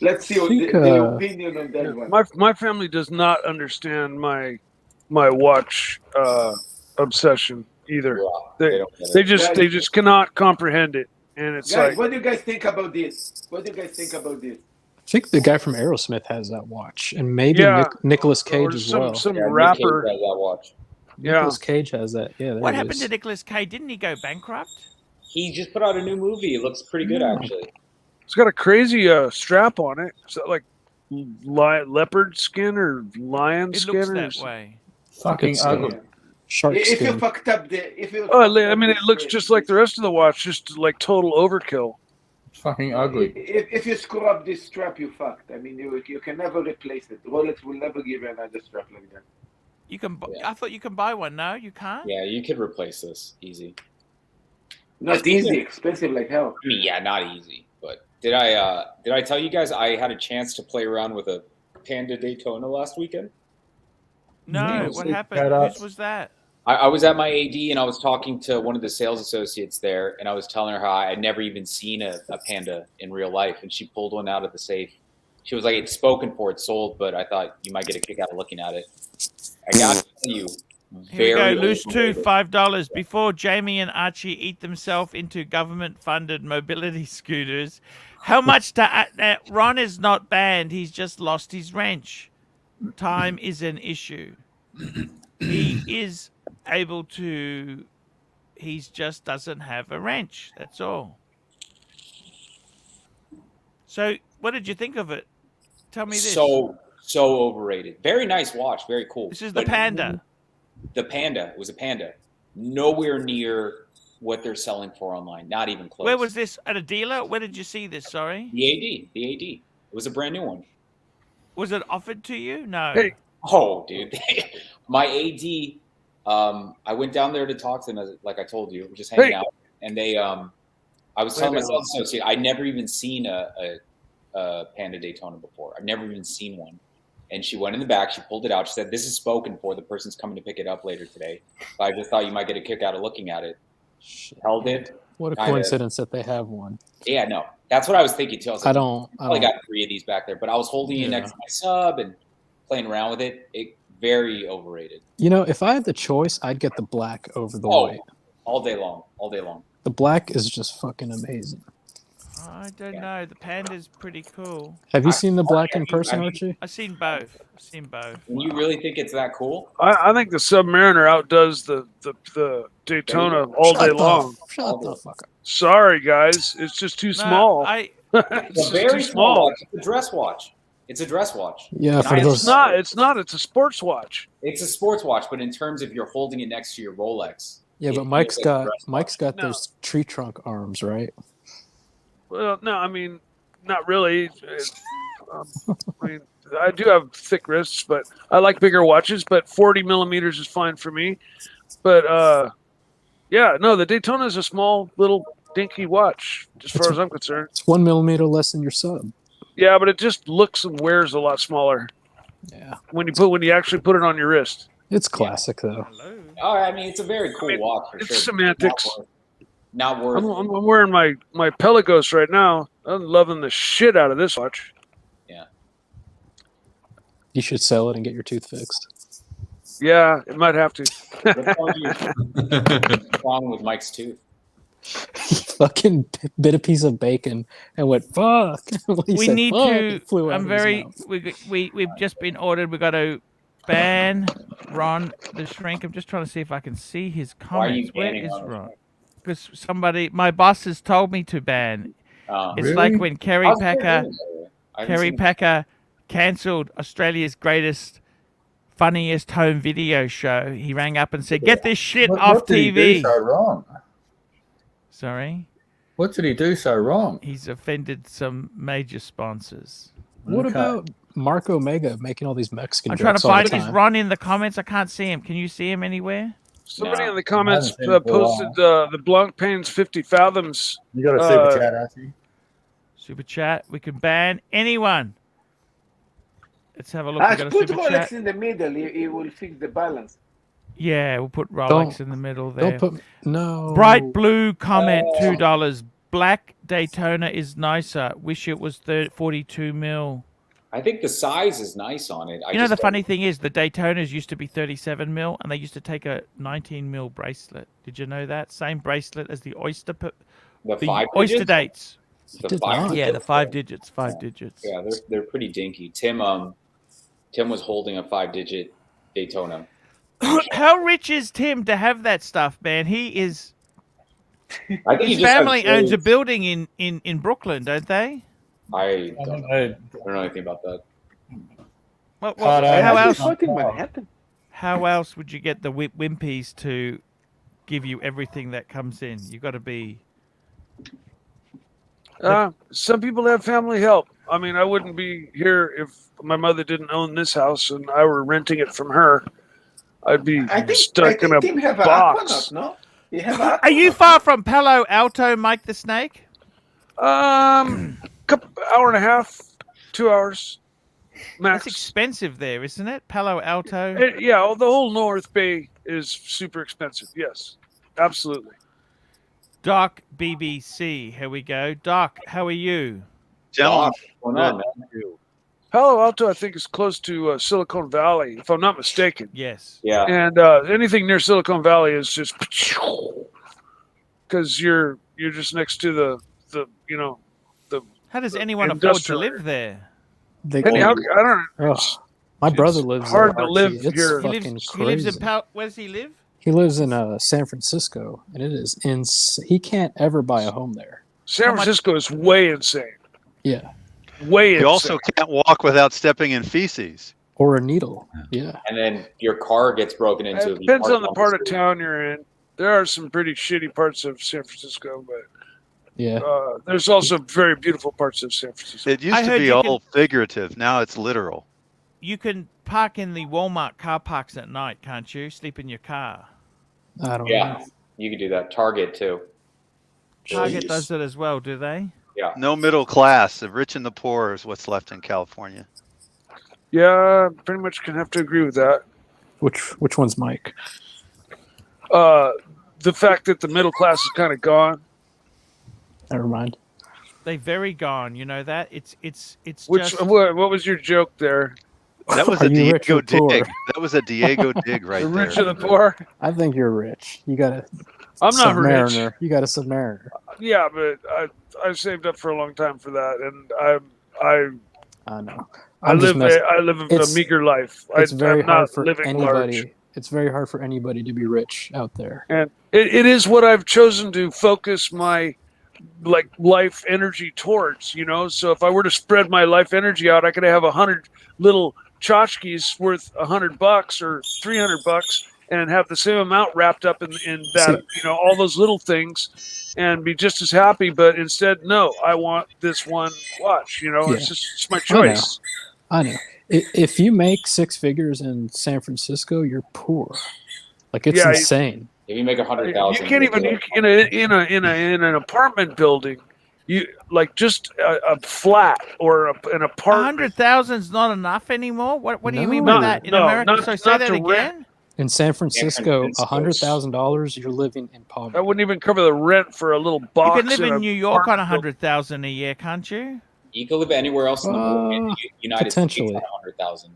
Let's see the opinion on that one. My family does not understand my watch obsession either. Yeah, they just cannot comprehend it, and it's guys, like, what do you guys think about this? What do you guys think about this? I think the guy from Aerosmith has that watch, and maybe Nicolas Cage as well. Some rapper has that watch. Nicolas Cage has that. Yeah. What happened to Nicolas Cage? Didn't he go bankrupt? He just put out a new movie. It looks pretty good, actually. It's got a crazy strap on it. Is that like leopard skin or lion skin? It looks that way. Fucking ugly. Shark If skin. you fucked up I mean, it looks just like the rest of the watch, just like total overkill. Fucking ugly. If you screw up this strap, you fucked. I mean, you can never replace it. Rolex will never give you another strap like that. You can. I thought you can buy one. No, you can't. Yeah, you could replace this easy. Not easy, expensive like hell. I mean, yeah, not easy. But did I tell you guys I had a chance to play around with a Panda Daytona last weekend? No, what happened? Whose was that? I was at my AD and I was talking to one of the sales associates there, and I was telling her how I had never even seen a Panda in real life, and she pulled one out of the safe. She was like, "It's spoken for, it's sold," but I thought you might get a kick out of looking at it. I got to tell you, Here we go. Lose $5 before Jamie and Archie eat themselves into government-funded mobility scooters. How much to Ron is not banned. He's just lost his wrench. Time is an issue. He is able to. He just doesn't have a wrench. That's all. So, what did you think of it? Tell me this. So overrated. Very nice watch. Very cool. This is the Panda. The Panda. It was a Panda. Nowhere near what they're selling for online. Not even close. Where was this? At a dealer? Where did you see this? Sorry. The AD. It was a brand new one. Was it offered to you? No. Hey. Oh, dude. My AD, I went down there to talk to them, like I told you. We're just hanging out. And they, I was telling my sales associate, I'd never even seen a Panda Daytona before. I've never even seen one. And she went in the back. She pulled it out. She said, "This is spoken for. The person's coming to pick it up later today." But I just thought you might get a kick out of looking at it. Held it. What a coincidence that they have one. Yeah, no. That's what I was thinking, too. I was like, I don't probably got 3 of these back there. But I was holding it next to my sub and playing around with it. Very overrated. You know, if I had the choice, I'd get the black over the white. All day long. All day long. The black is just fucking amazing. I don't know. The Panda's pretty cool. Have you seen the black in person, Archie? I've seen both. You really think it's that cool? I think the Submariner outdoes the Daytona all day long. Shut the fuck up. Sorry, guys. It's just too small. It's very small. It's a dress watch. It's a dress watch. Yeah, for those. It's not. It's a sports watch. It's a sports watch, but in terms of you're holding it next to your Rolex. Yeah, but Mike's got those tree trunk arms, right? Well, no, I mean, not really. I mean, I do have thick wrists, but I like bigger watches. But 40 millimeters is fine for me. But yeah, no, the Daytona is a small, little, dinky watch, as far as I'm concerned. It's 1 millimeter less than your sub. Yeah, but it just looks and wears a lot smaller. Yeah. When you actually put it on your wrist. It's classic though. Oh, I mean, it's a very cool watch for it's sure. Semantics. Not worth. I'm wearing my Pelagos right now. I'm loving the shit out of this watch. Yeah. You should sell it and get your tooth fixed. Yeah, it might have to. What's wrong with Mike's tooth? He fucking bit a piece of bacon and went fuck. When he We said need fuck, to. it flew out I'm of his very. mouth. We've just been ordered. We got to ban Ron the Shrink. I'm just trying to see if I can see his Why are you comments. Where banning is Ron the Ron? Shrink? Because my boss has told me to ban. It's Really? like when Kerry How's Packer. Kerry doing, by the way? I haven't Kerry seen him. Packer cancelled Australia's greatest, funniest home video show. He rang up and said, "Get this shit off What did he do TV." so wrong? Sorry, What did he do so wrong? he's offended some major sponsors. What Okay. about Mark Omega making all these Mexican I'm trying to jokes all the find. Is time? Ron in the comments? I can't see him. Can you see him anywhere? Somebody No. in the comments I haven't seen it for a posted the Blanc Pains 50 Fathoms. You got a super chat, Archie? Super chat. We can ban anyone. Let's have a look. We got a Put super Rolex chat. in the middle. He will fix the balance. Yeah, we'll put Rolex Don't- in the middle there. Don't put no. Bright blue comment, $2. Black Daytona is nicer. Wish it was 42 mil. I think the size is nice on it. You know, the funny thing is, the Daytonas used to be 37 mil, and they used to take a 19 mil bracelet. Did you know that? Same bracelet as the Oyster, the the five Oyster digits? dates. The Did five not. Yeah, digits? the 5 digits, 5 digits. Yeah, they're pretty dinky. Tim was holding a 5-digit Daytona. How rich is Tim to have that stuff, man? He is. I think he His just has family owns a those- building in Brooklyn, don't they? I I don't don't know. know. I don't know anything about that. Well, Hard how out. else? What in Manhattan? How else would you get the Wimpies to give you everything that comes in? You got to be. Some people have family help. I mean, I wouldn't be here if my mother didn't own this house and I were renting it from her. I'd be stuck in a Tim have box. Aquanaut, no? You have a Are you far from Palo Alto, Mike the Snake? Hour and a half, 2 hours, max. That's expensive there, isn't it? Palo Alto. Yeah, the whole North Bay is super expensive. Yes, absolutely. Doc BBC. Here we go. Doc, how are you? Gentlemen, What's going on, man? Palo Alto, I think, is close to Silicon Valley, if I'm not mistaken. Yes. Yeah. And anything near Silicon Valley is just because you're just next to the How does anyone afford to industrial live there? They, I don't know. Ugh. My brother lives hard there, to live Archie. It's here. He fucking lives. crazy. He lives in Where does he live? He lives in San Francisco, and it is he can't ever buy a home there. San Francisco is way insane. Yeah. Way insane. you also can't walk without stepping in feces. Or a needle. Yeah. And then your car gets broken into. It if you depends park on the on part of street. town you're in. There are some pretty shitty parts of San Francisco, but Yeah. there's also very beautiful parts of San Francisco. It used I to heard be you all figurative. Now it's literal. You can park in the Walmart car parks at night, can't you? Sleep in your car. I don't Yeah, know. you can do that. Target too. Target Jeez. does it as well, do they? Yeah. No middle class. The rich and the poor is what's left in California. Yeah, pretty much can have to agree with that. Which one's Mike? The fact that the middle class is kind of gone. Never mind. They very gone. You know that? It's Which just. what was your joke there? That was Are a you rich Diego or poor? dig. That was a Diego dig right The there. rich and the poor. I think you're rich. You got a I'm not rich. Submariner. You got a Submariner. Yeah, but I saved up for a long time for that, and I know. I live a It's- meager life. It's very I'm hard not for living anybody. large. It's very hard for anybody to be rich out there. And it is what I've chosen to focus my life energy towards, so if I were to spread my life energy out, I could have 100 little tchotchkes worth $100 or $300 and have the same amount wrapped up in that, all those little things and be just as happy. But instead, no, I want this one watch, it's my choice. I know. If you make 6 figures in San Francisco, you're poor. Like it's Yeah, insane. If you make 100,000, You can't even in an apartment building. You just a flat or an apartment. 100,000's not enough anymore. What do you mean No. by that in No, America? not- So say not that to again. rent. In San Francisco, Francisco. $100,000, you're living in poverty. That wouldn't even cover the rent for a little box. You can live in a New York on apartment 100,000 a year, can't you? You can live anywhere else in the Uh, United States potentially. on 100,000.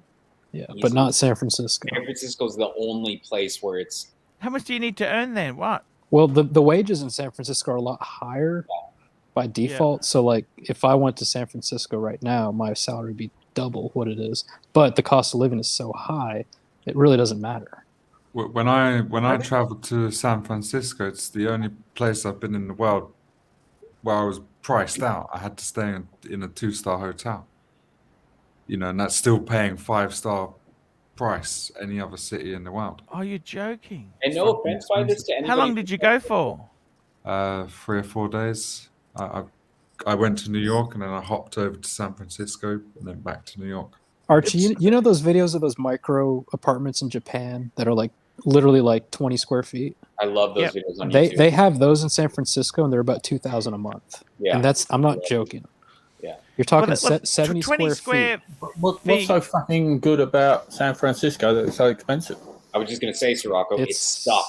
Yeah, but not San Francisco. San Francisco's the only place where it's. How much do you need to earn then? What? Well, the wages in San Francisco are a lot higher by default. So, like, if I went to San Francisco right now, my salary would be double what it is. But the cost of living is so high, it really doesn't matter. When I traveled to San Francisco, it's the only place I've been in the world where I was priced out. I had to stay in a 2-star hotel. You know, and that's still paying 5-star price any other city in the world. Oh, you're joking. And no offense by this to anybody. How long did you go for? 3 or 4 days. I went to New York and then I hopped over to San Francisco and then back to New York. Archie, you know those videos of those micro apartments in Japan that are like literally like 20 square feet? I love those videos on YouTube. They have those in San Francisco and they're about $2,000 a month. Yeah. And I'm not joking. Yeah. You're talking Well, 70 square feet. What's so fucking good about San Francisco that it's so expensive? I was just going to say, Sirocco, it's stuff.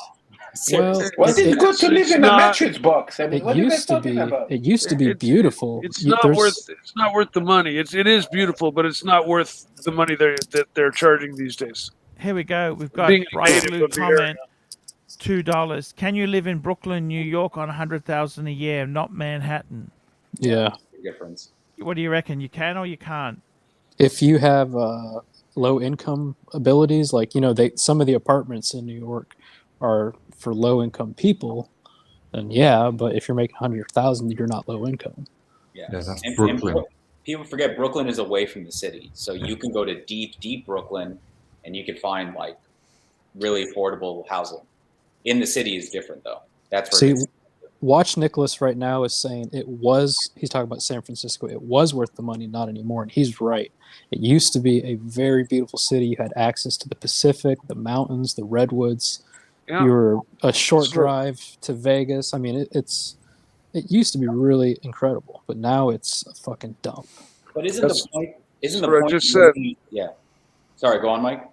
Well, What's it good to live in a mattress box? I mean, It what are you guys used to talking be. about? It used to be beautiful. It's not worth the money. It is beautiful, but it's not worth the money that they're charging these days. Here we go. We've got Being Bright native Blue of the area. comment. $2. Can you live in Brooklyn, New York on $100,000 a year, not Manhattan? Yeah. Big difference. What do you reckon? You can or you can't? If you have low income abilities, like some of the apartments in New York are for low income people, then yeah. But if you're making 100,000, you're not low income. Yeah, that's and Brooklyn. People forget Brooklyn is away from the city, so you can go to deep Brooklyn, and you can find like really affordable housing. In the city is different though. That's where. See, Watch Nicholas right now is saying he's talking about San Francisco. It was worth the money, not anymore. And he's right. It used to be a very beautiful city. You had access to the Pacific, the mountains, the redwoods. Yeah. You were a short drive to Vegas. I mean, it used to be really incredible, but now it's a fucking dump. But isn't the point? Isn't the what I point? just said. Yeah. Sorry, go on, Mike.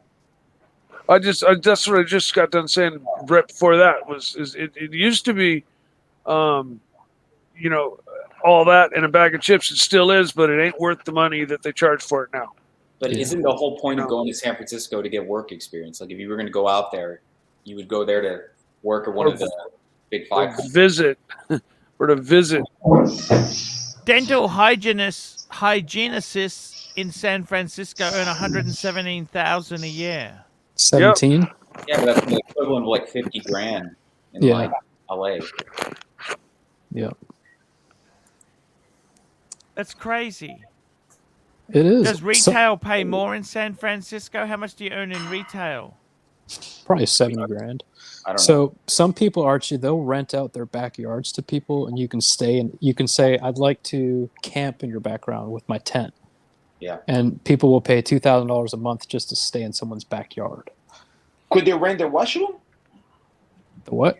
That's what I just got done saying right before that. It used to be, all that and a bag of chips. It still is, but it ain't worth the money that they charge for it now. But isn't the whole point of going to San Francisco to get work experience? Like if you were going to go out there, you would go there to work at one of the big five. Or to visit. Dental hygienists in San Francisco earn $117,000 a year. 17? Yeah, but that's the equivalent of like $50,000 in like LA. Yeah. That's crazy. It is. Does retail pay more in San Francisco? How much do you earn in retail? Probably $70,000. I don't know. So some people, Archie, they'll rent out their backyards to people, and you can stay and you can say, "I'd like to camp in your background with my tent." Yeah. And people will pay $2,000 a month just to stay in someone's backyard. Could they rent a washroom? The what?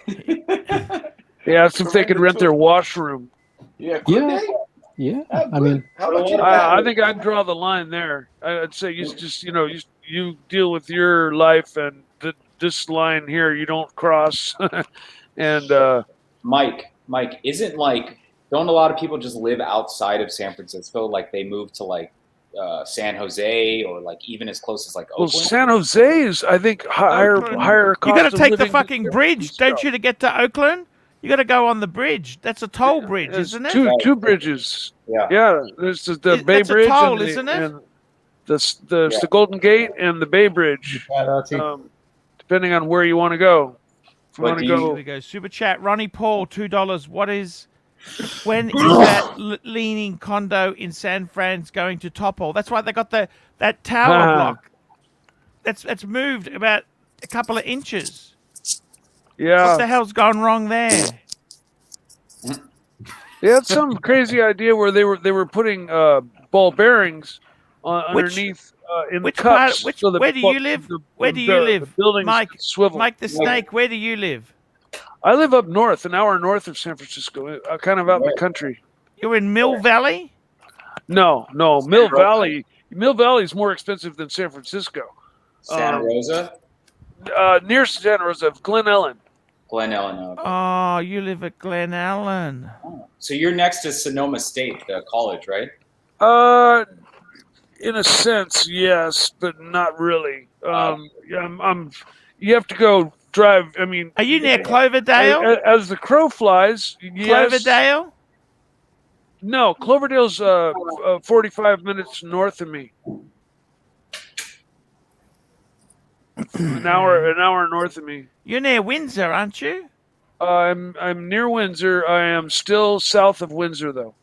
Yeah, that's if they could rent their washroom. Yeah. Could they? Yeah. I mean, How much? I think I'd draw the line there. I'd say you just you deal with your life, and this line here you don't cross. And Mike, isn't don't a lot of people just live outside of San Francisco? Like they move to like San Jose or like even as close as like Oakland? Well, San Jose is, I think, higher cost. You got to of take the living fucking than bridge, San don't you, to get to Oakland? You got to go on the bridge. That's a toll bridge, There's isn't it? two bridges. Yeah. Yeah, there's the Bay That's a Bridge toll, and isn't it? and the Golden Gate and the Bay Bridge. Depending on where you want to go. If you want to Here go, we go. Super chat. Ronnie Paul, $2. When is that leaning condo in San Fran's going to topple? That's right. They got that tower block. That's moved about a couple of inches. yeah, What the hell's gone wrong there? they had some crazy idea where they were putting ball bearings underneath in Which the part? cups. So Where do you live? Where do you live, Mike? Swivel. Mike the Snake. Where do you live? I live up north, an hour north of San Francisco, kind of out in the country. You're in Mill Valley? No, Mill Valley. Mill Valley is more expensive than San Francisco. Santa Rosa? Near Santa Rosa, Glen Ellen. Glen Ellen. Okay. Oh, you live at Glen Ellen. So you're next to Sonoma State, the college, right? In a sense, yes, but not really. I'm. You have to go drive. I mean, Are you near Cloverdale? As the crow flies, yes. Cloverdale? No, Cloverdale's 45 minutes north of me. An hour north of me. You're near Windsor, aren't you? I'm near Windsor. I am still south of Windsor, though.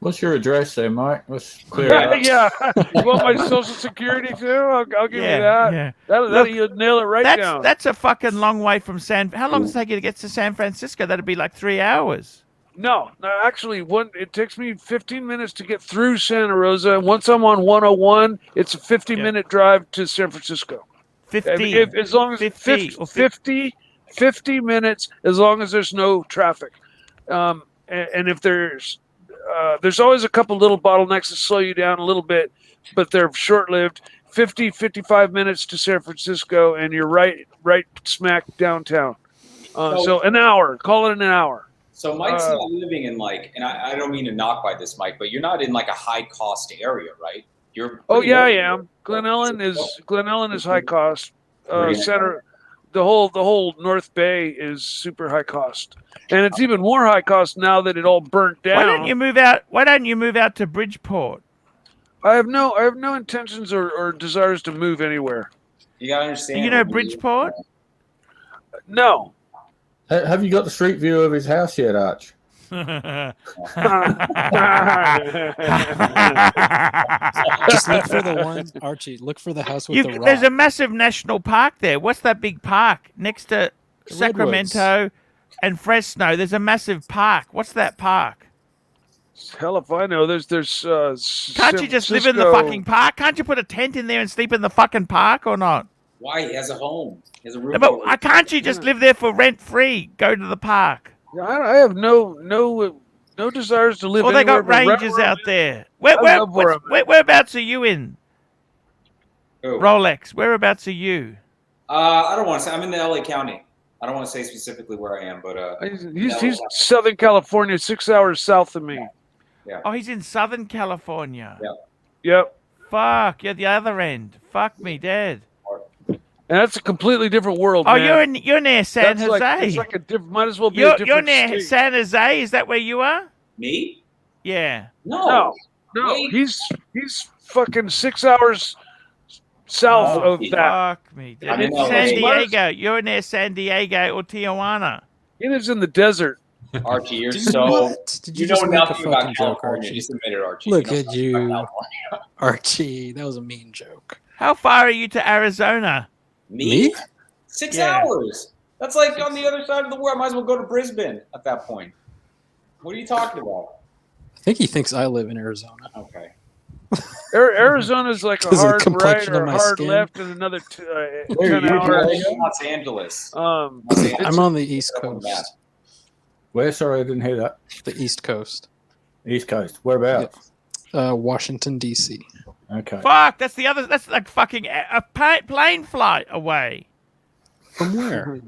What's your address there, Mike? Let's clear it up. Yeah. You want my social security too? I'll give you that. Yeah. That'll you'll nail it right down. That's a fucking long way from How long does it take you to get to San Francisco? That'd be like 3 hours. No, actually, it takes me 15 minutes to get through Santa Rosa. Once I'm on 101, it's a 50-minute drive to San Francisco. 50. As long as 50 minutes, as long as there's no traffic. And if there's always a couple little bottlenecks that slow you down a little bit, but they're short-lived. 55 minutes to San Francisco, and you're right smack downtown. So an hour. Call it an hour. So Mike's not living in and I don't mean to knock by this, Mike, but you're not in like a high-cost area, right? I am. Glen Ellen is high cost. The whole North Bay is super high cost, and it's even more high cost now that it all burnt down. Why don't you move out to Bridgeport? I have no intentions or desires to move anywhere. You gotta understand. You know Bridgeport? No. Have you got the street view of his house yet, Arch? Just look for the one, Archie. Look for the house with the rock. There's a massive national park there. What's that big park next to Sacramento and Fresno? There's a massive park. What's that park? Hell if I know. There's Can't you just live in the fucking park? Can't you put a tent in there and sleep in the fucking park or not? Why? He has a home. He has a roof. But can't you just live there for rent free? Go to the park. I have no desires to live. Well, they got rangers out there. Whereabouts are you in? Who? Rolex. Whereabouts are you? I don't want to say. I'm in the LA County. I don't want to say specifically where I am, but he's Southern California, 6 hours south of me. Yeah. Oh, he's in Southern California. Yeah. Yep. Fuck, you're the other end. Fuck me dead. And that's a completely different world. Oh, man. you're near San Jose. It's like a different. Might as well be a different. You're near state. San Jose. Is that where you are? Me? Yeah. No. He's fucking 6 hours south of that. Fuck me. Dude. San Diego. You're near San Diego or Tijuana. He lives in the desert. Archie, you're Did you just know make a nothing about fucking joke, California. Archie? Just admit it, Archie. Look You know at nothing you, about California. Archie. That was a mean joke. How far are you to Arizona? Me? 6 Yeah. hours. That's like on the other side of the world. I might as well go to Brisbane at that point. What are you talking about? I think he thinks I live in Arizona. Okay. Arizona's like a 'Cause of the hard right complexion of or my hard skin. left and another 10 Los hours. Angeles. I'm on the East Coast. Where? Sorry, I didn't hear that. The East Coast. East Coast. Whereabouts? Washington, D.C. Okay. Fuck, that's the other. That's like fucking a plane flight away. From where?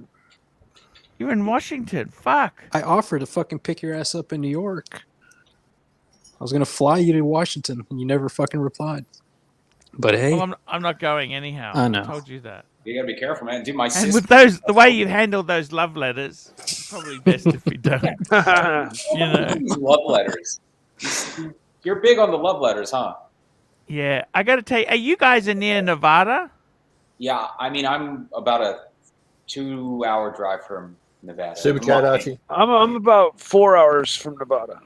You're in Washington. Fuck. I offered to fucking pick your ass up in New York. I was gonna fly you to Washington, and you never fucking replied. But hey, Well, I'm not going anyhow. I know. told you that. You gotta be careful, man. Dude, my And sister. with the way you handled those love letters, probably best if we don't. You know. Love letters. You're big on the love letters, huh? Yeah, I got to tell you, are you guys near Nevada? Yeah, I mean, I'm about a 2-hour drive from Nevada. Super chat, Archie. I'm about 4 hours from Nevada.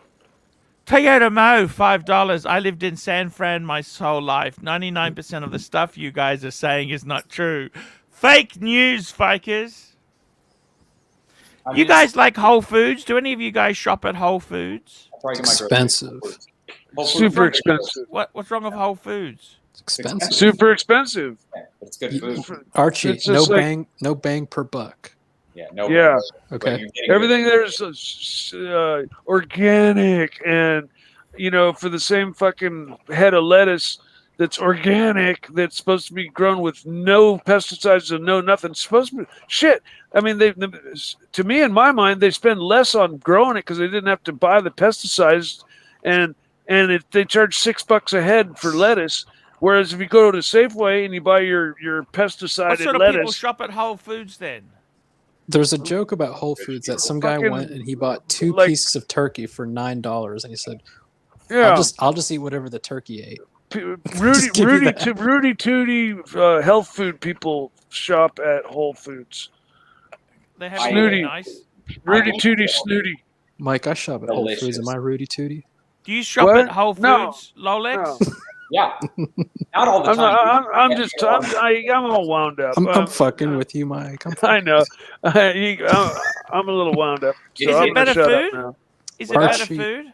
Toyota Mo, $5. I lived in San Fran my whole life. 99% of the stuff you guys are saying is not true. Fake news, fakers. I mean, You guys like Whole Foods? Do any of you guys shop at Whole Foods? expensive. Super expensive. What's wrong with Whole Foods? It's expensive. Super expensive. Yeah, but it's good food. Archie, It's just no bang per buck. Yeah, no. Yeah. Okay. Everything there's organic, and for the same fucking head of lettuce that's organic, that's supposed to be grown with no pesticides and no nothing. Supposed to be shit. I mean, to me, in my mind, they spend less on growing it because they didn't have to buy the pesticides, and they charge $6 a head for lettuce. Whereas if you go to Safeway and you buy your pesticide What sort of lettuce, people shop at Whole Foods then? There's a joke about Whole Foods that some guy Fucking, went and he bought 2 like- pieces of turkey for $9, and he said, yeah, I'll just eat whatever the turkey ate." Rudy give you that. Tootie health food people shop at Whole Foods. They have Snooty. nice. Rudy think Tootie so. Snooty. Mike, I shop at Whole Foods. Delicious. Am I Rudy Tootie? Do you shop What? at Whole Foods, No. Lolex? No. Yeah, not all the I'm, time. not, I'm all wound up. I'm fucking with you, Mike. I know. I'm a little wound up. So Is I'm it gonna better shut up food? now. Is it better Archie. food?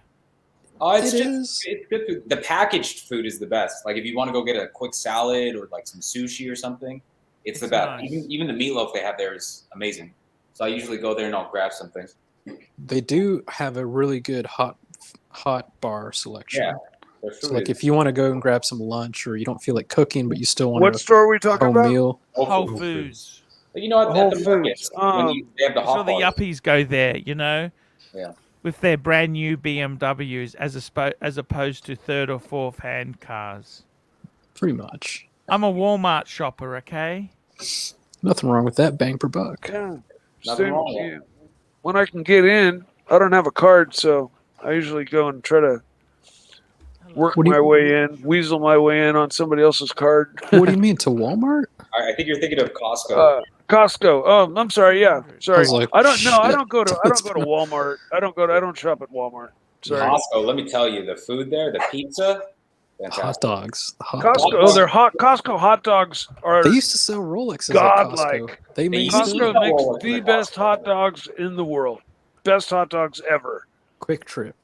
Oh, it's It just is. it's good food. The packaged food is the best. Like if you want to go get a quick salad or like some sushi or something, it's the It's best. nice. Even the meatloaf they have there is amazing. So I usually go there and I'll grab some things. They do have a really good hot bar selection. Yeah, their food So like is if you want to go and grab some lunch, or you don't feel like cooking but you still want What to store are we talking home about? meal, Whole Foods. But you know, at Whole the markets, Foods. they have the So hot the bars. yuppies go there, you know? Yeah. With their brand new BMWs as opposed to third or fourth hand cars. pretty much. I'm a Walmart shopper, okay? Nothing wrong with that. Bang per buck. Yeah. Nothing wrong with Yeah. When I can get in, I don't have a card, so I usually go and try to work What do you- my way in, weasel my way in on somebody else's card. What do you mean, to Walmart? I think you're thinking of Costco. Costco. Oh, I'm sorry. Yeah, sorry. I was like, I don't know. I shit. don't go to Walmart. I don't shop at Walmart. Sorry. Costco. Let me tell you, the food there, the pizza, Hot fantastic. dogs. The hot Costco. dogs. Oh, they're hot. Costco hot dogs are They used to sell Rolexes at godlike. Costco. They made used to Costco sell makes Rolexes the at best Costco. hot dogs in the world. Best hot dogs ever. Quick Trip.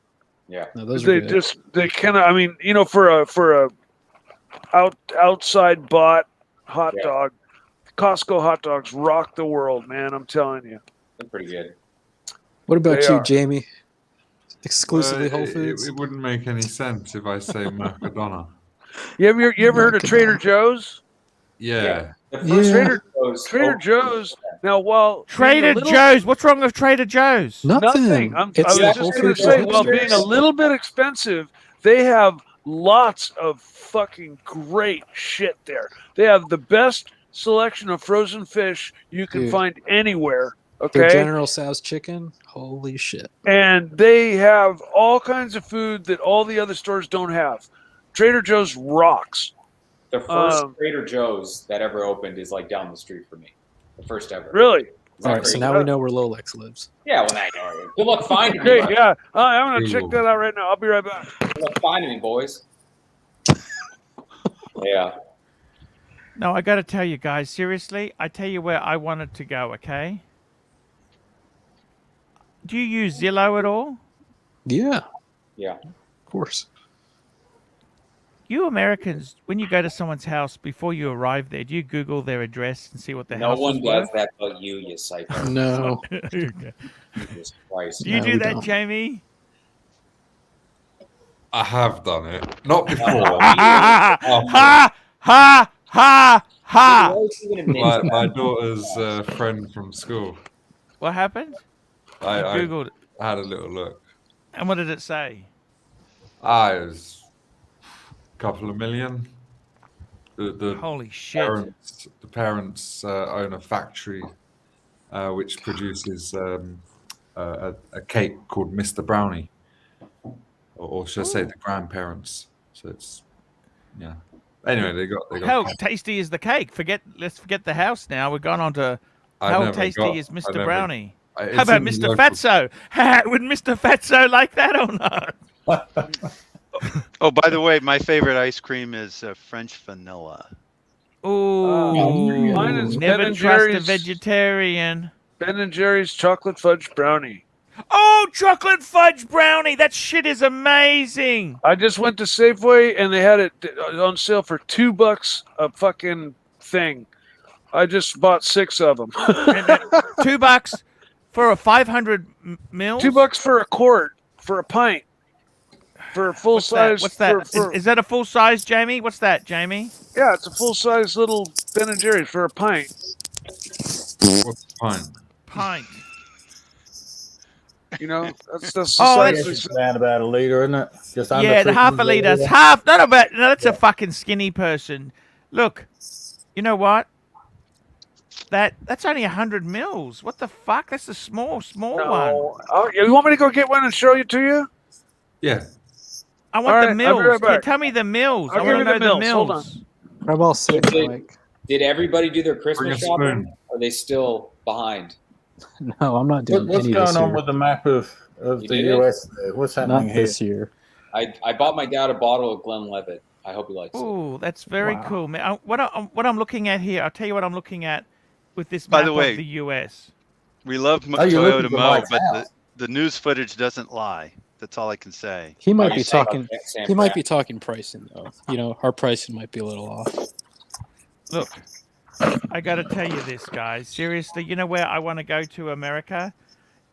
Yeah. No, those are They good. just they cannot. I mean, you know, for a outside bought hot Yeah. dog, Costco hot dogs rock the world, man. I'm telling you. They're pretty good. What about They you, are. Jamie? Exclusively Whole It Foods? wouldn't make any sense if I say Mercadona. You ever heard of Mercadona. Trader Joe's? Yeah. The Yeah. first Trader Joe's. Now, while Trader being a little- Joe's. What's wrong with Trader Joe's? Nothing. I It's was the just Whole going to Foods say, for while being a hipsters. little bit expensive, they have lots of fucking great shit there. They have the best selection of frozen fish you can Dude. find anywhere. Their Okay, General Tso's chicken. Holy shit. and they have all kinds of food that all the other stores don't have. Trader Joe's rocks. The first Um, Trader Joe's that ever opened is like down the street from me. The first ever. Really? Is that All right, so crazy? now we know where Lolex lives. Yeah, well, now you know. Good luck finding me. Okay, bud. yeah. I'm going to check Ooh. that out right now. I'll be right back. Good luck finding me, boys. Yeah. No, I got to tell you guys, seriously, I tell you where I wanted to go, okay? Do you use Zillow at all? Yeah, Yeah. of course. You Americans, when you go to someone's house, before you arrive there, do you Google their address and see what their No house one is does worth? that but you psycho. No. Jesus Christ. Do you No, do we that, don't. Jamie? I have done it. Not before. Ha After. ha ha ha ha! My daughter's friend from school. What happened? I Googled it. had a little look. And what did it say? It was a couple of million. The Holy shit. parents own a factory which produces a cake called Mr. Brownie. Or should I say the grandparents? So it's, yeah. Anyway, they got How tasty is the cake? Let's forget the house now. We're going on to I how never tasty got- is I Mr. never- Brownie? it's How about in the Mr. local- Fatso? Would Mr. Fatso like that or not? Oh, by the way, my favorite ice cream is French vanilla. Ooh, Mine is never Ben and trust a Jerry's- vegetarian. Ben and Jerry's chocolate fudge brownie. Oh, chocolate fudge brownie! That shit is amazing. I just went to Safeway and they had it on sale for $2 a fucking thing. I just bought 6 of them. $2 for a 500 mils. $2 for a quart, for a pint, for a full What's that? size. What's that? for- Is that a full size, Jamie? What's that, Jamie? yeah, it's a full size little Ben and Jerry's for a pint. What's the pint? Pint. You know, that's Oh, I society. guess it's around about a litre, isn't it? Just under Yeah, the 3 half a quarters of litre. litre. Half. No, but no, that's a fucking skinny person. Look, you know what? That's only 100 mils. What the fuck? That's the small one. No. Oh, you want me to go get one and show you to you? Yeah. I want All the right, I'll be mils. right back. Tell me the mils. I'll I give want to you know the the mils. Hold mils. I'm all sick, Did, Mike. did everybody do their Bring Christmas a shopping? spoon. Or are they still behind? No, I'm not doing What's any going this on year. with the map of You the did it? US there? What's happening Not here? this year. I bought my dad a bottle of Glenlivet. I hope he likes it. Ooh, that's very Wow. cool, man. What I'm looking at here, I'll tell you what I'm looking at with this By map the way- of the US. We love Oh, you're looking Toyota for Mo, Mike's but house. the news footage doesn't lie. That's all I can say. He might Are be you saying talking. about San He might Fran? be talking pricing though. You know, our pricing might be a little off. Look, I got to tell you this, guys. Seriously, you know where I want to go to America?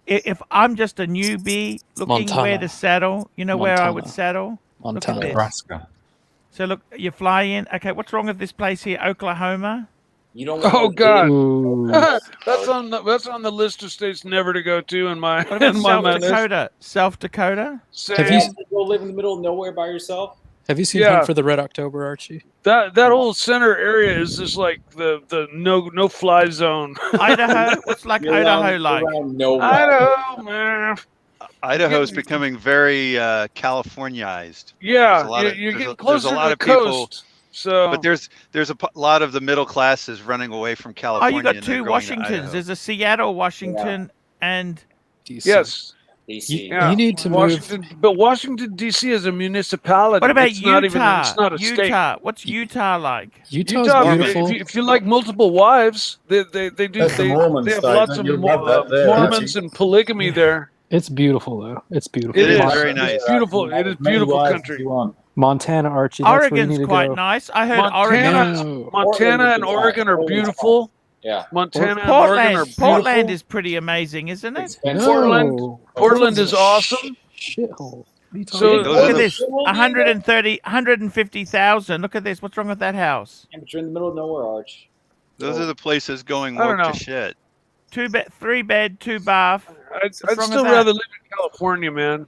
If I'm just a newbie looking where Montana. to settle, you know where I would Montana. settle? Montana. Look at this. Nebraska. So look, you fly in. Okay, what's wrong with this place here, Oklahoma? You don't Oh, want God. Ooh. that's on the list of states never to go to in my What about in my South list. Dakota? South Dakota? Have you go live in the middle of nowhere by yourself? have you seen Yeah. Hunt for the Red October, Archie? That whole center area is just like the no fly zone. Idaho? What's like You're Idaho around, like? You're around nowhere. Idaho, man. Idaho's becoming very Californiaized. Yeah, There's a lot of- you're there's getting a- there's closer a lot to of the people- coast. So, But there's a lot of the middle classes running away from Oh, California. you got and they're two going to Washingtons. Idaho. There's a Seattle, Washington, and DC. yes, DC. yeah. You need to Washington, but Washington D.C. is a municipality. what about it's not even. Utah? It's not a state. Utah. What's Utah like? Utah's Utah, beautiful. if you like multiple wives, they do. That's the They Mormon have state. lots of You'll love that there, Mormons Archie. and polygamy there. It's beautiful though. It's beautiful. It is is. very It's nice. beautiful. It is Many beautiful wives country. if you want. Montana, Archie. That's where you Oregon's need to quite go. nice. I heard Montana, Oregon. No. Montana and Oregon are beautiful. Yeah. Montana and Oregon are Portland beautiful. is pretty amazing, isn't it? Expensive. No. Portland is awesome. Shithole. What are you So- talking Those Look are at the- this. 150,000. Look at this. What's wrong with that house? Yeah, but you're in the middle of nowhere, Arch. Those are the places going I don't woke know. to shit. 3 bed, 2 bath. I'd wrong with still that? rather live in California, man.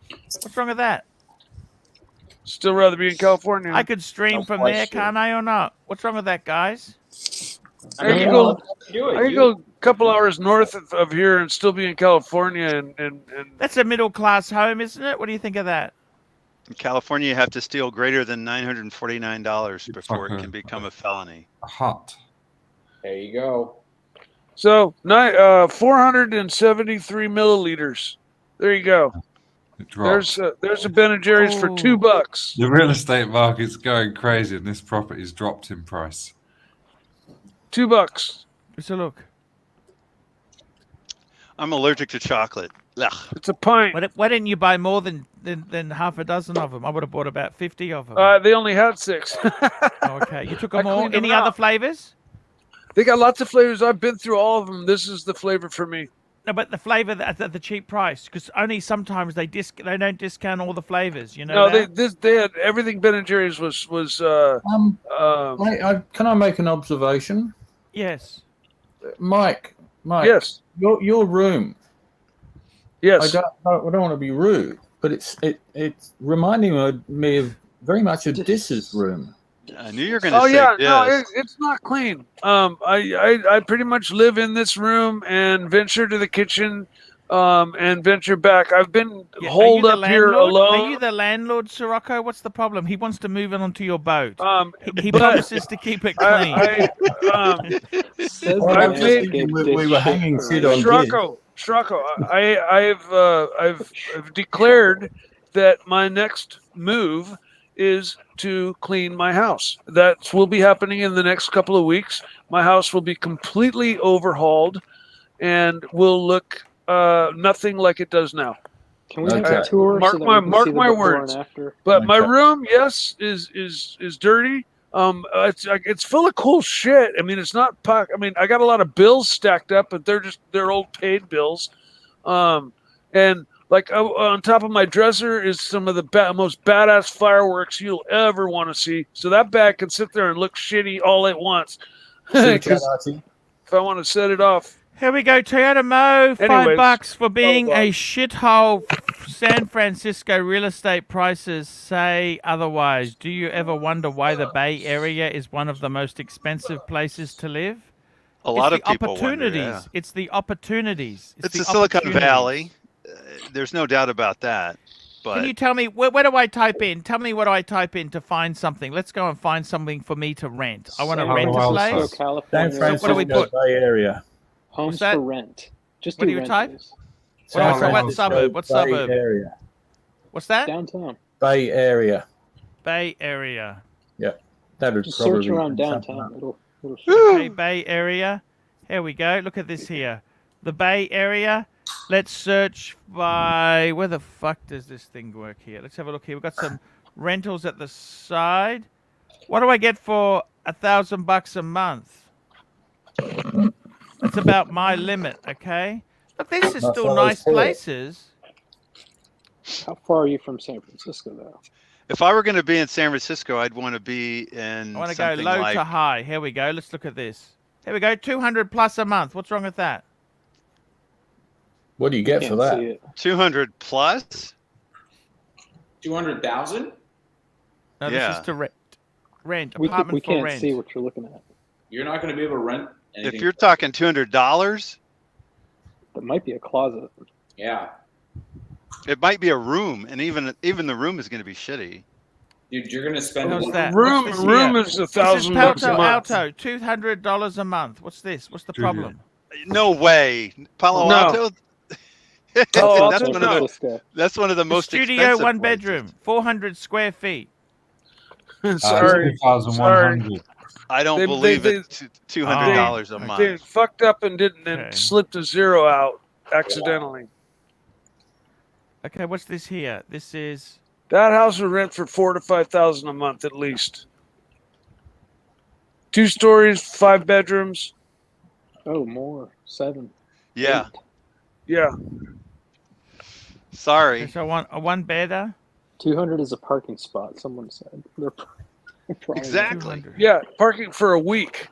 What's wrong with that? Still rather be in California. I could stream No from there, question. can't I, or not? What's wrong with that, guys? I could go. I could go a couple hours north of here and still be in California, and That's a middle class home, isn't it? What do you think of that? In California, you have to steal greater than $949 before it Okay. can become a felony. A hut. There you go. so 473 milliliters. There you go. It dropped. There's a Ben and Jerry's for Oh. $2. The real estate market's going crazy, and this property's dropped in price. $2. Let's a look. I'm allergic to chocolate. Ugh. It's a pint. Why didn't you buy more than half a dozen of them? I would have bought about 50 of them. They only had 6. Okay, you took I them all. cleaned them Any other out. flavors? They got lots of flavors. I've been through all of them. This is the flavor for me. No, but the flavor at the cheap price, because only sometimes they don't discount all the flavors. You know No, that? they had everything. Ben and Jerry's was Mate, can I make an observation? Yes. Mike, yes, your room. yes. I don't want to be rude, but it's reminding me of very much of Dis's room. I knew you were going to Oh say yeah, this. no, it's not clean. I pretty much live in this room and venture to the kitchen, and venture back. I've been Yeah, holed are you the up here landlord? Are alone. you the landlord, Sirocco? What's the problem? He wants to move in onto your boat. He but promises to keep it clean. I've made we were hanging shit on Diz. Shrocko, I've declared that my next move is to clean my house. That will be happening in the next couple of weeks. My house will be completely overhauled and will look nothing like it does now. Can we have a tour? Mark so that my we can mark see the my before words. and after? But my Okay. room, yes, is dirty. It's full of cool shit. I mean, it's not. I mean, I got a lot of bills stacked up, but they're old paid bills. And like on top of my dresser is some of the most badass fireworks you'll ever want to see. So that bag can sit there and look shitty all at once. See the chat, 'Cause Archie? if I want to set it off, Here we go, Toyota Mo. Anyways, $5 for being blah, blah. a shithole. San Francisco real estate prices say otherwise. Do you ever wonder why the Bay Area is one of the most expensive places to live? A lot It's of the people wonder. opportunities. Yeah. It's the opportunities. It's the the Silicon opportunities. Valley. There's no doubt about that. But Can you tell me where do I type in? Tell me what do I type in to find something. Let's go and find something for me to rent. I want to San rent a Francisco, place. San California. So what do we Francisco put? Bay Area. Homes that? for rent. Just What do do you type? rentals. What do I say? San What Francisco suburb? What Bay suburb? Area. What's that? Downtown. Bay Area. Bay Area. Yeah, that would Just probably search around be something downtown. like- It'll show. Okay, Bay Area. Here we go. Look at this here. The Bay Area. Let's search by... Where the fuck does this thing work here? Let's have a look here. We've got some rentals at the side. What do I get for $1,000 a month? That's about my limit, okay? But this is That's still what I nice said. places. How far are you from San Francisco, though? if I were going to be in San Francisco, I'd want to be in I want to go something low like to high. Here we go. Let's look at this. Here we go. 200 plus a month. What's wrong with that? What do you get for Can't see that? it. 200 plus. 200,000? No, Yeah. this is to rent. Rent. We Apartment for can't rent. see what you're looking at. You're not going to be able to rent anything. If you're talking $200, That might be a closet. Yeah. it might be a room, and even the room is going to be shitty. Dude, you're going to spend... How's a- that? Room What's this room here? is This is $1,000 a Palo month. Alto. $200 a month. What's this? What's the Studio. problem? No way, Palo No. Alto. Palo that's Alto, one no. of the most Studio, expensive one places. bedroom, 400 square feet. Sorry. 2,100. I don't They- believe they- it's $200 a okay. month. They fucked up and didn't Okay. and slipped a zero out accidentally. Okay, what's this here? This is That house would rent for $4,000 to $5,000 a month at least. 2 stories, 5 bedrooms. Oh, more. 7. Yeah, 8. Yeah. sorry. so a one bedder. 200 is a parking spot, someone said. They're probably Exactly. 200. Yeah. Parking for a week.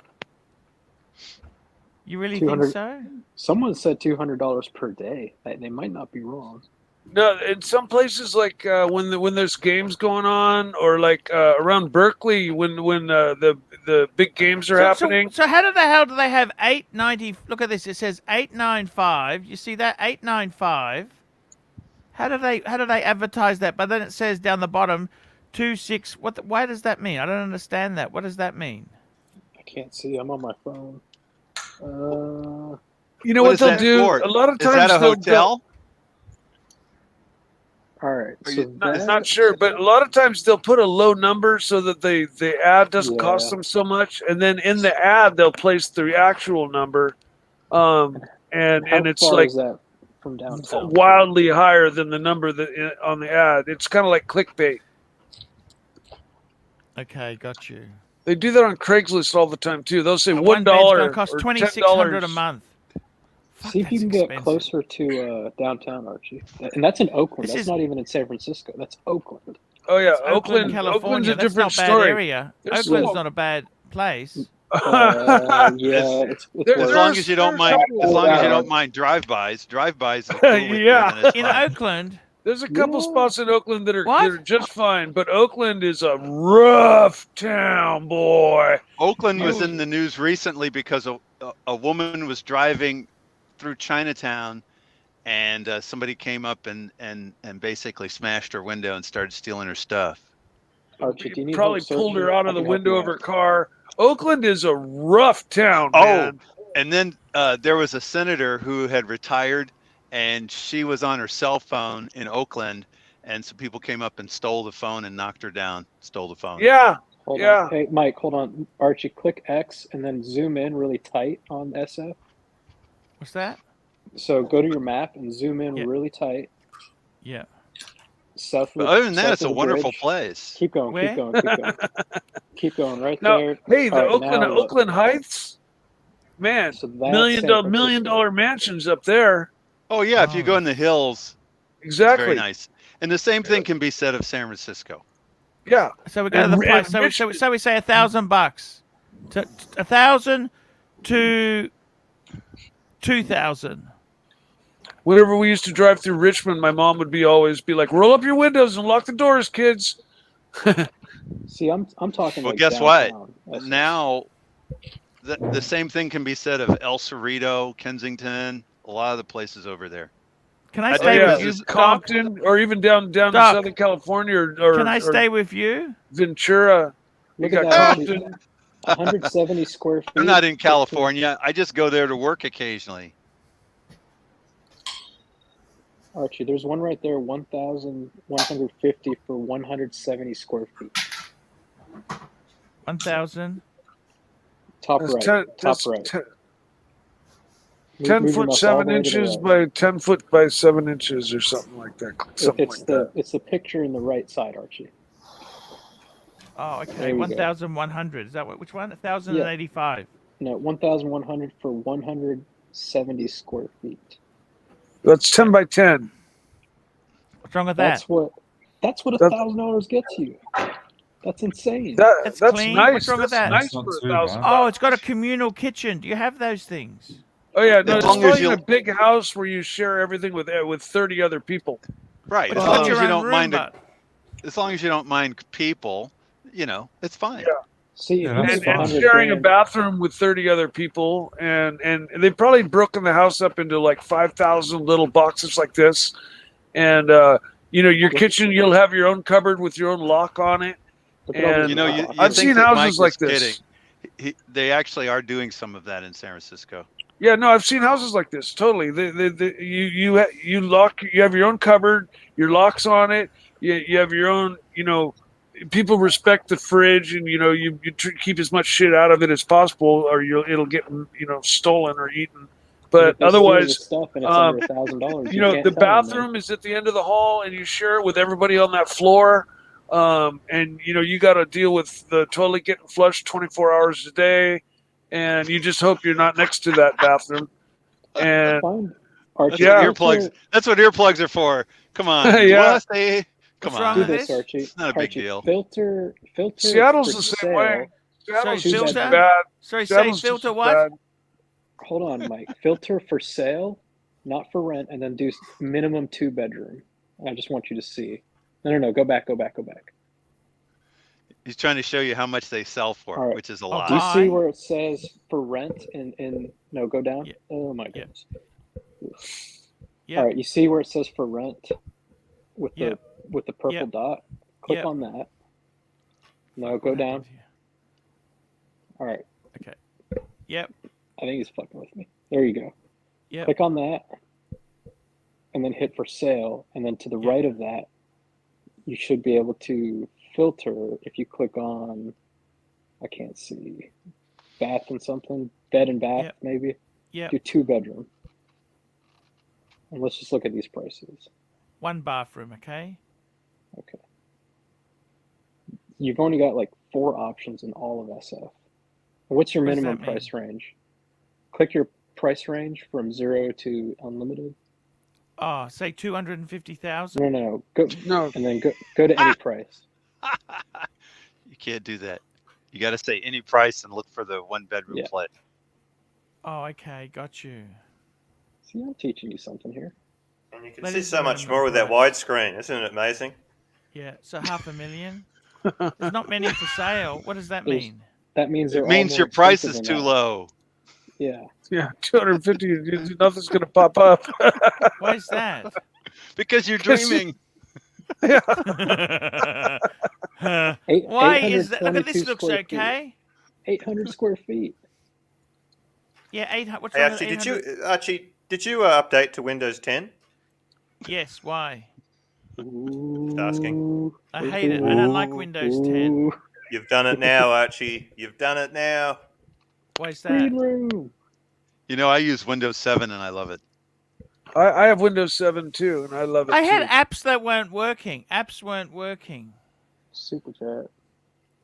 You really think 200. so? Someone said $200 per day. They might not be wrong. No, in some places like when there's games going on, or like around Berkeley when the big games are happening. So how the hell do they have 890? Look at this. It says 895. You see that 895? How do they advertise that? But then it says down the bottom 26. Why does that mean? I don't understand that. What does that mean? I can't see. I'm on my phone. You know What what is they'll that do? for? A lot of Is times that a they'll- hotel? All right. Are So you- Not sure, but a lot of times they'll put a low number so that the ad doesn't cost Yeah. them so much, and then in the ad they'll place the actual number, and how it's far like is that from downtown? wildly higher than the number that on the ad. It's kind of like clickbait. Okay, got you. They do that on Craigslist all the time too. They'll say A $1 bed's or gonna cost $10. $2,600 a month. Fuck, See if you that's can get expensive. closer to downtown, Archie. And that's in Oakland. This That's is- not even in San Francisco. That's Oakland. Oh yeah, It's Oakland, California. Oakland's a That's different not a bad story. area. There's Oakland's some- not a bad place. Yeah, it's There- As worse. long as you don't there's- mind, as long as you Yeah. don't mind drive-bys. Drive-bys. Is cool with me, Yeah. then it's In fine. Oakland, There's a couple Yeah. spots in Oakland that are What? just fine, but Oakland is a rough town, boy. Oakland was in the news recently because a woman was driving through Chinatown, and somebody came up and basically smashed her window and started stealing her stuff. Archie, do you need Probably help pulled her searching? out I of the can help window you of her out. car. Oakland is a rough town, Oh, man. and then there was a senator who had retired, and she was on her cell phone in Oakland, and some people came up and stole the phone and knocked her down, stole the phone. Yeah, Hold Yeah. on. Hey, Mike, hold on. Archie, click X and then zoom in really tight on SF. what's that? So go to your map and zoom in Yeah. really tight. Yeah. South of But the, other than that, south it's of a the wonderful bridge. place. Keep going, Where? keep going, keep going. Keep going right No, there. hey, the All right, Oakland now look. Oakland Heights, man, So that's million San dollar Francisco. mansions up there. Oh yeah, if you Oh. go in the hills, it's Exactly. very nice. And the same thing can be said of San Francisco. Yeah. So we go to the And price. So we say $1,000. $1,000 to 2,000. Whenever we used to drive through Richmond, my mom would always be like, "Roll up your windows and lock the doors, kids." See, I'm talking Well, like guess what? downtown. That's- Now, the same thing can be said of El Cerrito, Kensington, a lot of the places over there. Can I I stay did with this you, is- Doc? Compton, or even down in Doc, Southern California, or Can I or stay with you? Ventura. You Look at got that, Archie. Compton. 170 square feet. I'm not in 15 California. I just go there to work occasionally. Archie, there's one right there, 1,150 for 170 square feet. 1,000. Top That's right. 10, Top that's right. 10, Move 10 your foot mouse all 7 the way to the inches right. by 10 foot by 7 inches, or something like that. Something It's like the that. it's the picture in the right side, Archie. Oh, okay. There we go. 1,100. Is that what? Which one? 1,085. No, 1,100 for 170 square feet. That's 10 by 10. What's wrong with that? That's what That- $1,000 gets you. That's insane. That's That's clean. nice. What's wrong with That's that? nice That's not for too $1,000. Oh, it's got a communal kitchen. Do you have those things? Oh yeah, no, As it's long as probably in you- a big house where you share everything with 30 other people. Right. But As it's got long as your you own don't room, mind, but as long as you don't mind people, it's fine. Yeah. See, Yeah, if you that's make And fine. 100 sharing a grand, bathroom with 30 other people, and they've probably broken the house up into like 5,000 little boxes like this, and your kitchen, you'll have your own cupboard with your own lock on it. look at all And these You know, you boxes. I've think seen that houses Mike like was this. kidding. They actually are doing some of that in San Francisco. Yeah, no, I've seen houses like this. Totally, you lock, you have your own cupboard, your locks on it. You have your own, people respect the fridge, and you keep as much shit out of it as possible, or it'll get stolen or eaten. But if they steal your otherwise, stuff and it's under $1,000, you can't the tell them, bathroom is at the end of the hall, and you share it with everybody on that floor. And you got to deal with the toilet getting flushed 24 hours a day, and you just hope you're not next to that bathroom. And Fine. Archie, That's what earplugs are for. Come on. Yeah. Come What's on. wrong do with this, this? Archie. It's not a big Archie, deal. Filter Seattle's for the same sale. way. Seattle's Sorry, just as filter? bad. Sorry, say Seattle's just filter as what? bad. Hold on, Mike. Filter for sale, not for rent, and then do minimum 2-bedroom. I just want you to see. No. Go back. He's trying to show you how much they sell for, All right. which is a Oh, lot. Do you see Hi. where it says for rent? No, go down. Yeah. Oh my goodness. Yeah. All right, you see where it says for rent with the Yeah. purple Yeah. dot? Click Yeah. on that. No, go down. All right. Okay. Yep. I think he's fucking with me. There you go. Yep. Click on that, and then hit for sale, and then to the right of that, you should be able to filter. If you click on, I can't see, bath and something, bed and bath, Yep. maybe. Yep. Do 2-bedroom. And let's just look at these prices. 1 bathroom, okay? Okay. You've only got like 4 options in all of SF. What's your What does minimum that mean? price range? Click your price range from 0 to unlimited. Oh, say 250,000. No. Go No. and then go to any price. You can't do that. You got to say any price and look for the 1-bedroom Yeah. flat. Oh, okay, got you. See, I'm teaching you something here. And you can That see is so a much minimum more with that price. widescreen. Isn't it amazing? Yeah, so 500,000. There's not many for sale. What does that There's- mean? That means they're It all means more your price expensive is than too that. low. Yeah. Yeah, 250. Nothing's gonna pop up. Why is that? Because you're Because you- dreaming. Why is that? Look at this. 822 Looks square feet. okay. 800 square feet. Yeah, 800. What's Hey, wrong with Archie, did you update to Windows 10? Yes. Why? Just asking. I hate it. I don't like Windows 10. You've done it now, Archie. You've done it now. Why is that? Green room. You know, I use Windows 7 and I love it. I have Windows 7 too, and I love it. I had too. apps that weren't working. Apps weren't working. Super chat.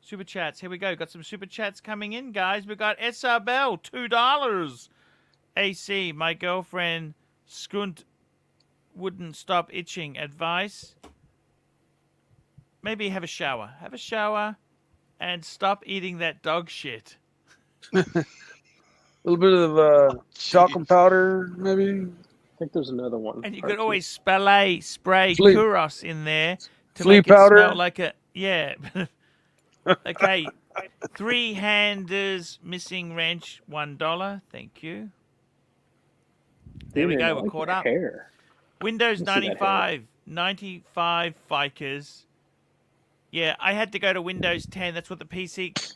Super chats. Here we go. Got some super chats coming in, guys. We got SR Bell, $2. AC, my girlfriend Skunt wouldn't stop itching. Advice? Maybe have a shower. Have a shower and stop eating that dog shit. little bit of talcum powder, maybe. I think there's another one. And you could Archie. always spray Flea- Kuros in there to flea make powder. it smell like a Okay, 3-handers missing wrench, $1. Thank you. There we Damien, I go. We're like caught your up. hair. Windows Let me see that hair. 95 Ficas. Yeah, I had to go to Windows 10. That's what the PC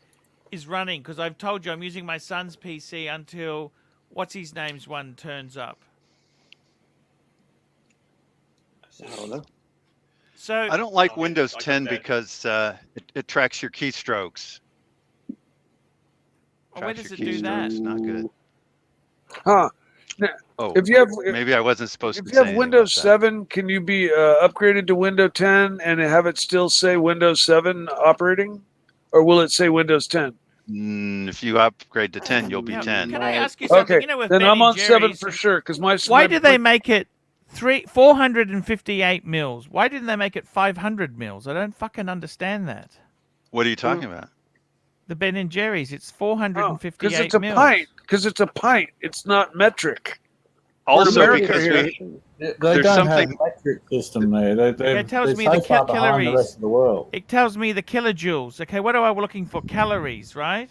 is running because I've told you I'm using my son's PC until what's his name's one turns up. I don't know. So I don't like Windows 10 because it tracks your keystrokes. Oh, where Tracks does your it do keystrokes. that? Not good. Huh. Now, Oh, if you have maybe I wasn't supposed if to you say have anything Windows about that. 7, can you be upgraded to Windows 10 and have it still say Windows 7 operating, or will it say Windows 10? If you upgrade to 10, you'll be Now, 10. can I ask you something? Okay, You know, with then Ben I'm and on 7 Jerry's, for sure. Because my why do they make it 458 mils? Why didn't they make it 500 mils? I don't fucking understand that. What are you talking about? The Ben and Jerry's, it's Because 458 it's a mils. pint. Because it's a pint. It's not metric. Also, America because here. They there's don't have something. a metric system there. It tells They're me so the far behind the calories. rest of the world. It tells me the kilojoules. Okay, what am I looking for? Calories, right?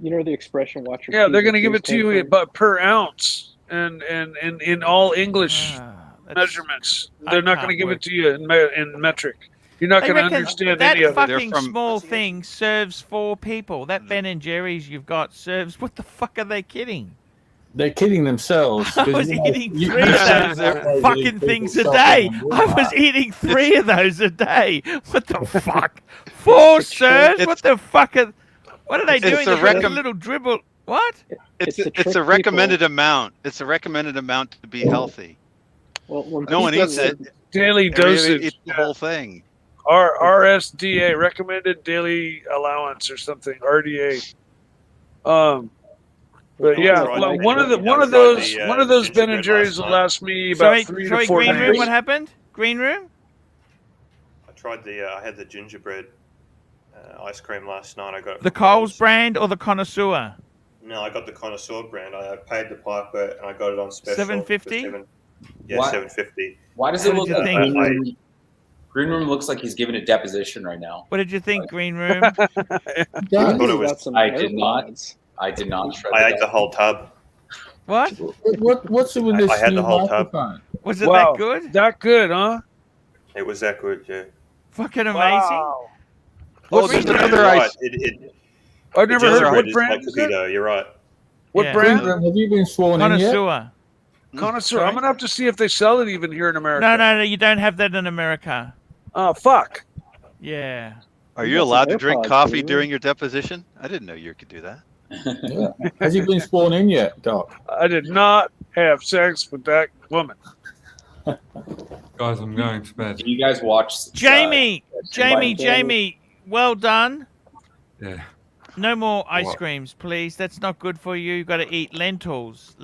You know the expression "watch your Yeah, P's they're and going to give Q's" it to came you from? but per ounce and in all English measurements. They're not going to give it to you in metric. You're not They going to reckon understand that any of it. fucking small thing serves 4 people. That Ben and Jerry's you've got serves. What the fuck are they kidding? They're kidding themselves. I 'cause, was you know, eating you- 3 you of see those nowadays fucking people things a shopping day. in I was Walmart. eating 3 of those a day. What the fuck? 4 serves? What the fuck? What are they It's doing? a They've got a recomm- little dribble. What? It's a recommended amount. It's a recommended amount to be healthy. Well, when No one people eats it. Daily Everybody dosage. eats the whole thing. RSDA, recommended daily allowance or something. RDA. But No, I yeah, tried well, the- one of I tried those the Ben and gingerbread Jerry's last will night. last me about Sorry, 3 sorry, to 4 green days. room. What happened? Green room. I tried the. I had the gingerbread ice cream last night. I got it The from Coles brand or the Connoisseur? No, I got the connoisseur brand. I paid the piper and I got it on special. $7.50? Yeah, Why- $7.50. Why does What it look did you like think? Green Room looks like he's giving a deposition right now. What did you think, Green Room? I thought it was. I did not. I did not. Shred I the ate the whole tub. What? What's it with this I had new the whole tub. microphone? Was it Wow, that good? That good, huh? It was that good, yeah. Fucking amazing. Wow. Oh, there's You're another right. ice. I've the never heard. gingerbread What is brand like is cookie it? dough. You're right. What Yeah. brand? Have you been sworn in yet? Connoisseur. Connoisseur. Sorry? I'm gonna have to see if they sell it even here in America. No, you don't have that in America. Oh fuck. Yeah. Are You you got some allowed to drink AirPods, coffee Green Room. during your deposition? I didn't know you could do that. Yeah. Has he been sworn in yet, Doc? I did not have sex with that woman. Guys, I'm going to bed. Do you guys watch? Jamie, Invite- Jamie, well done. Yeah. No more ice What? creams, please. That's not good for you. You've got to eat lentils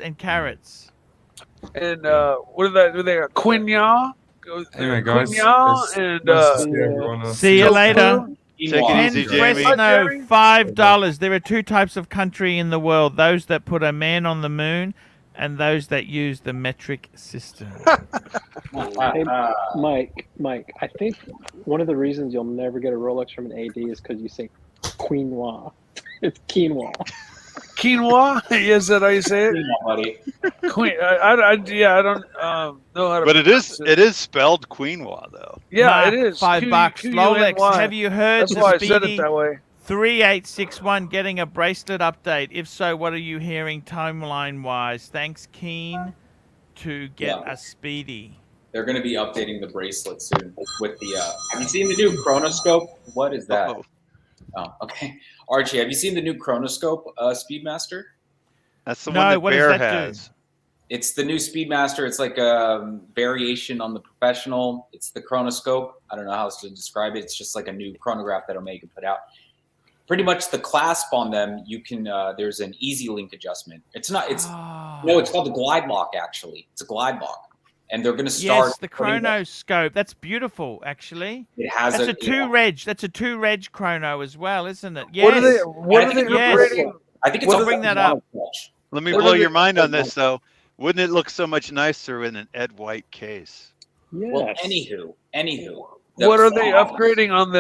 and carrots. And what are they? Do they got quinoa? Anyway, guys, Quinoa it's and nice to see everyone. See you later. tofu. Take it Ken easy, Jamie. Fresno, $5. There are 2 types of country in the world: those that put a man on the moon, and those that use the metric system. Hey, Mike, I think one of the reasons you'll never get a Rolex from an AD is because you say quinoa. It's quinoa. Quinoa? Is that how you say it? Quinoa, buddy. I don't know how to. But it pronounce is spelled quinoa though. Yeah, Mark, it is. $5. Lolex, Q-U-N-Y. have you heard That's the why I Speedy said it that way. 3861 getting a bracelet update? If so, what are you hearing timeline-wise? Thanks, Keen, to get Yeah. a Speedy. They're going to be updating the bracelet soon with the. Have you seen the new chronoscope? What is that? Uh-oh. Oh, okay. Archie, have you seen the new chronoscope, Speedmaster? That's the No, one that what does Bear that do? has. It's the new Speedmaster. It's like a variation on the Professional. It's the chronoscope. I don't know how else to describe it. It's just like a new chronograph that Omega put out. Pretty much the clasp on them, you can. There's an easy link adjustment. It's not. It's no. It's called the glide lock. Actually, it's a glide lock, and they're going to start. Yes, the chronoscope. That's beautiful, actually. It has That's a yeah. 2 reg. That's a 2 reg chrono as well, isn't it? Yes. What are they? What are they Yes. upgrading? I think it's We'll a bring that up. watch. Let me What blow are your they- mind on this, though. Wouldn't it look so much nicer in an Ed White case? Yes. Well, anywho. What are they upgrading on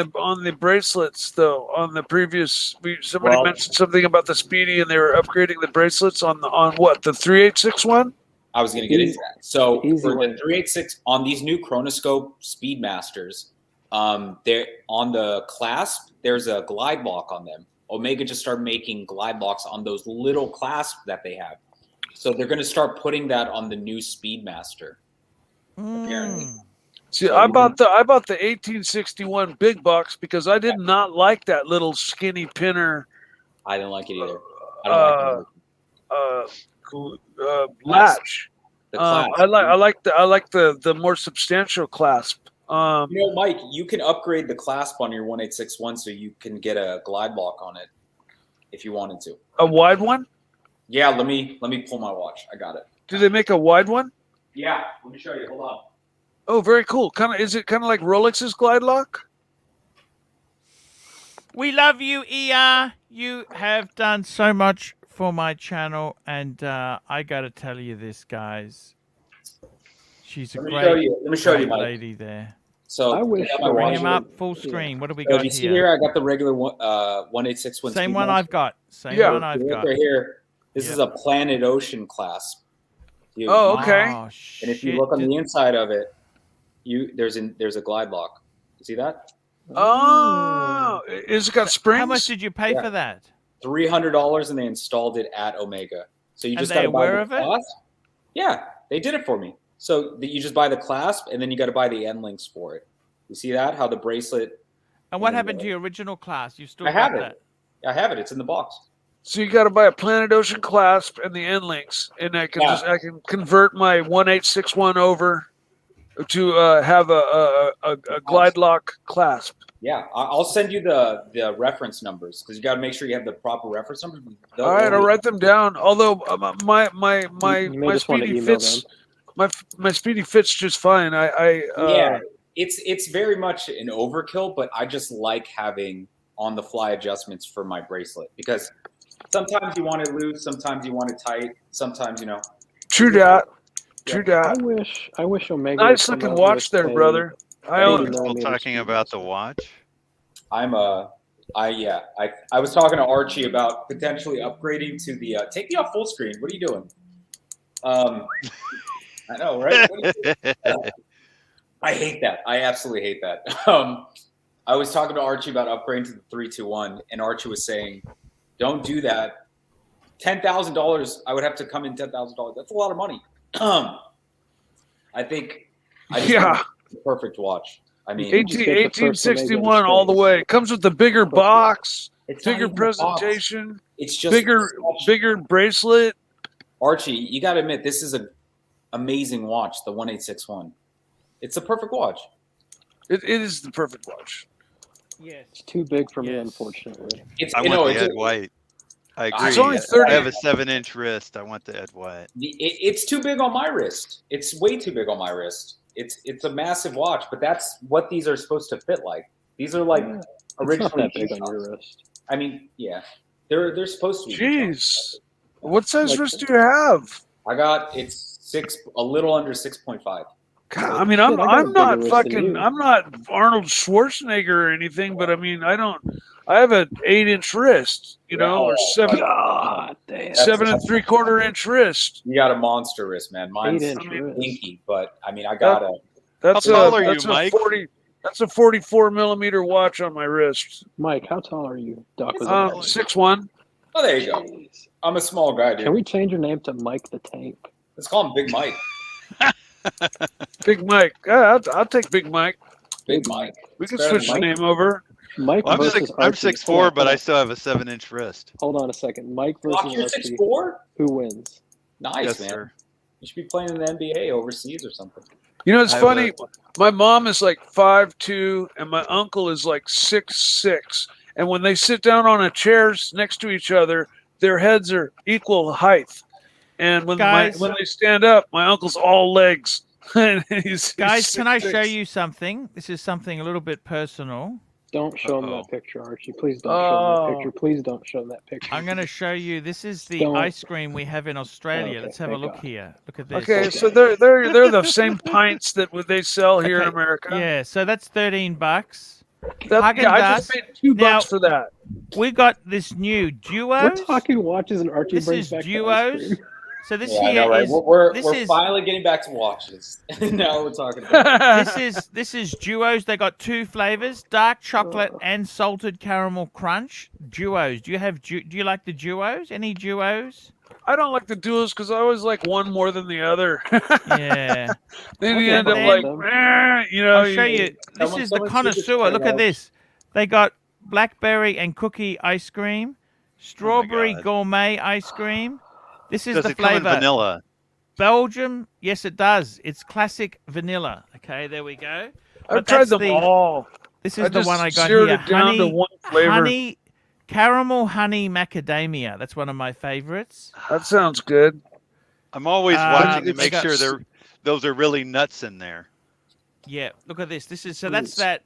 the bracelets though? On the previous, somebody Well- mentioned something about the Speedy, and they were upgrading the bracelets on what, the 3861? I was going to get into that. So Easy for way. the 386 on these new Chronoscope Speedmasters, they're on the clasp. There's a glide lock on them. Omega just started making glide locks on those little clasps that they have. So they're going to start putting that on the new Speedmaster. Apparently. See, So I we bought the 1861 big box because I did not like that little skinny pinner I didn't like it either. I don't latch. The clasp. I like the more substantial clasp. You know, Mike, you can upgrade the clasp on your 1861 so you can get a glide lock on it if you wanted to. A wide one? Yeah, let me pull my watch. I got it. Do they make a wide one? Yeah, let me show you. Hold on. Oh, very cool. Is it kind of like Rolex's glide lock? We love you, ER. You have done so much for my channel, and I got to tell you this, guys. She's a Let me great, show you. Let me show you, great Mike. lady there. So I wish my Bring watch. him up full screen. What do we So got you see here? here, I got the regular 1861. Same Speedmaster. one I've got. Same Yeah. one I've Look got. right here. This Yep. is a Planet Ocean clasp. You- Oh, okay. Oh, And if you shit. look on the inside of it, there's a glide lock. You see that? Oh, is it got springs? How much did you pay Yeah. for that? $300, and they installed it at Omega. So you And just they got to buy aware the of it? clasp. Yeah, they did it for me. So you just buy the clasp, and then you got to buy the end links for it. You see that? How the bracelet? And what happened to your original class? You still I got have that? it. I have it. It's in the box. So you got to buy a Planet Ocean clasp and the end links, and I can Yeah. I can convert my 1861 over to have a glide lock clasp. Yeah, I'll send you the reference numbers because you got to make sure you have the proper reference numbers. They'll All right, I'll only- write them down. Although my You may just want to Speedy email fits them. my Speedy fits just fine. Yeah, it's very much an overkill, but I just like having on the fly adjustments for my bracelet because sometimes you want it loose, sometimes you want it tight, sometimes True that. Yeah. True that. I wish Omega. Nice would come looking out watch with there, a brother. I 80 own. Still millimeter talking about the watch. I was talking to Archie about potentially upgrading to the take me off full screen. What are you doing? I know, right? What are you doing? I hate that. I absolutely hate that. I was talking to Archie about upgrading to the 321, and Archie was saying, "Don't do that. $10,000. I would have to come in $10,000. That's a lot of money." I think. I just Yeah. want the perfect watch. I mean, 1861 all the way. Comes with the bigger box, It's not bigger even a box. presentation, It's just bigger bracelet. Archie, you got to admit, this is an amazing watch, the 1861. It's a perfect watch. It is the perfect watch. Yes. It's too big for me, unfortunately. It's, I you want know, the it's Ed White. I agree. It's only I 30. have a 7-inch wrist. I want the Ed White. it's too big on my wrist. It's way too big on my wrist. It's a massive watch, but that's what these are supposed to fit like. These are like It's originally not that big on designed. your wrist. I mean, yeah, they're supposed to be. Jeez. What size Like- wrist do you have? I got a little under 6.5. God, I mean, Shit, I got a I'm bigger not wrist than fucking, you. I'm not Arnold Schwarzenegger or anything, but I mean, I have an 8-inch wrist, or seven, God damn. 7 3/4-inch wrist. You got a monster wrist, man. Mine's 8-inch wrist. dinky, but I mean, I got a. That's How tall are that's you, Mike? 44 millimeter watch on my wrist. Mike, how tall are you? Doc was asking. 6'1". Oh, there you go. Jeez. I'm a small guy, dude. Can we change your name to Mike the Tank? Let's call him Big Mike. Big Mike. Yeah, I'll take Big Mike. Big Mike. We can It's better switch the than name over. Mike Well, versus I'm Archie. 6'4", but Hold I on. still have a 7-inch wrist. Hold on a second. Mike Doc, versus you're Archie. 6'4"? Who wins? Nice, Yes, man. sir. You should be playing in the NBA overseas or something. You know, it's I have funny. My mom is like 5'2", and my uncle is like 6'6". And when they sit down on a chairs next to each other, their heads are equal height. And when Guys. when they stand up, my uncle's all legs. And he's Guys, can I 6'6". show you something? This is something a little bit personal. Don't show him that picture, Archie. Please don't show him that picture. Please don't show him that picture. I'm going to show you. This is the Don't. ice cream we have in Australia. Okay, Let's have a thank look God. here. Look at this. Okay, so they're the same pints that they sell here in America. Yeah, so that's $13. I just paid $2 Now, for that. We got this new Duos. We're talking watches, and Archie This brings is back Duos. the ice cream. So this Yeah, I here know, right? is We're this is finally getting back to watches. Now we're talking about this is Duos. They got 2 flavors: dark chocolate and salted caramel crunch. Duos. Do you like the Duos? Any Duos? I don't like the duos because I always like one more than the other. Yeah. Then you Okay, end up then- like, you know. I'll show you. This is the connoisseur. Look at this. They got blackberry and cookie ice cream, strawberry gourmet ice cream. This is Does the it come in flavor. vanilla? Belgium, yes, it does. It's classic vanilla. Okay, there we go. I've tried them all. This I is the just one I got zeroed here. it down to one flavor. Caramel honey macadamia. That's one of my favorites. That sounds good. I'm always watching to they make got- sure those are really nuts in there. Yeah, look at this. This is so that's that.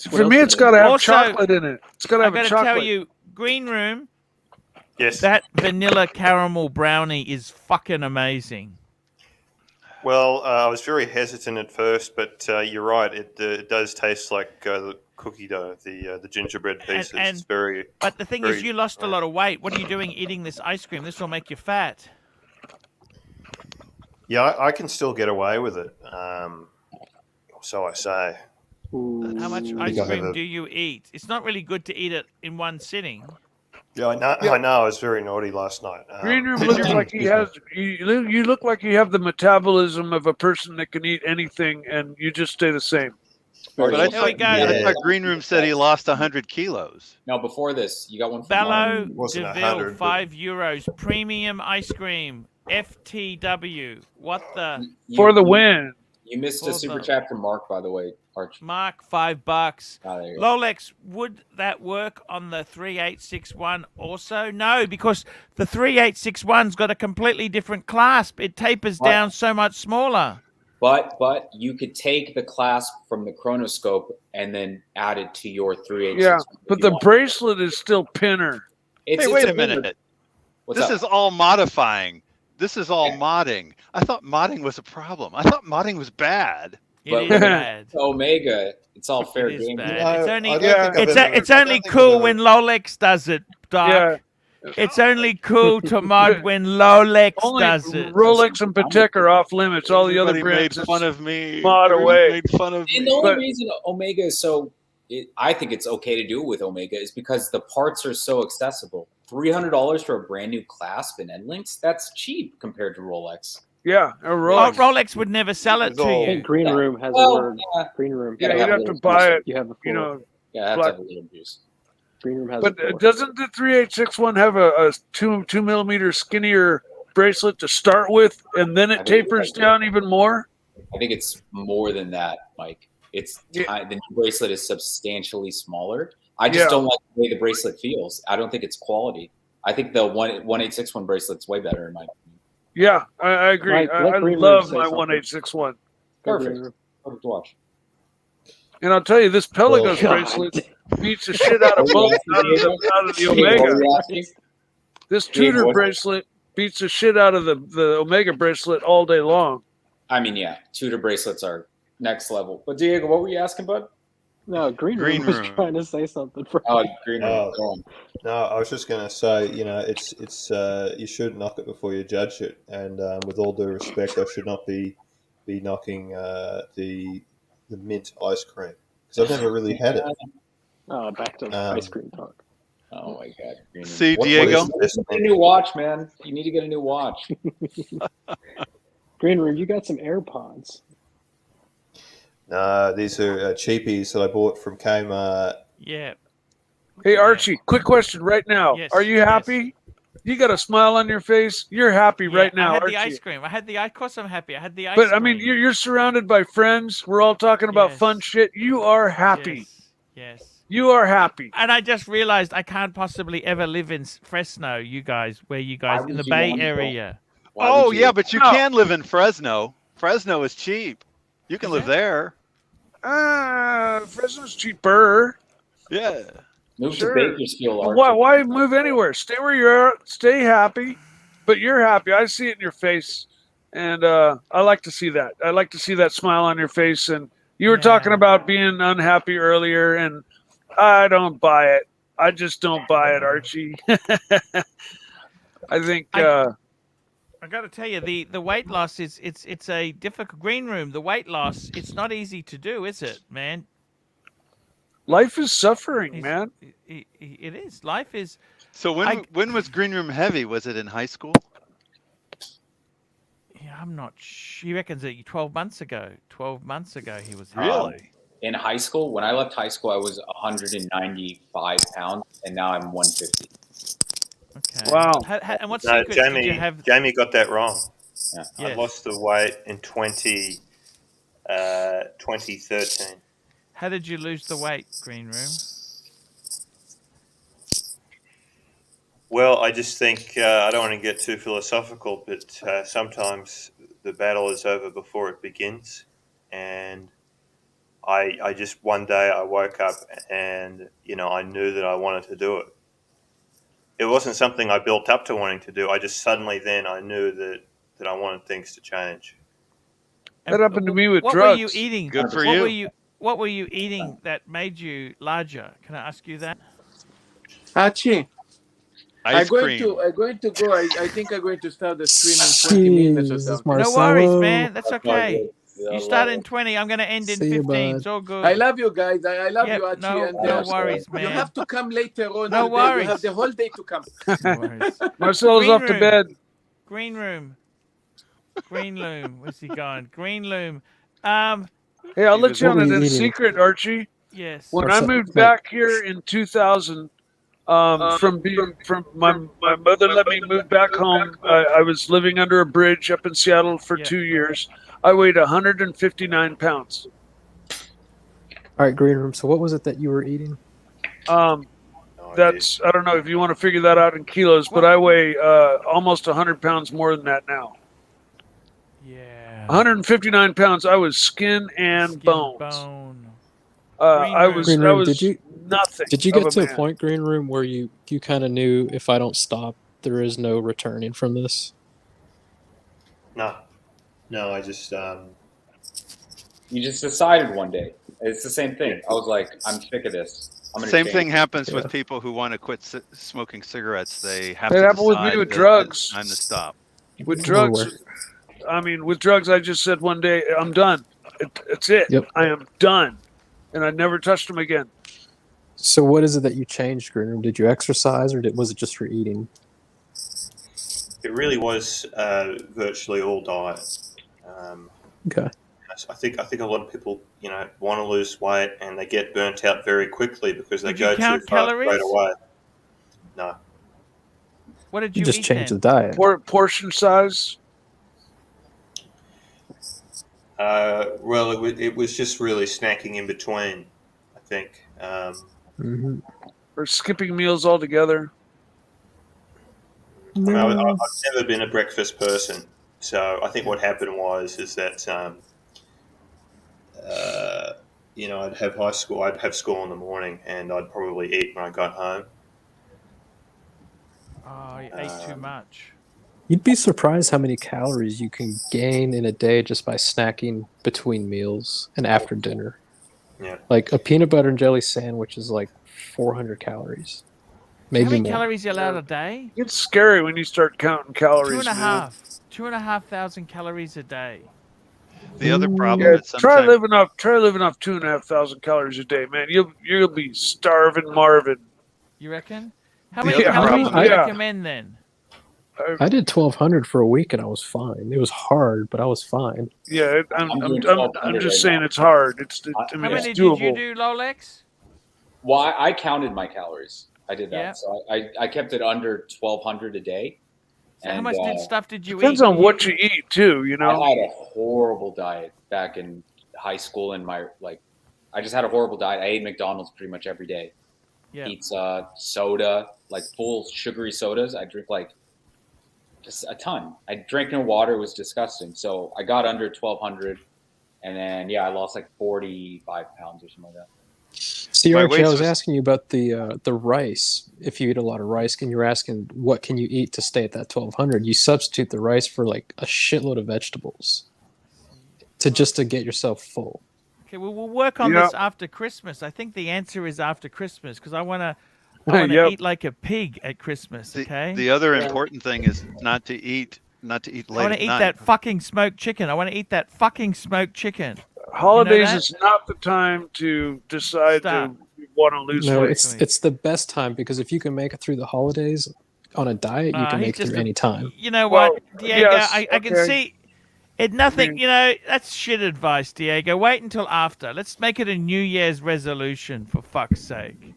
For me, it's got to have Also, chocolate in it. It's got to have I a gotta chocolate. tell you, Green Room. Yes. That vanilla caramel brownie is fucking amazing. Well, I was very hesitant at first, but you're right. It does taste like the cookie dough, the gingerbread pieces. It's very. But the thing is, very- you lost a lot of weight. What are you doing eating this ice cream? This will make you fat. Yeah, I can still get away with it. So I say. How much I ice think I have cream a- do you eat? It's not really good to eat it in one sitting. Yeah, I know. I know. I was very naughty last night. Green Room looks like he has. You look like you have the metabolism of a person that can eat anything, and you just stay the same. But I There we thought, go. I thought Green Room said he lost 100 kilos. No, before this, you got one from Bello Mark. DeVille, €5. Premium ice cream. FTW. What the? For the win. You missed a For super the- chat from Mark, by the way, Archie. Mark, $5. Oh, there you go. Lolex, would that work on the 3861 also? No, because the 3861's got a completely different clasp. It tapers What? down so much smaller. But you could take the clasp from the chronoscope and then add it to your 386. Yeah, if but you the want. bracelet is still pinner. It's, Hey, it's wait a pinner. minute. What's This up? is all modifying. This is all modding. I thought modding was a problem. I thought modding was bad. It But is with bad. Omega, it's all fair It is game. bad. No, It's only I don't think I've ever- it's I don't only think I've cool ever- when Lolex does it, Doc. Yeah. It's only cool to mod when Lolex Only does it. Rolex and Patek are off limits. All the other Everybody brands made fun of me. mod Everybody away. made fun of And me. the only But- reason Omega is so, I think it's okay to do it with Omega is because the parts are so accessible. $300 for a brand new clasp and end links, that's cheap compared to Rolex. Yeah, a Oh, Rolex. Rolex would never sell it It's to all- I you. think Green Yeah. Room has Well, a word. yeah. Green Room. Yeah, Gotta you'd have have a to little buy juice. it. You have the You floor. know, Yeah, I have to Black- have a little juice. Green Room has but a floor. doesn't the 3861 have a 2 millimeter skinnier bracelet to start with, and then I it think tapers it's- down even more? I think it's more than that, Mike. It's Yeah. the new bracelet is substantially smaller. I just Yeah. don't like the way the bracelet feels. I don't think it's quality. I think the 1861 bracelet's way better in my opinion. Yeah, I agree. Mike, let I Green Room love say my something. 1861. Go Perfect. Green Room. Perfect watch. And I'll tell you, this Pelagos God. bracelet beats the shit out of both out of the Omega. This Tudor what- bracelet beats the shit out of the Omega bracelet all day long. I mean, yeah, Tudor bracelets are next level. But Diego, what were you asking, bud? No, Green Green Room was Room. trying to say something. For Oh, Green Room. Oh. Go on. No, I was just going to say, it's you should knock it before you judge it. And with all due respect, I should not be knocking the mint ice cream because I've never really had it. Oh, back to ice cream talk. Oh my God, Green Room. See, What Diego? is the best Get a new watch, man. You need to get a new watch. Green Room, you got some AirPods. No, these are cheapies that I bought from Kmart. Yeah. Hey Archie, quick question right now. Yes, Are you happy? You got a smile on your face. You're happy right now, I had aren't the you? ice cream. Of course I'm happy. I had the ice But cream. I mean, you're surrounded by friends. We're all talking about Yes. fun shit. You are happy. Yes. You are happy. And I just realized I can't possibly ever live in Fresno, you guys, in the would you Bay want to? Area. Why Oh, would you? yeah, but you No. can live in Fresno. Fresno is cheap. You can Is live it? there. Fresno's cheaper. Yeah. Move Sure. to Bakersfield, Well, Archie. why move anywhere? Stay where you're at. Stay happy, but you're happy. I see it in your face, and I like to see that. I like to see that smile on your face. And you were talking about being unhappy earlier, and I don't buy it. I just don't buy it, Archie. I think I got to tell you, the weight loss is it's a difficult green room. The weight loss, it's not easy to do, is it, man? life is suffering, man. It is. Life is. So when was Green Room heavy? Was it in high school? Yeah, I'm not. He reckons that 12 months ago. 12 months ago, he was Really? In high school, when I left high school, I was 195 pounds, and now I'm 150. Okay. Wow. And what No, secrets did you have? Jamie got that wrong. Yeah. I Yes. lost the weight in 2013. How did you lose the weight, Green Room? Well, I just think I don't want to get too philosophical, but sometimes the battle is over before it begins. And I just one day I woke up and I knew that I wanted to do it. It wasn't something I built up to wanting to do. I just suddenly then I knew that I wanted things to change. That happened to me with What drugs. were you eating? Good for What you. were you eating that made you larger? Can I ask you that? Archie, Ice cream. I'm going to go. I think I'm going to start the stream in 20 minutes or Jesus, something. No worries, Marcelo. man. That's okay. You start in 20. I'm going to end in See you, 15. bud. It's all good. I love you guys. I love Yep, you, Archie. no- and no worries, man. You have to come later on. No today. You worries. have the whole day to come. No worries. Marcelo's Green off to room. bed. Green room. Green loom. Where's he going? Green loom. Hey, I'll let you What on were you a eating? secret, Archie. Yes. When I moved back here in 2000, from my mother let me move back home. I was living under a bridge up in Seattle for 2 years. I weighed 159 pounds. All right, Green Room. So what was it that you were eating? That's I don't know if you want to figure that out in kilos, but I weigh almost 100 pounds more than that now. Yeah. 159 pounds. I was skin and bones. I was Green I Room, was nothing. Did you of get to a man. point, Green Room, where you kind of knew if I don't stop, there is no returning from this? No, I just You just decided one day. It's the same thing. I was like, I'm sick of this. I'm gonna Same change. thing happens with people who want to quit smoking cigarettes. They have It to happened with me decide with that drugs. it's time to stop. With drugs, with drugs, I just said one day, I'm done. It's it. Yep. I am done. And I never touched them again. So what is it that you changed, Green Room? Did you exercise, or was it just for eating? it really was virtually all diet. Okay. I think a lot of people want to lose weight and they get burnt out very quickly because they Did you go too count far calories? straight away. No. What did You you just eat changed then? the diet. Portion size? Well, it was just really snacking in between, I think. Or skipping meals altogether? I mean, I've never been a breakfast person, so I think what happened is that I'd have school in the morning, and I'd probably eat when I got home. Oh, you ate too much. You'd be surprised how many calories you can gain in a day just by snacking between meals and after dinner. Yeah. Like a peanut butter and jelly sandwich is like 400 calories. Maybe How many more. calories are you allowed a day? It's scary when you start counting calories, 2,500 calories a day. The other problem is try sometimes living off 2,500 calories a day, man. You'll be starving Marvin. You reckon? How The many other calories problem do you is- recommend then? I did 1,200 for a week and I was fine. It was hard, but I was fine. Yeah, I'm I'm doing just 1,200 right saying now. it's hard. I How mean, it's many doable. did you do, Lolex? Well, I counted my calories. I did that. Yeah. So I kept it under 1,200 a day. So how much stuff did you Depends eat? on what you eat too, you know. I had a horrible diet back in high school and I just had a horrible diet. I ate McDonald's pretty much every day. Yeah. Pizza, soda, like full sugary sodas. I drink like just a ton. I drank no water. It was disgusting. So I got under 1,200 and then, I lost like 45 pounds or something like that. See, My Archie, I waist was was- asking you about the rice. If you eat a lot of rice, and you were asking what can you eat to stay at that 1200, you substitute the rice for like a shitload of vegetables to get yourself full. Okay, well, we'll work on this after Christmas. I think the answer is after Christmas because I want to Yep. eat like a pig at Christmas. Okay. The other important thing is not to eat late I want at to eat night. that fucking smoked chicken. I want to eat that fucking smoked chicken. Holidays that? is not the time to decide Stop. to want to lose No, weight. it's the best time because if you can make it through the holidays on a diet, you can he's make it just through any time. You know Well, what, Diego? yes, I can okay. see it. Nothing. You know, that's shit advice, Diego. Wait until after. Let's make it a New Year's resolution, for fuck's sake.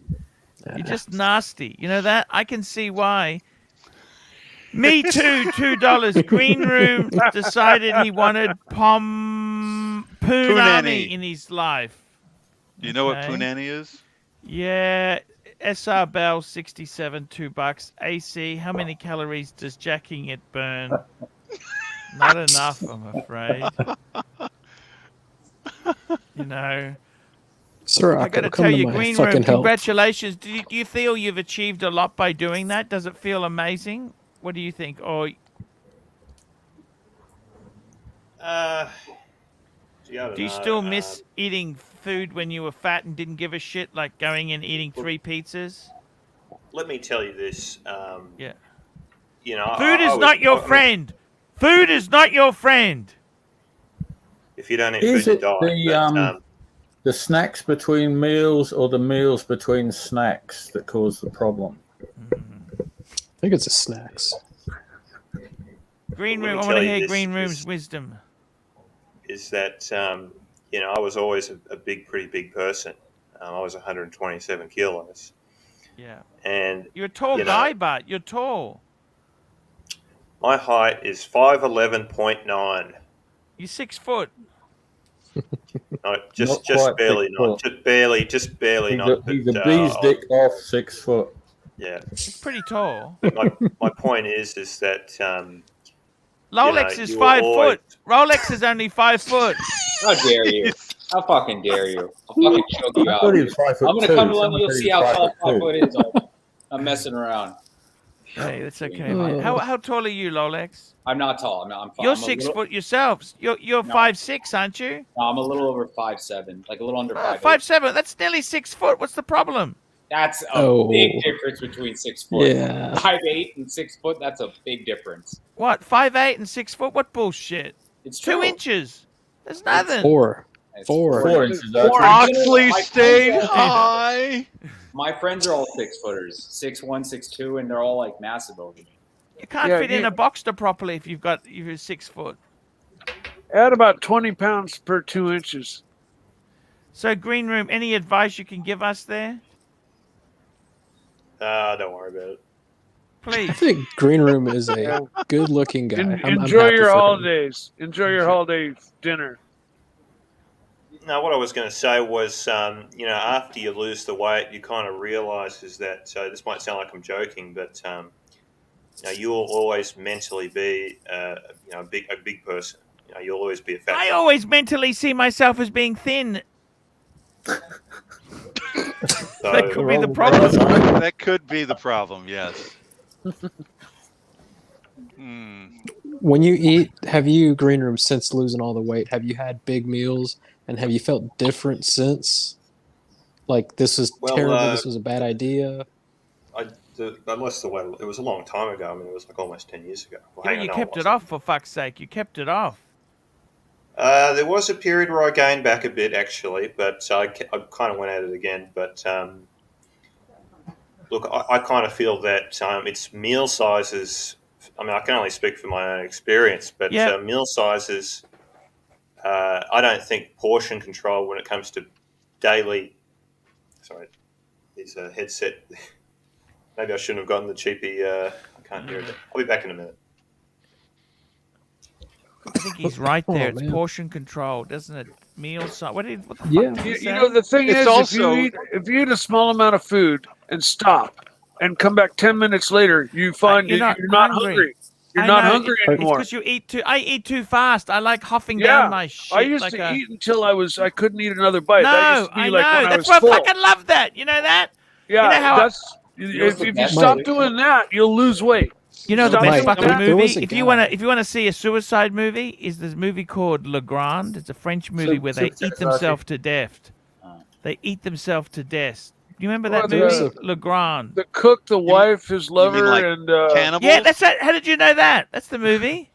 You're just nasty. You know that? I can see why. Me too, $2. Green Room decided he wanted Punani in his life. Do you know what Okay. punani is? Yeah, SR Bell 67, $2. AC, how many calories does jacking it burn? Not enough, I'm afraid. You know. Sir, I got to come tell to you, my Green fucking Room, help. congratulations. Do you feel you've achieved a lot by doing that? Does it feel amazing? What do you think? Or Gee, I don't do you know. still miss eating food when you were fat and didn't give a shit, like going and eating 3 pizzas? Let me tell you this. Yeah. You know, Food I is was- not your I mean, friend. Food is not your friend. If you don't eat Is food, you it die. the snacks between meals or the meals between snacks that cause the problem? I think it's the snacks. Green Let Room, me I want tell to you hear this- Green Room's wisdom. is that you know, I was always a pretty big person. I was 127 kilos, Yeah. and You're a tall you know, guy, but you're tall. my height is 5'11.9. You're 6 foot. No, Not just quite barely 6 not. foot. Just barely He's not. a, he's a but, bee's dick off 6 foot. Yeah. It's pretty tall. My point is that Rolex is 5 foot. Rolex is only 5 foot. How dare you? How fucking dare you? I'll fucking choke you I out. thought he was 5 foot I'm gonna two. come to London. Someone You'll said see he how was tall 5 5 foot foot is. I'm messing around. Hey, that's okay, mate. How tall are you, Rolex? I'm not tall. I'm You're I'm 6 little, foot yourself. You're 5'6", aren't you? No, I'm a little over 5'7", like a little under 5'8". 5'7". That's nearly 6 foot. What's the problem? That's a big difference between 6 foot. Yeah. 5'8" and 6 foot. That's a big difference. What? 5'8" and 6 foot? What bullshit? It's 2 true. inches. There's nothing. Four. It's 4 inches. Oxley My stayed friends are- high. My friends are all 6 footers, 6'1", 6'2", and they're all like massive over me. You can't Yeah, fit in a Boxster properly if you're 6 foot. Add about 20 pounds per 2 inches. So, Green Room, any advice you can give us there? don't worry about it. Please. I think Green Room is a good-looking guy. I'm Enjoy happy your for him. holidays. Enjoy your holiday dinner. No, what I was going to say was, you know, after you lose the weight, you kind of realise is that. So this might sound like I'm joking, but you know, you'll always mentally be, you know, a big person. You know, you'll always be a fat. I always mentally see myself as being thin. That could be the problem. That could be the problem. Yes. When you eat, have you, Green Room, since losing all the weight, have you had big meals and have you felt different since? Like, this is Well, terrible, this was a bad idea? I lost the weight. It was a long time ago. I mean, it was like almost 10 years ago. Well, hang You on, kept it off, for fuck's sake. You kept it off. There was a period where I gained back a bit, actually, but I kind of went at it again. But look, I kind of feel that it's meal sizes. I mean, I can only speak from my own experience, but meal sizes, I don't think portion control when it comes to daily. Sorry, it's a headset. Maybe I shouldn't have gotten the cheapy. I can't hear it. I'll be back in a minute. I think he's right there. It's man. portion control, doesn't it? Meal size. What the fuck Yeah, did he you say? know the thing It's is, also- if you eat a small amount of food and stop and come back 10 minutes later, you find You're you're not not hungry. hungry. You're I not know, hungry It's anymore. because you eat too. I eat too fast. I like huffing Yeah, down my shit. I used like to a... eat until I couldn't eat another bite. that No, used to be I like know. when I That's was why I full. fucking love that. You know that? Yeah, You know how that's what's if the you best stop Mike. doing that, you'll lose weight. You know the Stop best doing fucking that. There was movie? a If you guy. wanna see a suicide movie, is this movie called Le Grand. It's a French movie where they Super eat Chats, themselves Archie. to death. They eat themselves to death. You remember Well, that There was movie? a Le Grand. the cook, the You mean, wife, his you mean like lover, and cannibals? Yeah, that's it. How did you know that? That's the movie.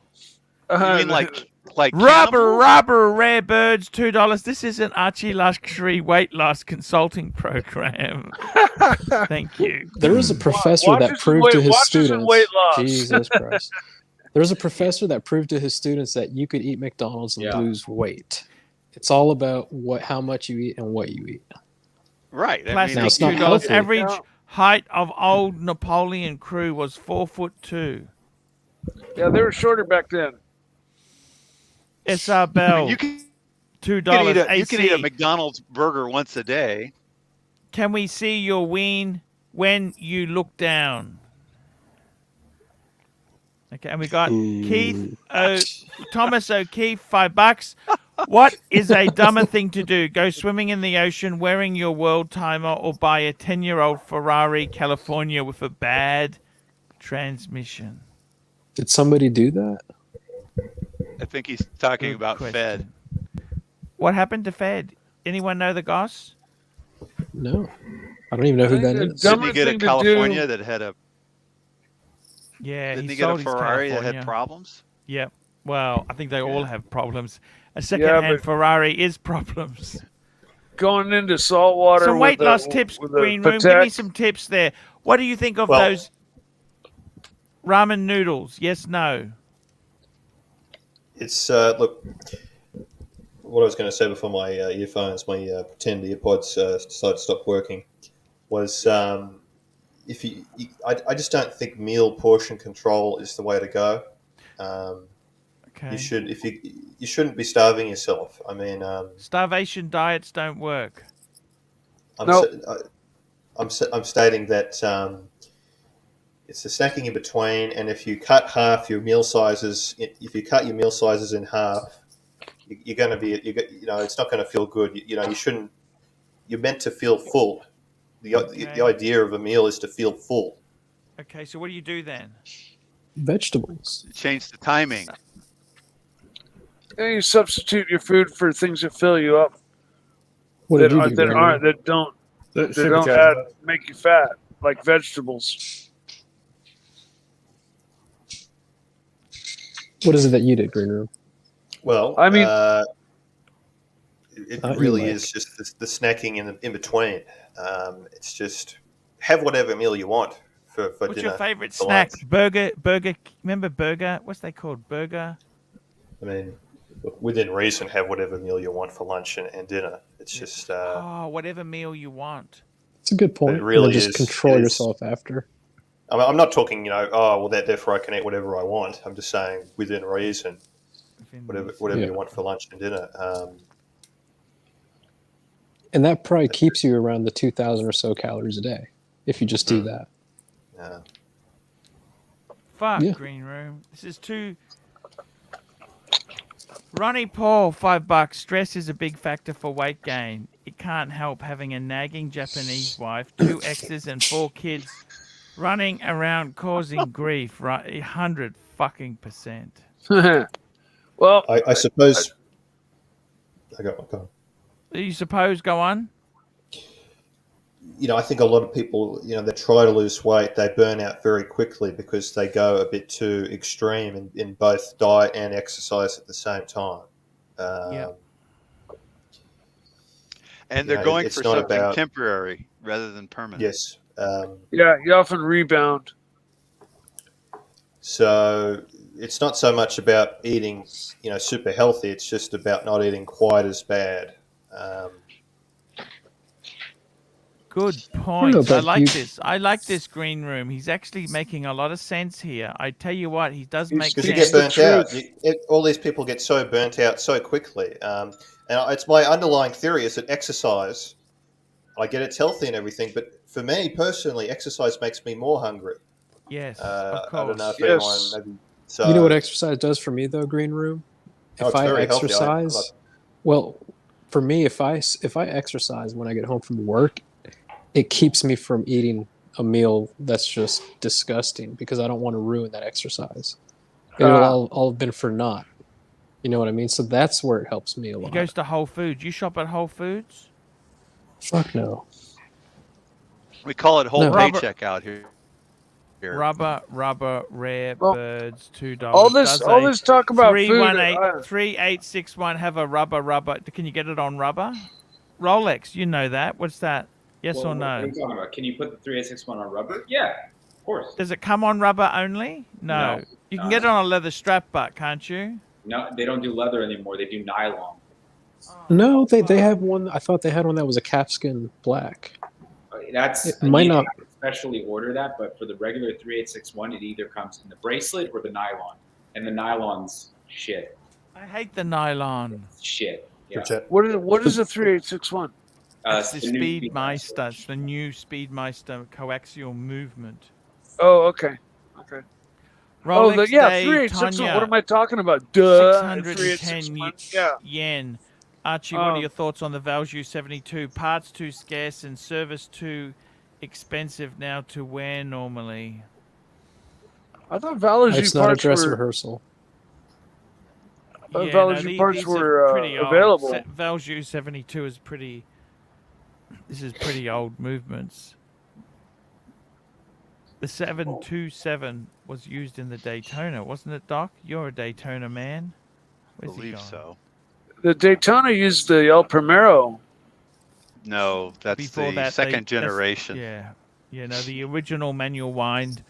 You mean like Rubber, cannibals? rare birds, $2. This is an ArchieLuxury weight loss consulting program. Thank you. There was a professor watch that us in proved to his watch us in weight students. loss. Jesus Christ. There was a professor that proved to his students that you could eat McDonald's and Yeah. lose weight. It's all about how much you eat and what you eat. Right. I Plastic mean, Now, it's not $2. healthy. Average Yeah. height of old Napoleon crew was 4'2". Yeah, they were shorter back then. SR I Bell, mean, you can $2. you can eat a AC, McDonald's burger once a day. can we see your ween when you look down? Okay, and we got Thomas O'Keefe, $5. What is a dumber thing to do? Go swimming in the ocean wearing your world timer, or buy a 10-year-old Ferrari California with a bad transmission? Did somebody do that? I think he's talking Good about question. Fed. What happened to Fed? Anyone know the goss? No. I don't even know who I think that the is. Didn't he dumber get a thing to California do- that had a? Yeah, Didn't he he get a sold his Ferrari that California. had problems? Yep. Well, I think they all have problems. A Yeah, second-hand but Ferrari is problems. going into salt water Some weight with loss a, tips, with Green a Room. Give me Patek. some tips there. What do you think of Well- those ramen noodles? Yes, no. It's look. What I was going to say before my earphones, my pretend earpods decided to stop working, was if I just don't think meal portion control is the way to go. Okay. You should you shouldn't be starving yourself. I mean, Starvation diets don't work. I'm Nope. I'm stating that it's the snacking in between, and if you cut half your meal sizes, if you cut your meal sizes in half, you're going to be it's not going to feel good. You shouldn't. You're meant to feel full. The idea of a meal is to feel full. Okay, so what do you do then? Vegetables. Change the timing. And you substitute your food for things that fill you up. What that did you are, do, that Gregory? aren't that don't that Super don't Chats. make you fat, like vegetables. What is it that you did, Green Room? Well, I mean- it Not you, really Mike. is just the snacking in between. It's just have whatever meal you want for What's dinner. your favorite for snack? lunch. Burger. Remember burger? What's they called? Burger. I mean, look, within reason, have whatever meal you want for lunch and dinner. It's just Whatever meal you want. It's a good point. It really and then just is. control It is. yourself after. I mean, I'm not talking, therefore I can eat whatever I want. I'm just saying within reason, whatever Yeah. you want for lunch and dinner. And that probably keeps you around the 2,000 or so calories a day if you just do that. Fuck, Yeah. Green Room. This is too... Ronnie Paul, $5. Stress is a big factor for weight gain. It can't help having a nagging Japanese wife, 2 exes, and 4 kids running around causing grief. Right, 100%. Well, I suppose. I got on. You suppose? Go on. I think a lot of people, they try to lose weight, they burn out very quickly because they go a bit too extreme in both diet and exercise at the same time. Yeah. And they're going for something temporary rather than permanent. Yes. Yeah, you often rebound. So it's not so much about eating, super healthy. It's just about not eating quite as bad. Good point. I about like you. this. I like this, Green Room. He's actually making a lot of sense here. I tell you what, he does make Because you sense. get burnt out. All these people get so burnt out so quickly. And it's my underlying theory is that exercise, I get it's healthy and everything, but for me personally, exercise makes me more hungry. Yes, I of course. don't know if Yes. anyone, So You know what exercise does for me though, Green Room? Oh, If it's I very healthy. exercise, well, for me, if I exercise when I get home from work, it keeps me from eating a meal that's just disgusting because I don't want to ruin that exercise. It'll all have been for naught. You know what I mean? So that's where it helps me a He lot. goes to Whole Foods. You shop at Whole Foods? Fuck no. We call it whole No. paycheck out here. Rubber, rare Well, birds, $2. all this talk about food. 3861 have a rubber. Can you get it on rubber? Rolex, you know that. What's that? Yes Well, or what are no? you talking about? Can you put the 3861 on rubber? Yeah, of course. Does it come on rubber only? No. No. You can get it on a leather strap, but can't you? No, they don't do leather anymore. They do nylon. No, they have one. I thought they had one that was a calfskin black. That's It might you not. have to specially order that, but for the regular 3861, it either comes in the bracelet or the nylon, and the nylon's shit. I hate the nylon. Shit. Yeah. What is a 3861? It's the Speedmeister. It's the new Speedmeister coaxial movement. Oh, okay. Rolex yeah, Day, 3861. Tonya. What am I talking about? Duh. 610 yen. Archie, what are your thoughts on the Value 72? Parts too scarce and service too expensive now to wear normally. I thought Value It's not a parts dress were. rehearsal. I thought Value parts these were are pretty old. available. Value 72 is pretty. This is pretty old movements. The 727 was used in the Daytona, wasn't it, Doc? You're a Daytona man. I believe so. The Daytona used the El Primero. No, that's Before the that, second generation. No, the original manual wind,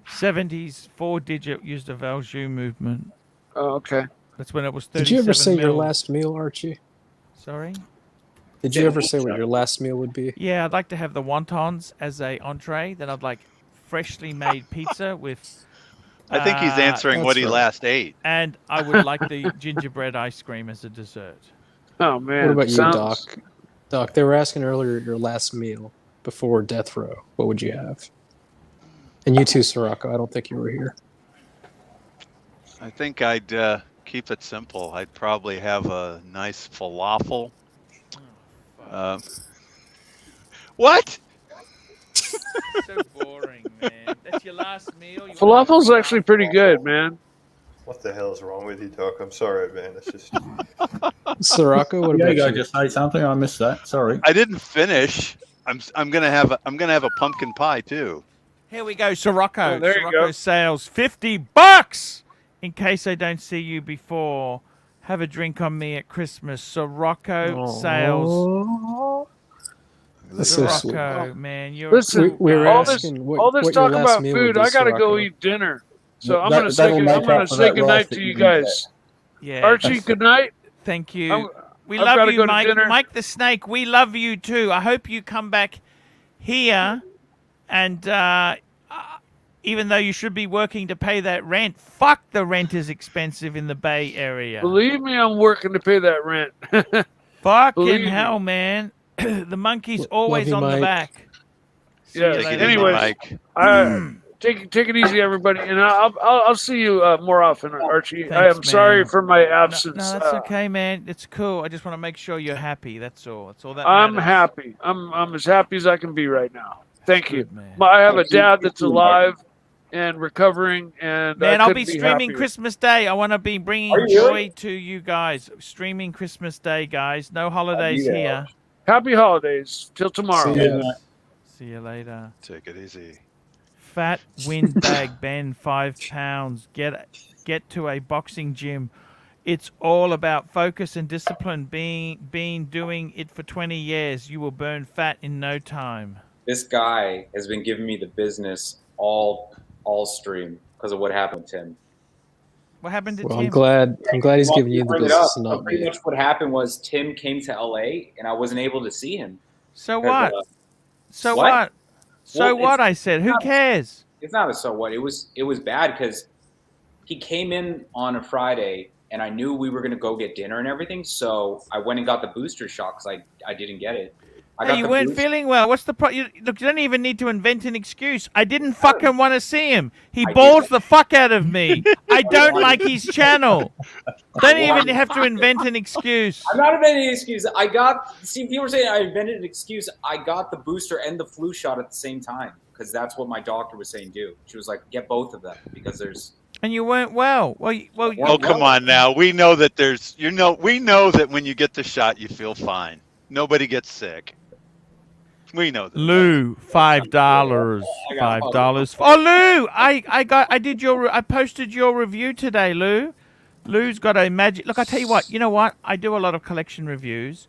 70s 4-digit used a Valjoux movement. Oh, okay. That's when it was 37 Did you ever say your mil. last meal, Archie? Sorry? Did you ever say what your last meal would be? Yeah, I'd like to have the wontons as a entree. Then I'd like freshly made pizza with. I think he's answering what he last ate. And I would like the gingerbread ice cream as a dessert. Oh man! What about you, Doc? Doc, they were asking earlier your last meal before death row. What would you have? And you too, Sirocco. I don't think you were here. I think I'd keep it simple. I'd probably have a nice falafel. What? So boring, man. That's your last meal. Falafel's actually pretty good, man. What the hell is wrong with you, Doc? I'm sorry, man. It's just. Sirocco, what about you? Just say something. I missed that. Sorry. I didn't finish. I'm gonna have a pumpkin pie too. Here we go, Sirocco. Oh, there you Sirocco go. sales $50. In case I don't see you before, have a drink on me at Christmas. Sirocco sales. That's so sweet. Sirocco, man, you're Listen, we were all asking this what your talk last about meal food, would be, I gotta go Sirocco. eat dinner. So That- I'm gonna that'll make up for that say rice goodnight that to you you didn't guys. Yeah. Archie, good night. Thank you. We I've love gotta you, go to Mike. dinner. Mike the Snake, we love you too. I hope you come back here and even though you should be working to pay that rent, fuck the rent is expensive in the Bay Area. Believe me, I'm working to pay that rent. Fucking Believe me. hell, man. The monkey's always you, on the Mike. back. See Yeah. you later, Anyways, Mike. take it easy, everybody, and I'll see you more often, Archie. I Thanks, am sorry man. for my absence. No, that's okay, man. It's cool. I just want to make sure you're happy. That's all. That's all that I'm matters. happy. I'm as happy as I can be right now. Thank you. Good, man. I have a dad that's alive and recovering, and Man, I I'll couldn't be streaming happier. Christmas Day. I want to be bringing joy to you guys. Streaming Christmas Day, guys. No holidays here. Happy holidays till tomorrow. See you later. Take it easy. Fat windbag Ben, 5 pounds. Get to a boxing gym. It's all about focus and discipline. Being doing it for 20 years, you will burn fat in no time. This guy has been giving me the business all stream because of what happened with Tim. What happened to Well, Tim? I'm glad he's giving you the Bring it business up, and but not pretty me. much what happened was Tim came to LA and I wasn't able to see him. So 'Cause, what? So what? what? So Well, what? it's- I said. Who cares? It's not a so what. It was bad because he came in on a Friday and I knew we were gonna go get dinner and everything. So I went and got the booster shot because I didn't get it. I Hey, got you the weren't boost. feeling well. What's the problem? Look, you don't even need to invent an excuse. I didn't fucking want to see him. He I balls did. the fuck out of me. I don't wanted- like his channel. Don't even have to invent an excuse. I'm not inventing an excuse. People were saying I invented an excuse. I got the booster and the flu shot at the same time because that's what my doctor was saying do. She was like, get both of them because there's. And you weren't well. Oh, come on now. We know that we know that when you get the shot, you feel fine. Nobody gets sick. We know that. Lou, $5. $5. Oh, Lou, I posted your review today, Lou. Lou's got a magic. Look, I tell you what. You know what? I do a lot of collection reviews.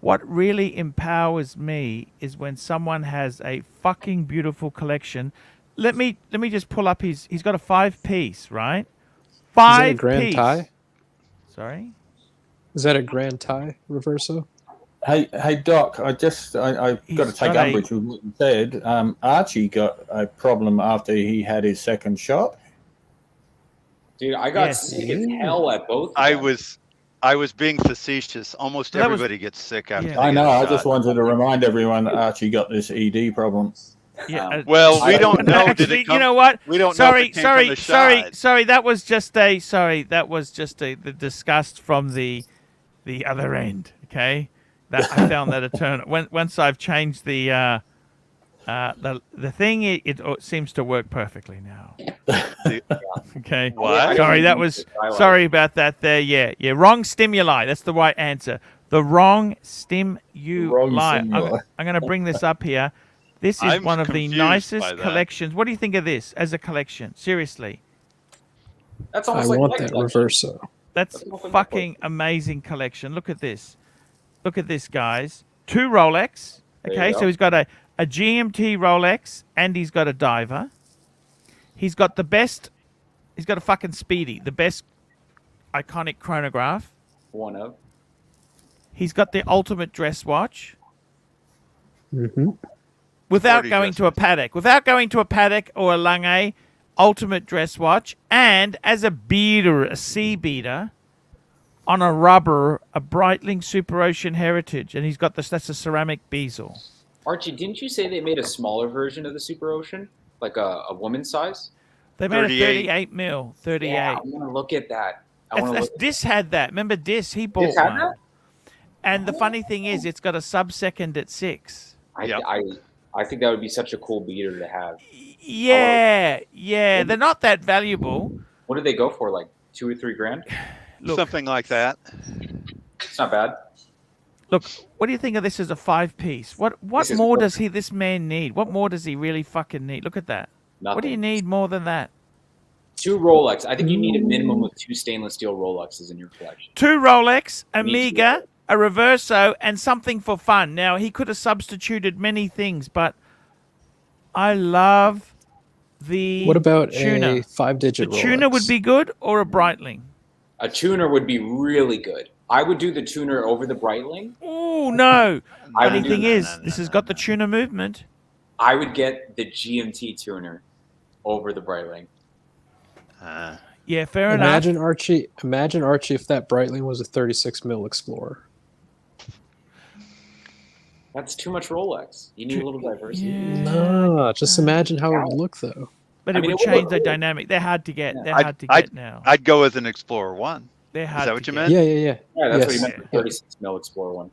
What really empowers me is when someone has a fucking beautiful collection. Let me just pull up he's got a 5-piece, right? 5-piece. Is that a grand tie? Sorry? Is that a grand tie, Reverso? Hey, Doc, I've got to take umbrage with what you said. Archie got a problem after he had his second shot. Dude, I got sick as hell at both. I was being facetious. Almost everybody gets sick after. I know. I just wanted to remind everyone that Archie got this ED problem. Yeah. Well, we don't know. Actually, you know what? We don't know. know. If it came from the shot. Sorry. That was just the disgust from the other end. Okay. That I found that once I've changed the thing, it seems to work perfectly now. Okay. What? Sorry about that. There. Yeah. Wrong stimuli. That's the right answer. The wrong stimuli. I'm going to bring this up here. This is one of the nicest collections. What do you think of this as a collection? Seriously. That's I almost like want my that collection. Reverso. That's fucking amazing collection. Look at this. Look at this, guys. 2 Rolex. Okay, so he's got a GMT Rolex and he's got a diver. He's got the best. He's got a fucking Speedy, the best iconic chronograph. One of. He's got the ultimate dress watch. Mm-hmm. Without going to a paddock or a Lange, ultimate dress watch, and as a beater, a sea beater, on a rubber, a Breitling Super Ocean Heritage, and he's got that's a ceramic bezel. Archie, didn't you say they made a smaller version of the Super Ocean, like a woman's size? They made a 38 mil, 38. Yeah, I want to look at that. Dis had that. Remember Dis? He bought had one. that? And the funny thing is, it's got a sub-second at 6. I think that would be such a cool beater to have. Yeah. They're not that valuable. What did they go for? Like $2 or $3 grand? Look, something like that. It's not bad. Look, what do you think of this as a 5-piece? What more does this man need? What more does he really fucking need? Look at that. Nothing. What do you need more than that? 2 Rolex. I think you need a minimum of 2 stainless steel Rolexes in your collection. 2 Rolex, Omega, a Reverso, and something for fun. Now, he could have substituted many things, but I love the What about tuner. a 5-digit The Rolex? tuner would be good, or a Breitling? A tuner would be really good. I would do the tuner over the Breitling. Oh, no. I Funny would thing is, this has got the tuner movement. I would get the GMT tuner over the Breitling. Yeah, fair Imagine enough. Archie if that Breitling was a 36 mil Explorer. That's too much Rolex. You need a little diversity. No, just imagine how it would look though. But I it mean, would it would change look the cool. dynamic. They're hard to get. They're hard to get now. I'd go with an Explorer 1. They're Is hard that what to you get. meant? Yeah. Yeah, that's what Yes. he meant. The 36 mil Explorer one.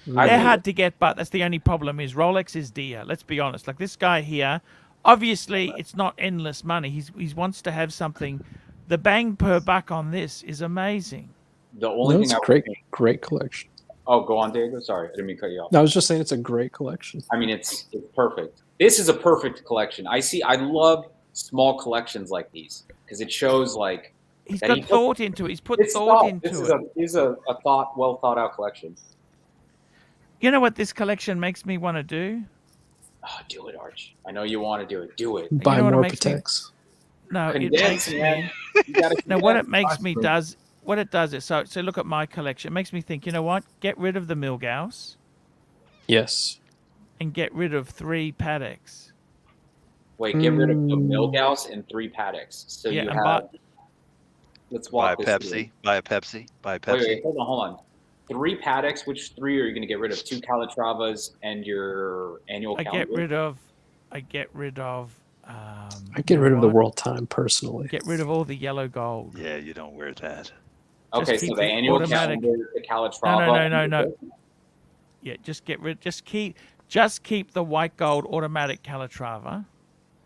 They're hard to get, but that's the only problem is Rolex is dear. Let's be honest. Like this guy here, obviously it's not endless money. He wants to have something. The bang per buck on this is amazing. The only No, thing it's great collection. Oh, go on, Diego. Sorry, I didn't mean to cut you off. I was just saying it's a great collection. I mean, it's perfect. This is a perfect collection. I love small collections like these because it shows like He's that got he put- thought into it. He's put it's thought thought. into This it. is a well thought out collection. You know what this collection makes me want to do? Oh, do it, Arch. I know you want to do it. Do it. Buy know what it more makes me- Pateks. No, it Condense, makes man. me. You gotta No, what it condense. makes me does. What it does is so look at my collection. It makes me think. You know what? Get rid of the Milgauss Yes. and get rid of 3 Pateks. Wait, get rid of the Milgauss and 3 Paddocks. So Yeah, you and have. Let's Buy walk a this through. Pepsi. Buy a Pepsi. Buy a Pepsi. Wait, hold on. 3 paddocks. Which 3 are you going to get rid of? 2 Calatravas and your annual I calendar? get rid of. I get rid of the World Time personally. Get rid of all the yellow gold. Yeah, you don't wear that. Okay, so the annual calendar, the Calatrava. No. Yeah, just get rid. Just keep the white gold automatic Calatrava.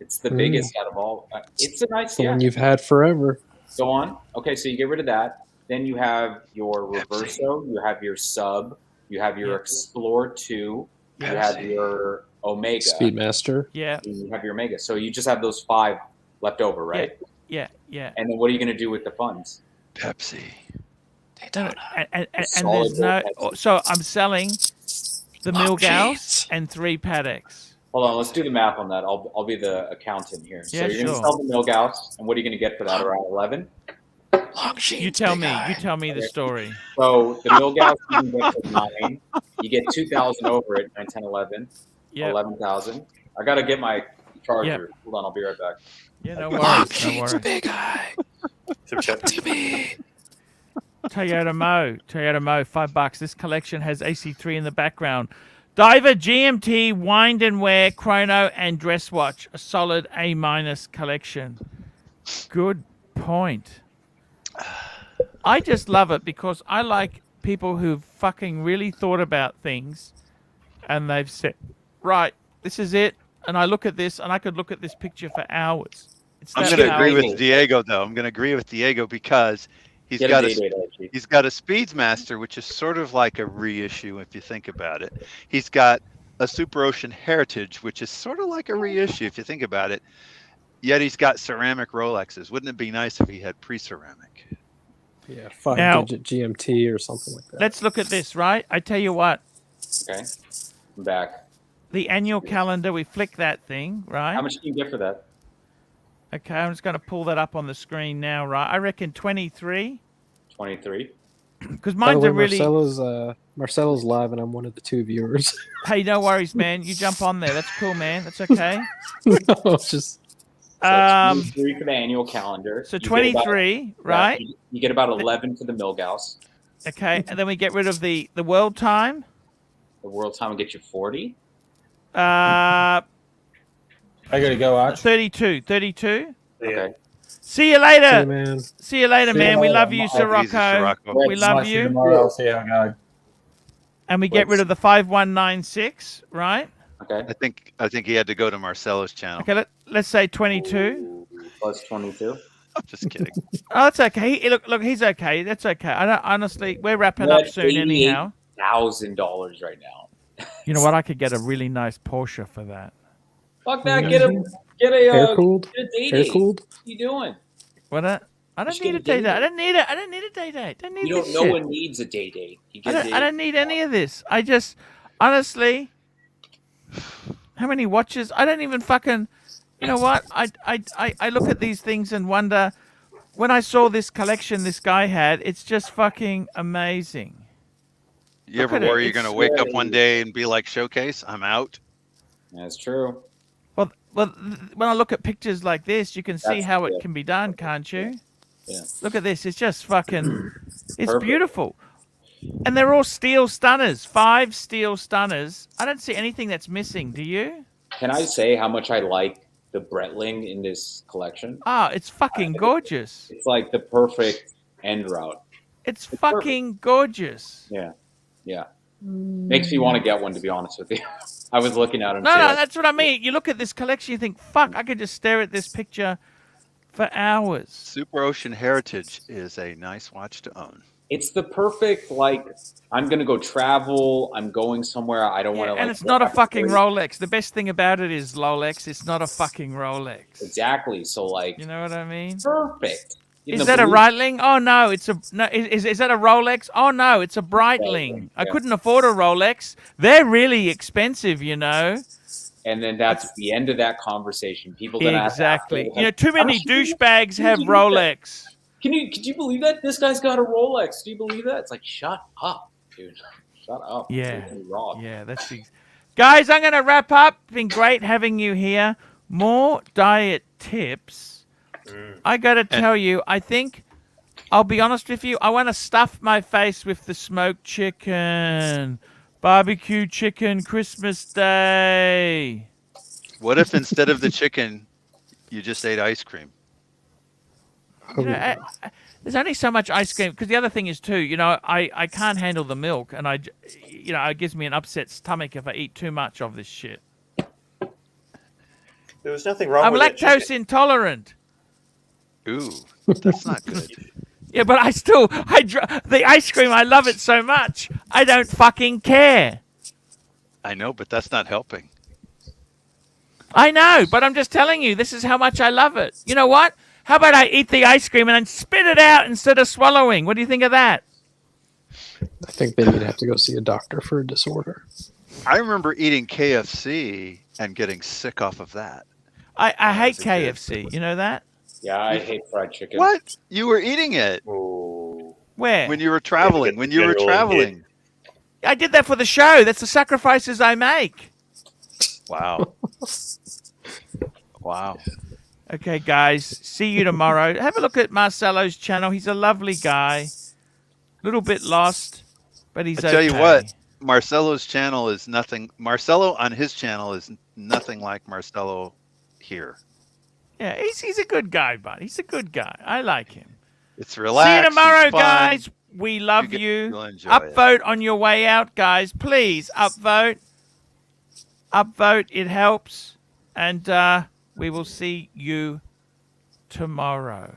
It's the biggest out of all. It's a nice. The one you've had forever. Go on. Okay, so you get rid of that. Then you have your Reverso. You have your Sub. You have your Explore 2. You have your Omega. Speedmaster. Yeah. You have your Omega. So you just have those 5 left over, right? Yeah. And then what are you going to do with the funds? Pepsi. And there's no. So I'm selling the Milgauss and 3 paddocks. Hold on, let's do the math on that. I'll be the accountant here. Yeah, so you're going to sell the Milgauss, and what are you going to get for that? Around 11. You tell me. You tell me the story. So the Milgauss you can get for 9. You get 2,000 over it. 9, 10, 11. Yeah. 11,000. I got to get my charger. Yep. Hold on, I'll be right back. Yeah, no worries. No worries. Big eye. To me. Toyota Mo, $5. This collection has AC3 in the background. Diver GMT, Wind and Wear, Chrono, and Dress Watch. A solid A- collection. Good point. I just love it because I like people who've fucking really thought about things and they've said, right, this is it. And I look at this and I could look at this picture for hours. I'm going to agree with Diego, though. I'm going to agree with Diego because he's got a Speedsmaster, which is sort of like a reissue if you think about it. He's got a Super Ocean Heritage, which is sort of like a reissue if you think about it. Yet he's got ceramic Rolexes. Wouldn't it be nice if he had pre-ceramic? Yeah, 5-digit GMT or something like that. Let's look at this, right? I tell you what. Okay, I'm back. The annual calendar, we flick that thing, right? How much can you get for that? Okay, I'm just going to pull that up on the screen now, right? I reckon 23. 23. Because mine's way, a really. Marcelo's live, and I'm one of the 2 viewers. Hey, no worries, man. You jump on there. That's cool, man. That's okay. No, it's just. So 23 for the annual calendar. So 23, right? You get about 11 for the Milgauss. Okay, and then we get rid of the world time. The world time will get you 40. I gotta go, Arch. 32. Okay. See you later. See you, man. See you later, man. We love you, Sirocco. We love you. Tomorrow, I'll see how I go. And we get rid of the 5196, right? Okay. I think he had to go to Marcelo's channel. Okay, let's say 22. Plus 22. I'm just kidding. Oh, that's okay. Look, he's okay. That's okay. I don't honestly. We're wrapping up soon, anyhow. $1,000 right now. You know what? I could get a really nice Porsche for that. Fuck that! Get a Air cooled. Air cooled. What are you doing? What? I don't need a day date. I don't need it. I don't need a day date. I don't need this shit. No one needs a day date. I don't need any of this. I just honestly. How many watches? I don't even fucking. You know what? I look at these things and wonder. When I saw this collection this guy had, it's just fucking amazing. You ever worry you're going to wake up one day and be like, showcase, I'm out? That's true. Well, when I look at pictures like this, you can see how it can be done, can't you? Yeah. Look at this. It's just fucking... It's beautiful. And they're all steel stunners. 5 steel stunners. I don't see anything that's missing. Do you? Can I say how much I like the Breitling in this collection? Ah, it's fucking gorgeous. It's like the perfect end route. It's fucking gorgeous. Yeah. Yeah. Makes me want to get one, to be honest with you. I was looking at them. No, that's what I mean. You look at this collection, you think, fuck, I could just stare at this picture for hours. Super Ocean Heritage is a nice watch to own. It's the perfect, like, I'm going to go travel. I'm going somewhere. I don't want to, and it's not a fucking Rolex. The best thing about it is Rolex. It's not a fucking Rolex. Exactly. So, like, you know what I mean? Perfect. Is that a Breitling? Oh no, it's a no. Is that a Rolex? Oh no, it's a Breitling. I couldn't afford a Rolex. They're really expensive, you know. And then that's the end of that conversation. People then exactly. You know, too many douchebags have Rolex. Could you believe that this guy's got a Rolex? Do you believe that? It's like, shut up, dude. Shut up. Yeah. Yeah, that's the... Guys, I'm gonna wrap up. It's been great having you here. More diet tips. I got to tell you, I think I'll be honest with you. I want to stuff my face with the smoked chicken. Barbecue chicken Christmas Day. What if instead of the chicken, you just ate ice cream? You know, there's only so much ice cream. Because the other thing is, too, you know, I can't handle the milk. And, it gives me an upset stomach if I eat too much of this shit. There was nothing wrong I'm with that lactose chicken. intolerant. Ooh, that's not good. Yeah, but the ice cream, I love it so much. I don't fucking care. I know, but that's not helping. I know, but I'm just telling you, this is how much I love it. You know what? How about I eat the ice cream and then spit it out instead of swallowing? What do you think of that? I think then you'd have to go see a doctor for a disorder. I remember eating KFC and getting sick off of that. I hate KFC. You know that? Yeah, I hate fried chicken. What? You were eating it? Oh. Where? When you were traveling. When you were traveling. I did that for the show. That's the sacrifices I make. Wow. Wow. Okay, guys. See you tomorrow. Have a look at Marcelo's channel. He's a lovely guy. Little bit lost, but he's I tell okay. you what, Marcelo's channel is nothing. Marcelo on his channel is nothing like Marcelo here. Yeah, he's a good guy, bud. He's a good guy. I like him. It's relaxed. See you tomorrow, it's fun. guys. We love you. You'll enjoy Upvote on your way out, guys. Please, upvote. Upvote. It helps. And we will see you tomorrow.